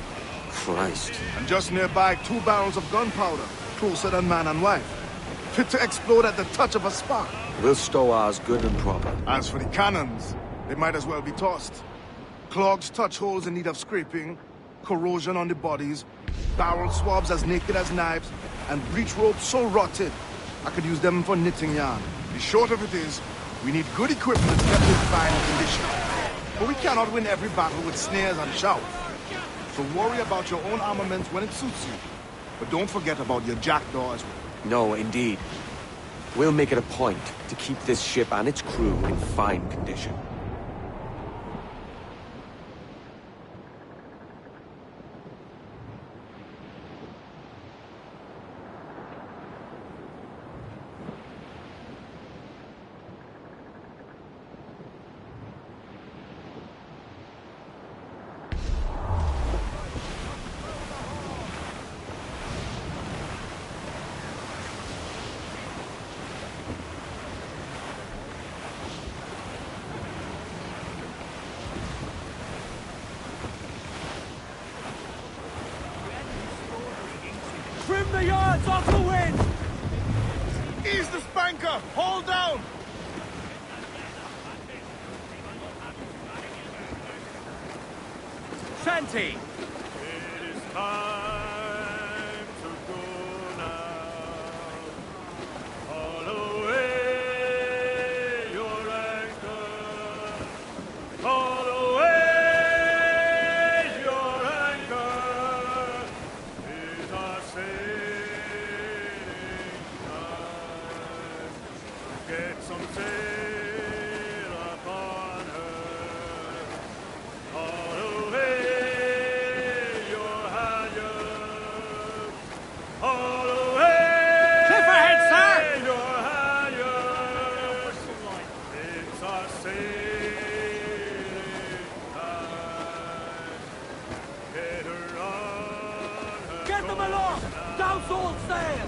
Speaker 5: Christ.
Speaker 11: And just nearby, 2 barrels of gunpowder, closer than man and wife. Fit to explode at the touch of a spark.
Speaker 5: We'll stow ours good and proper.
Speaker 11: As for the cannons, they might as well be tossed. Clogged touch holes in need of scraping, corrosion on the bodies, barrel swabs as naked as knives, and breech ropes so rotted, I could use them for knitting yarn. The short of it is, we need good equipment kept in fine condition. But we cannot win every battle with snares and shouts. So worry about your own armament when it suits you. But don't forget about your Jackdaw as well.
Speaker 5: No, indeed. We'll make it a point to keep this ship and its crew in fine condition.
Speaker 7: Trim the yards off the wind!
Speaker 11: Ease the spanker! Hold down!
Speaker 7: Shanty!
Speaker 2: It is time to go now. Haul away your anchor. Haul away your anchor. Is our sailing time. Get some sail upon her. Haul away your halyards. Haul away
Speaker 7: Cliff ahead, sir!
Speaker 2: your halyards. It's our sailing time. Get her on her
Speaker 7: Get them
Speaker 2: course
Speaker 7: aloft!
Speaker 2: now.
Speaker 7: Douse all sail!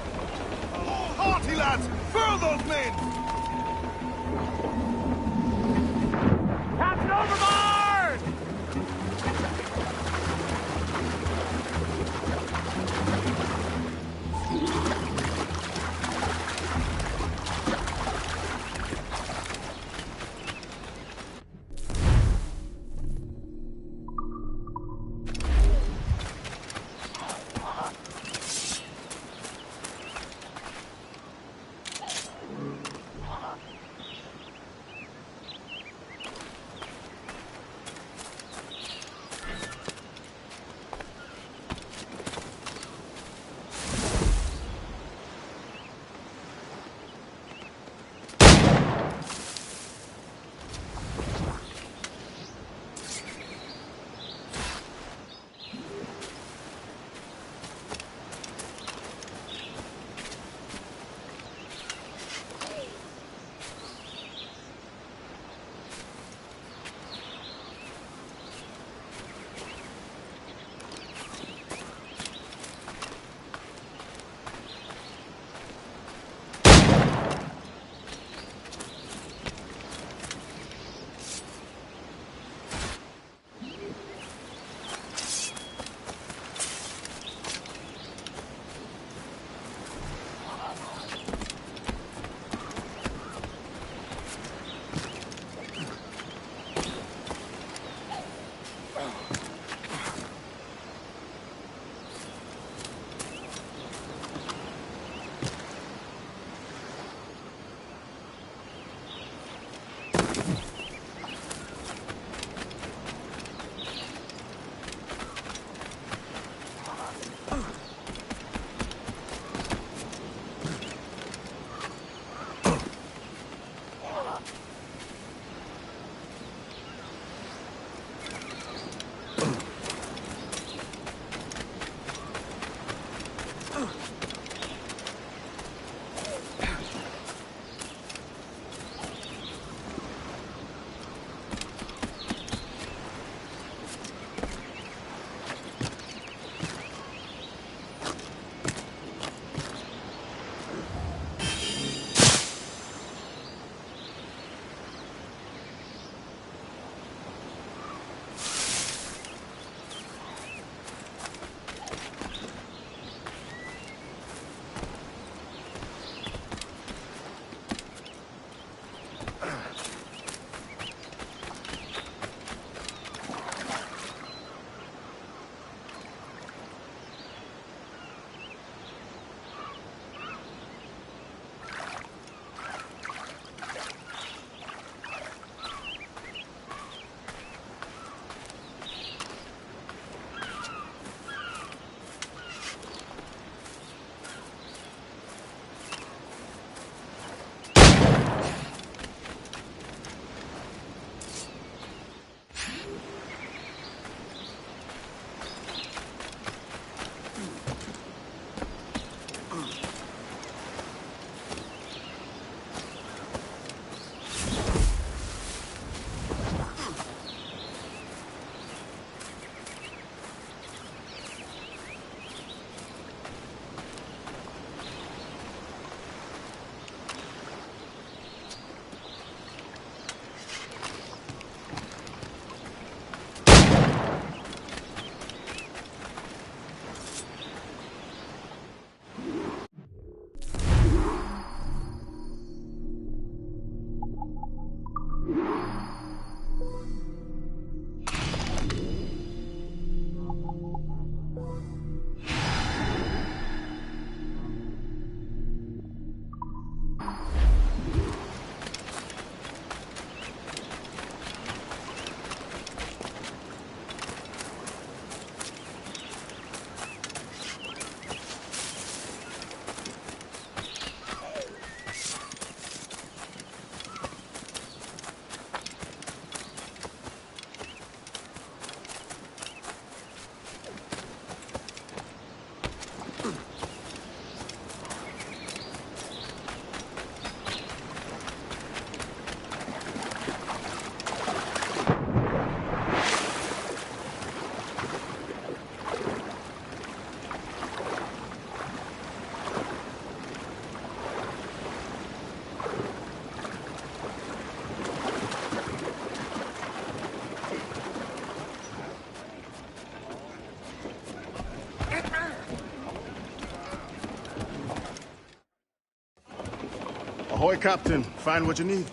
Speaker 11: Captain. Find what you need.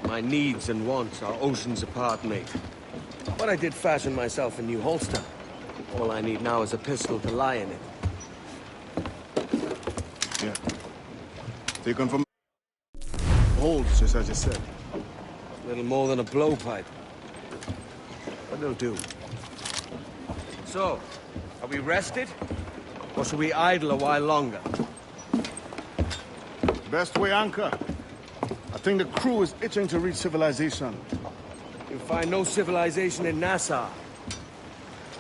Speaker 5: My needs and wants are oceans apart, mate. But I did fashion myself a new holster. All I need now is a pistol to lie in it.
Speaker 11: Yeah. Taken from... holds, just as you said.
Speaker 5: Little more than a blowpipe. But it'll do. So, are we rested? Or should we idle a while longer?
Speaker 11: Best way anchor. I think the crew is itching to reach civilization.
Speaker 5: You'll find no civilization in Nassau.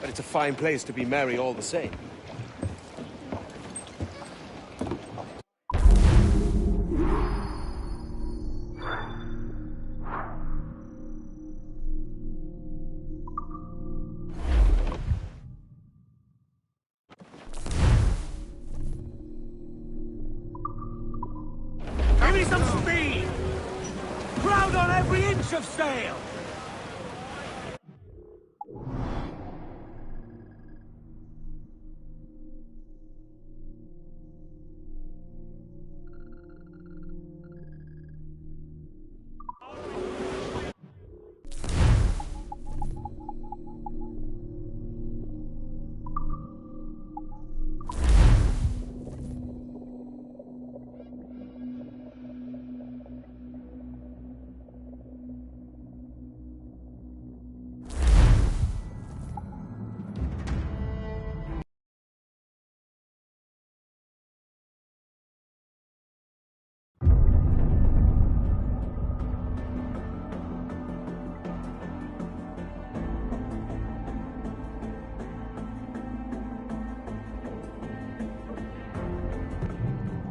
Speaker 5: But it's a fine place to be merry all the same.
Speaker 7: Give me some speed! Crowd on every inch of sail!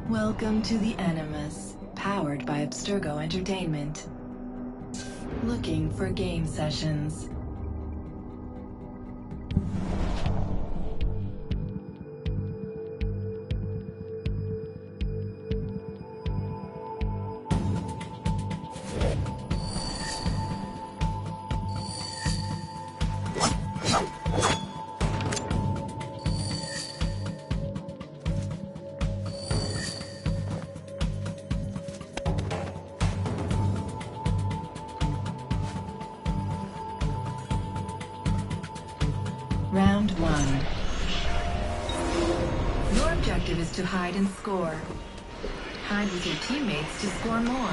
Speaker 1: Welcome to the Animus, powered by Abstergo Entertainment. Looking for game sessions. Round 1. Your objective is to hide and score. Hide with your teammates to score more.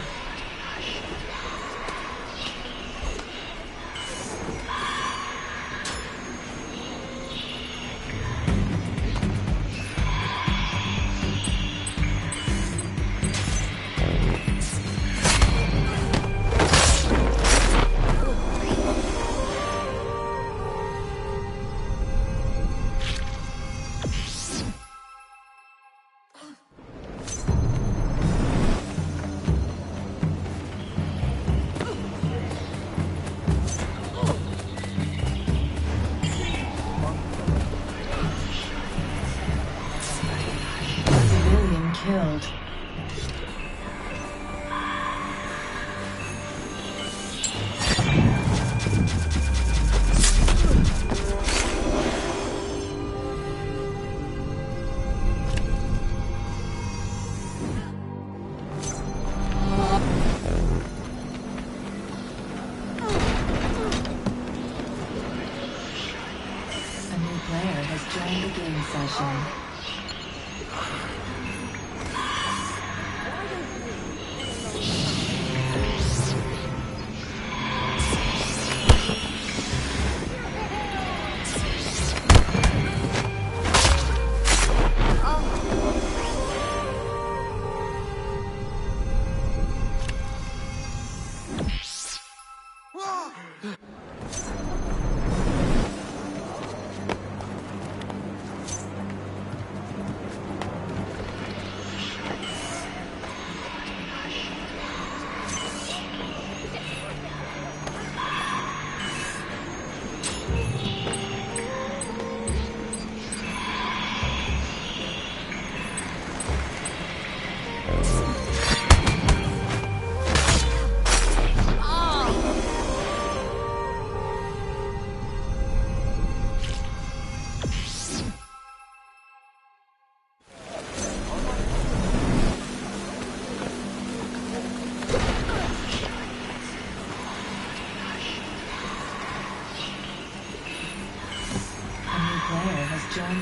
Speaker 1: Killed. A new player has joined the game session.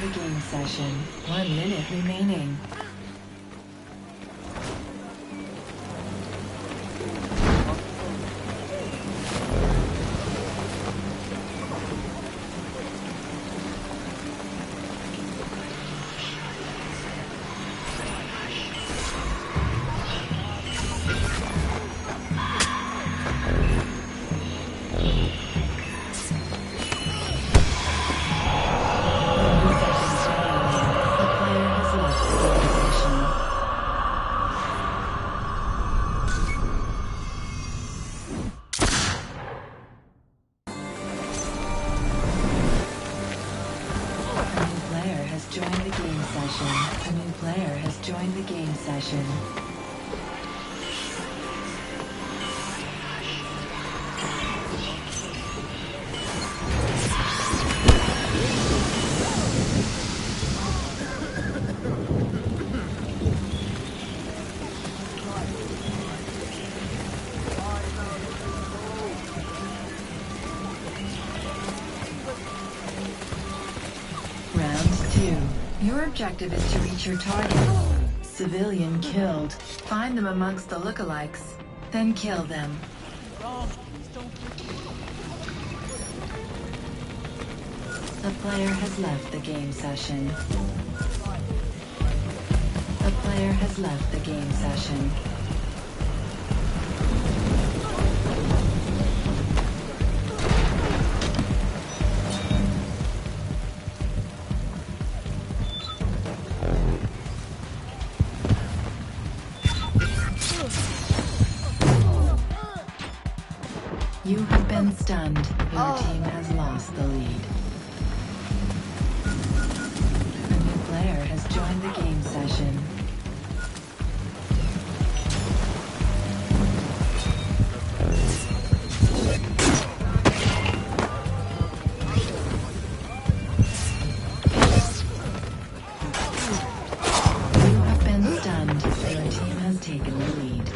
Speaker 1: the game session. 1 minute remaining. Your objective is to reach your target. Civilian killed. Find them amongst the lookalikes, then kill them. The player has left the game session. The player has left the game session. You have been stunned. Your team has lost the lead. A new player has joined the game session. You have been stunned. Your team has taken the lead.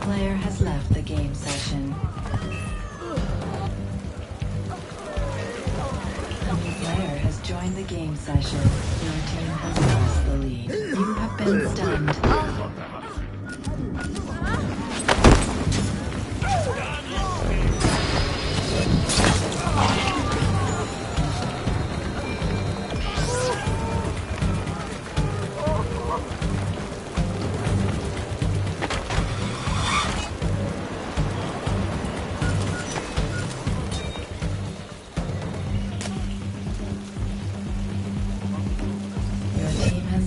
Speaker 1: Player has left the game session. A new player has joined the game session. Your team has lost the lead. You have been stunned.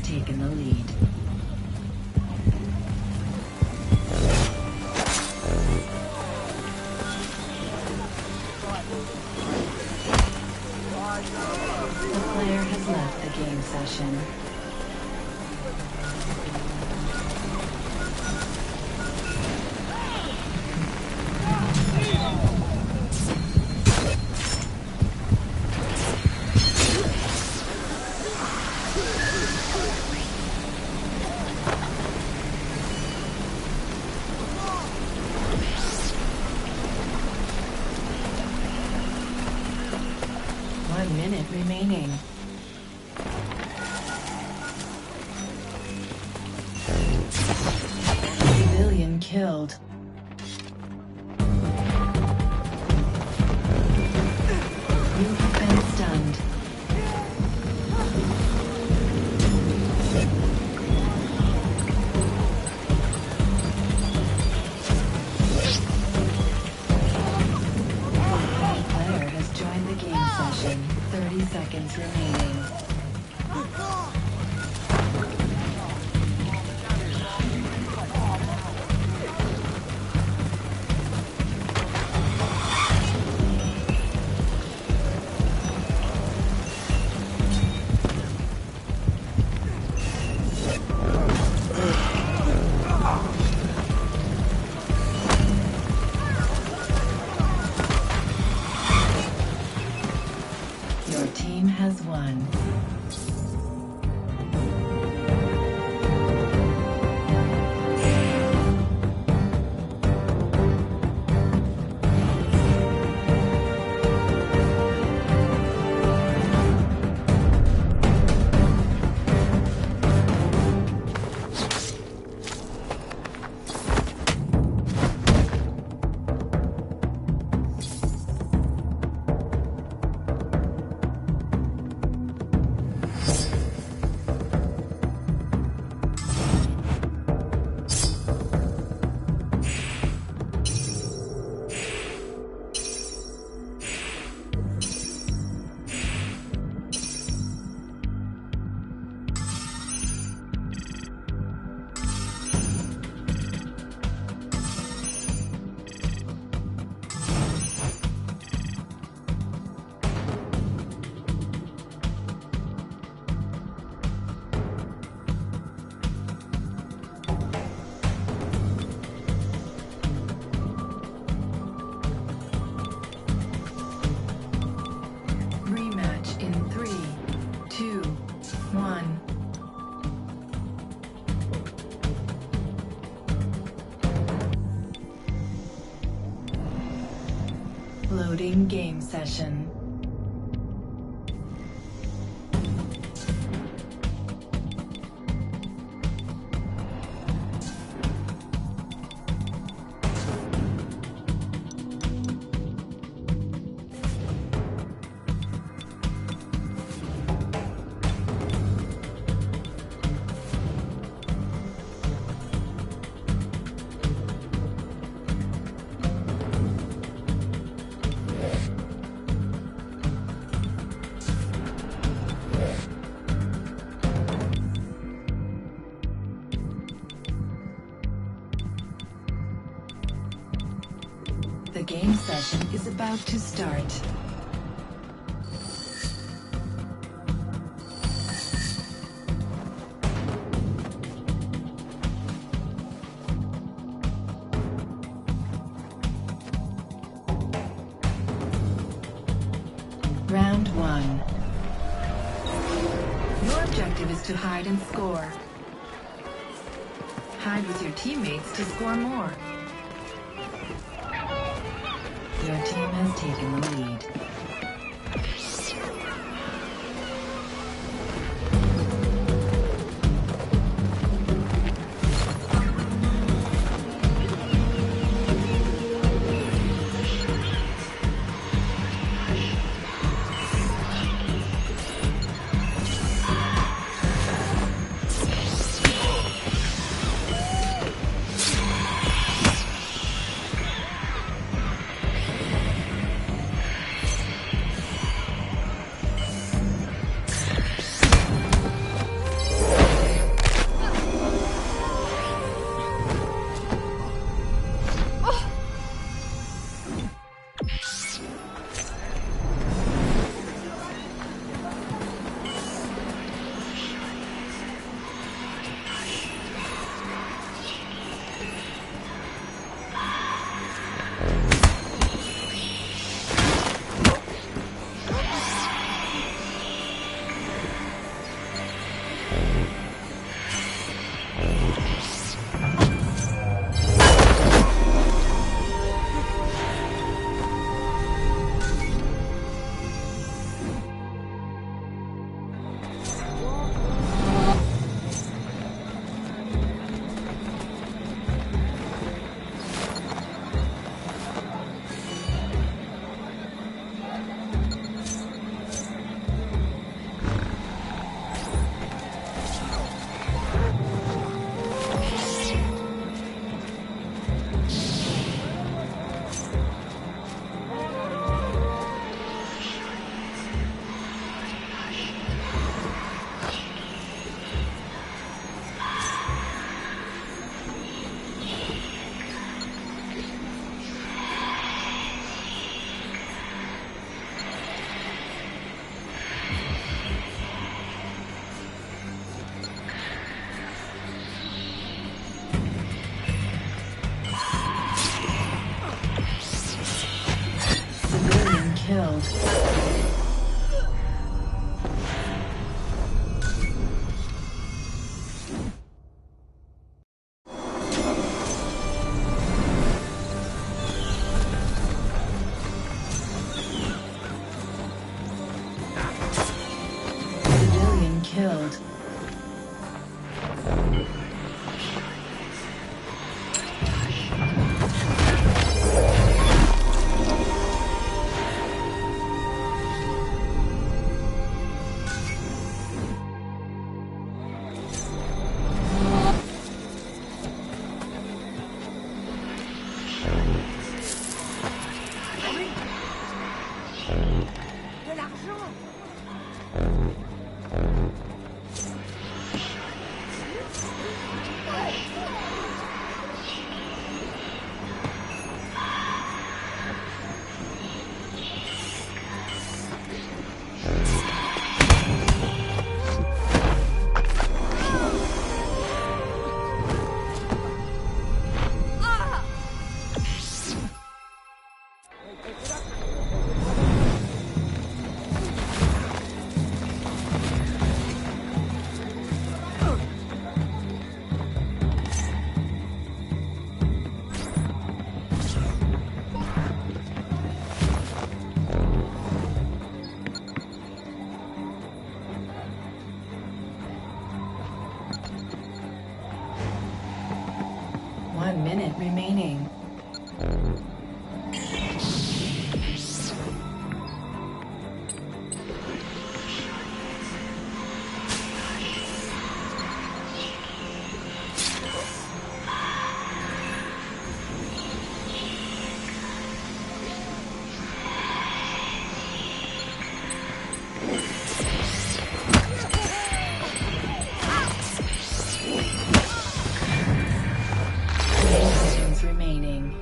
Speaker 1: Taken the lead. The player has left the game session. remaining. Civilian killed. You have been stunned. Player has joined the game session. 30 seconds remaining. Your team has won. Rematch in 3, 2, 1. Loading game session. The game session is about to start. Round 1. Your objective is to hide and score. Hide with your teammates to score more. Your team has taken the lead. killed.
Speaker 15: De l'argent!
Speaker 1: One minute remaining. Remaining.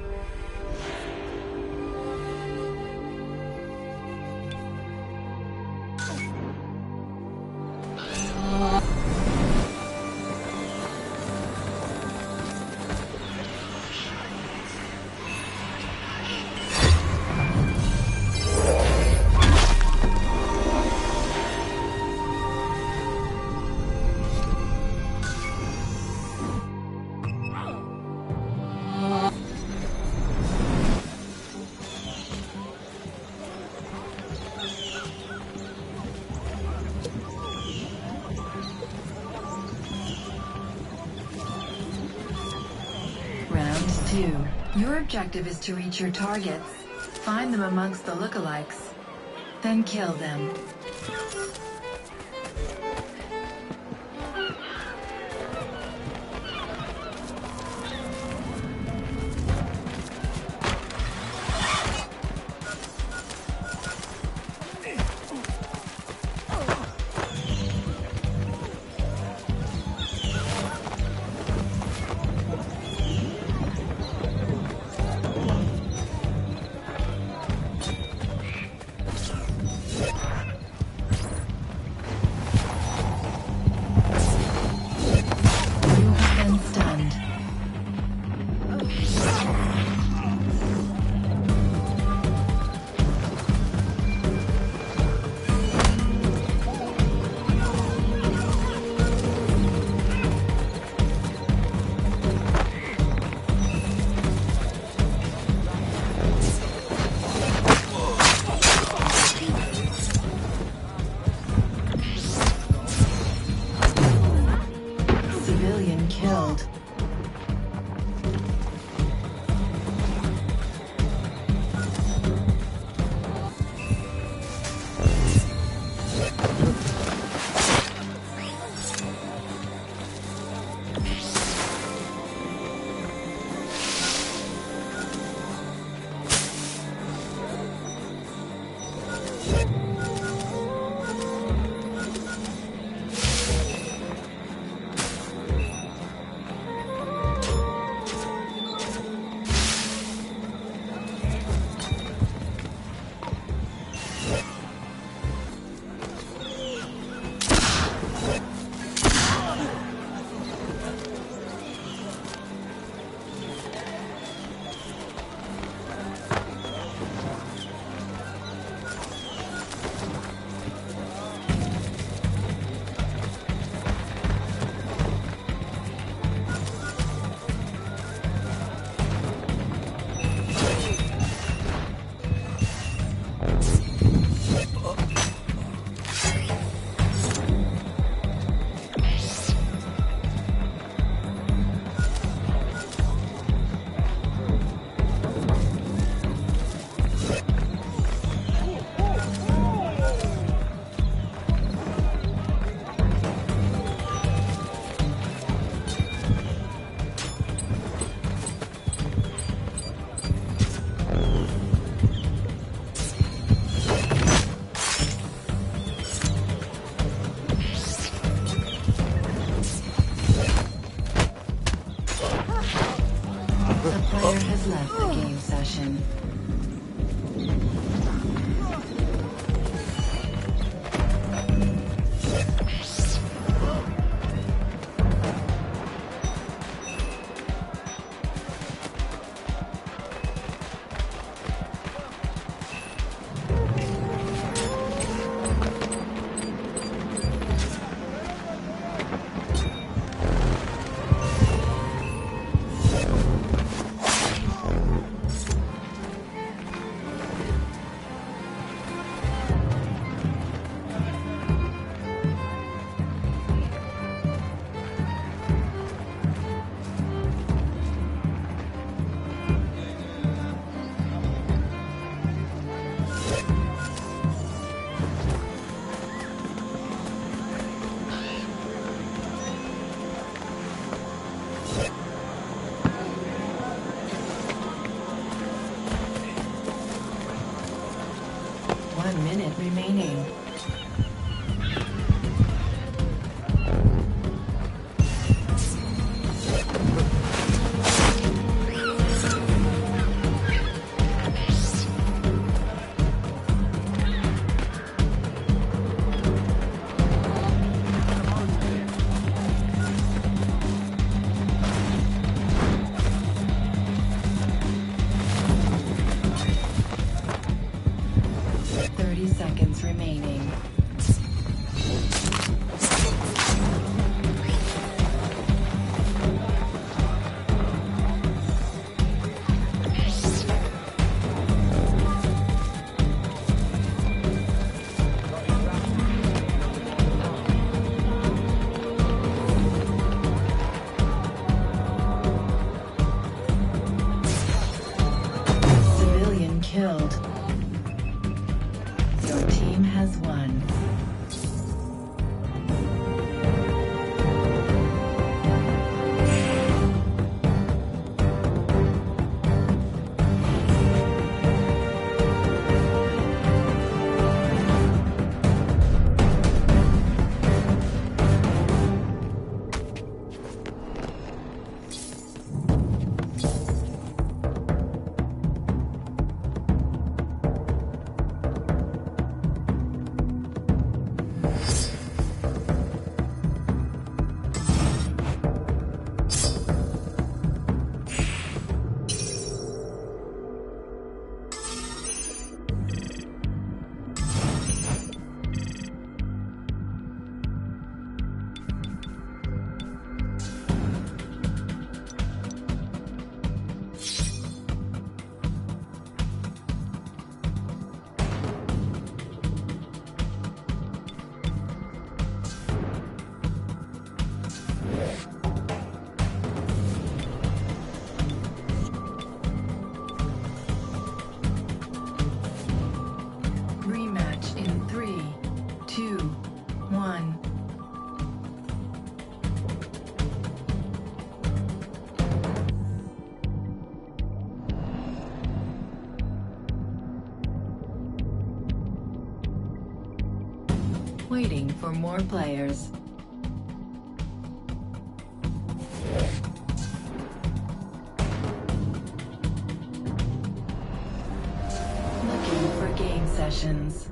Speaker 1: Round 2. Your objective is to reach your targets. Find them amongst the lookalikes. Then kill them. has left the game session. Remaining. Remaining. Civilian killed. Your team has won. Rematch in 3, 2, 1. Waiting for more players. Looking for game sessions.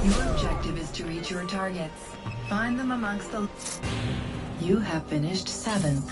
Speaker 1: Your objective is to reach your targets. Find them amongst the... You have finished 7th.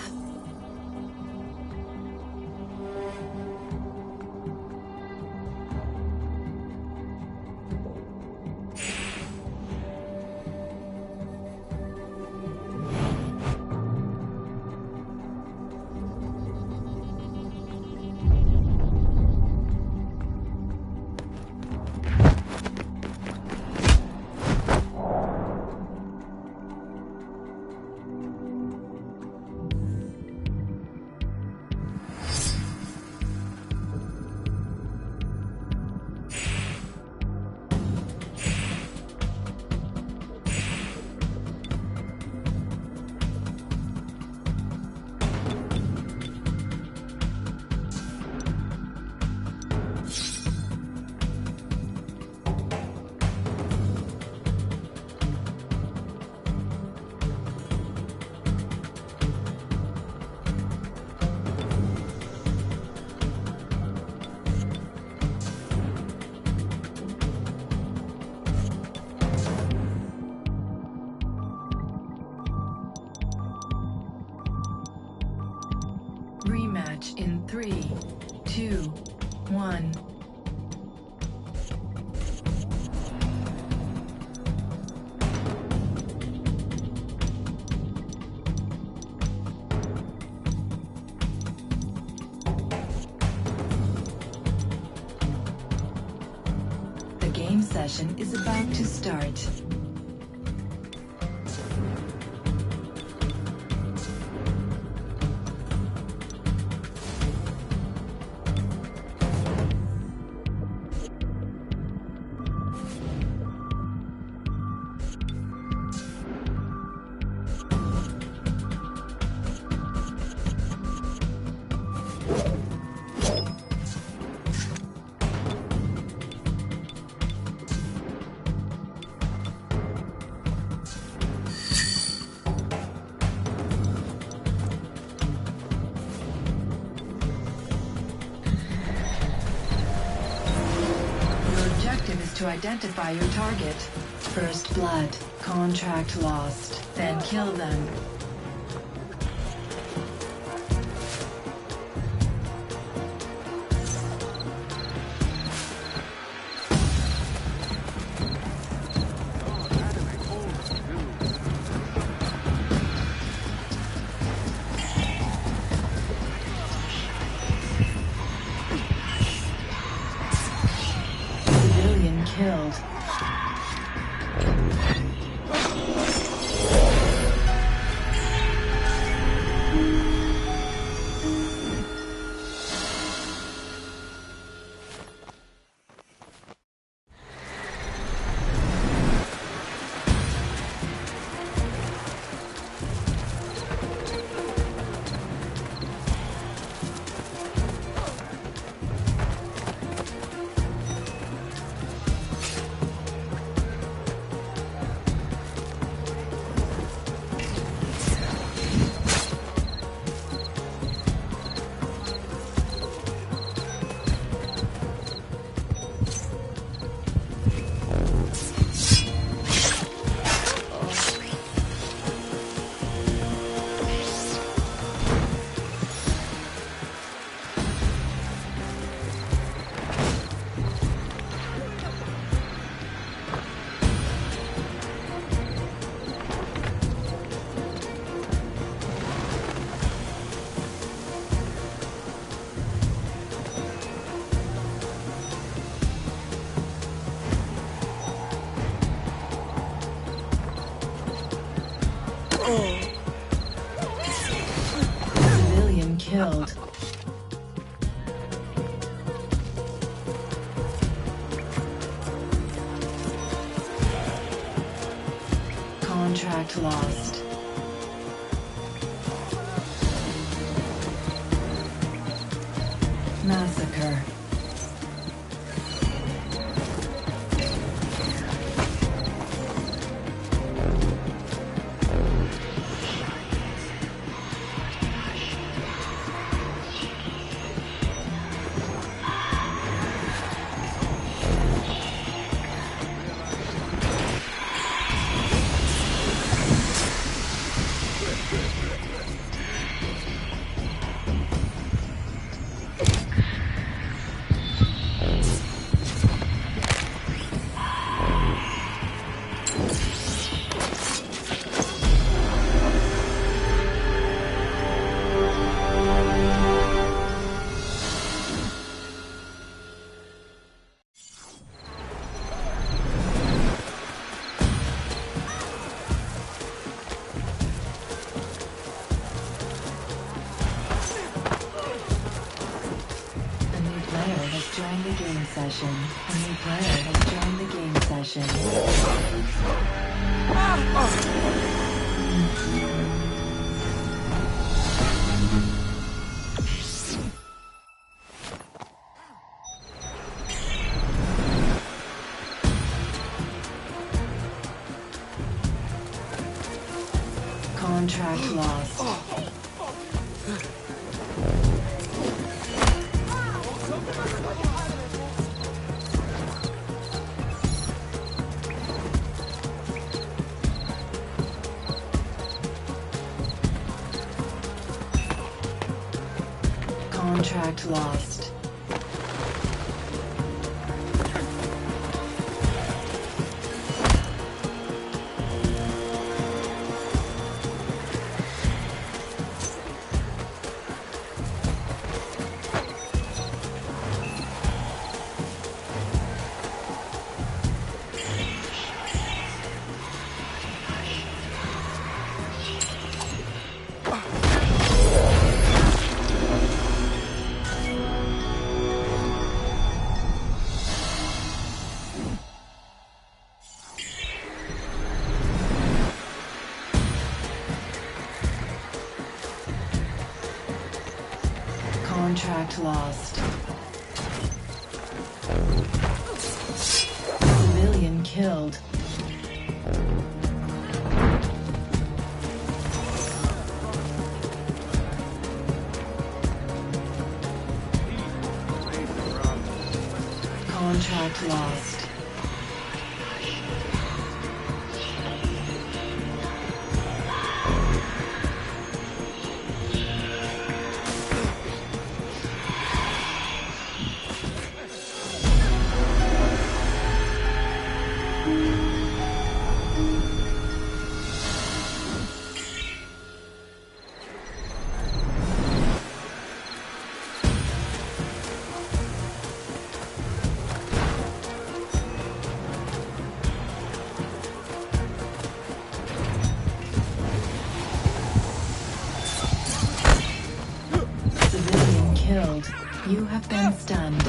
Speaker 1: match in 3, 2, 1. The game session is about to start. To identify your target. First blood. Contract lost. Then kill them. Killed. Civilian killed. Contract lost. Massacre. Join the game session. A new player has joined the game session. Contract lost. Contract lost. Contract lost. Civilian killed. Contract lost. Civilian killed. You have been stunned.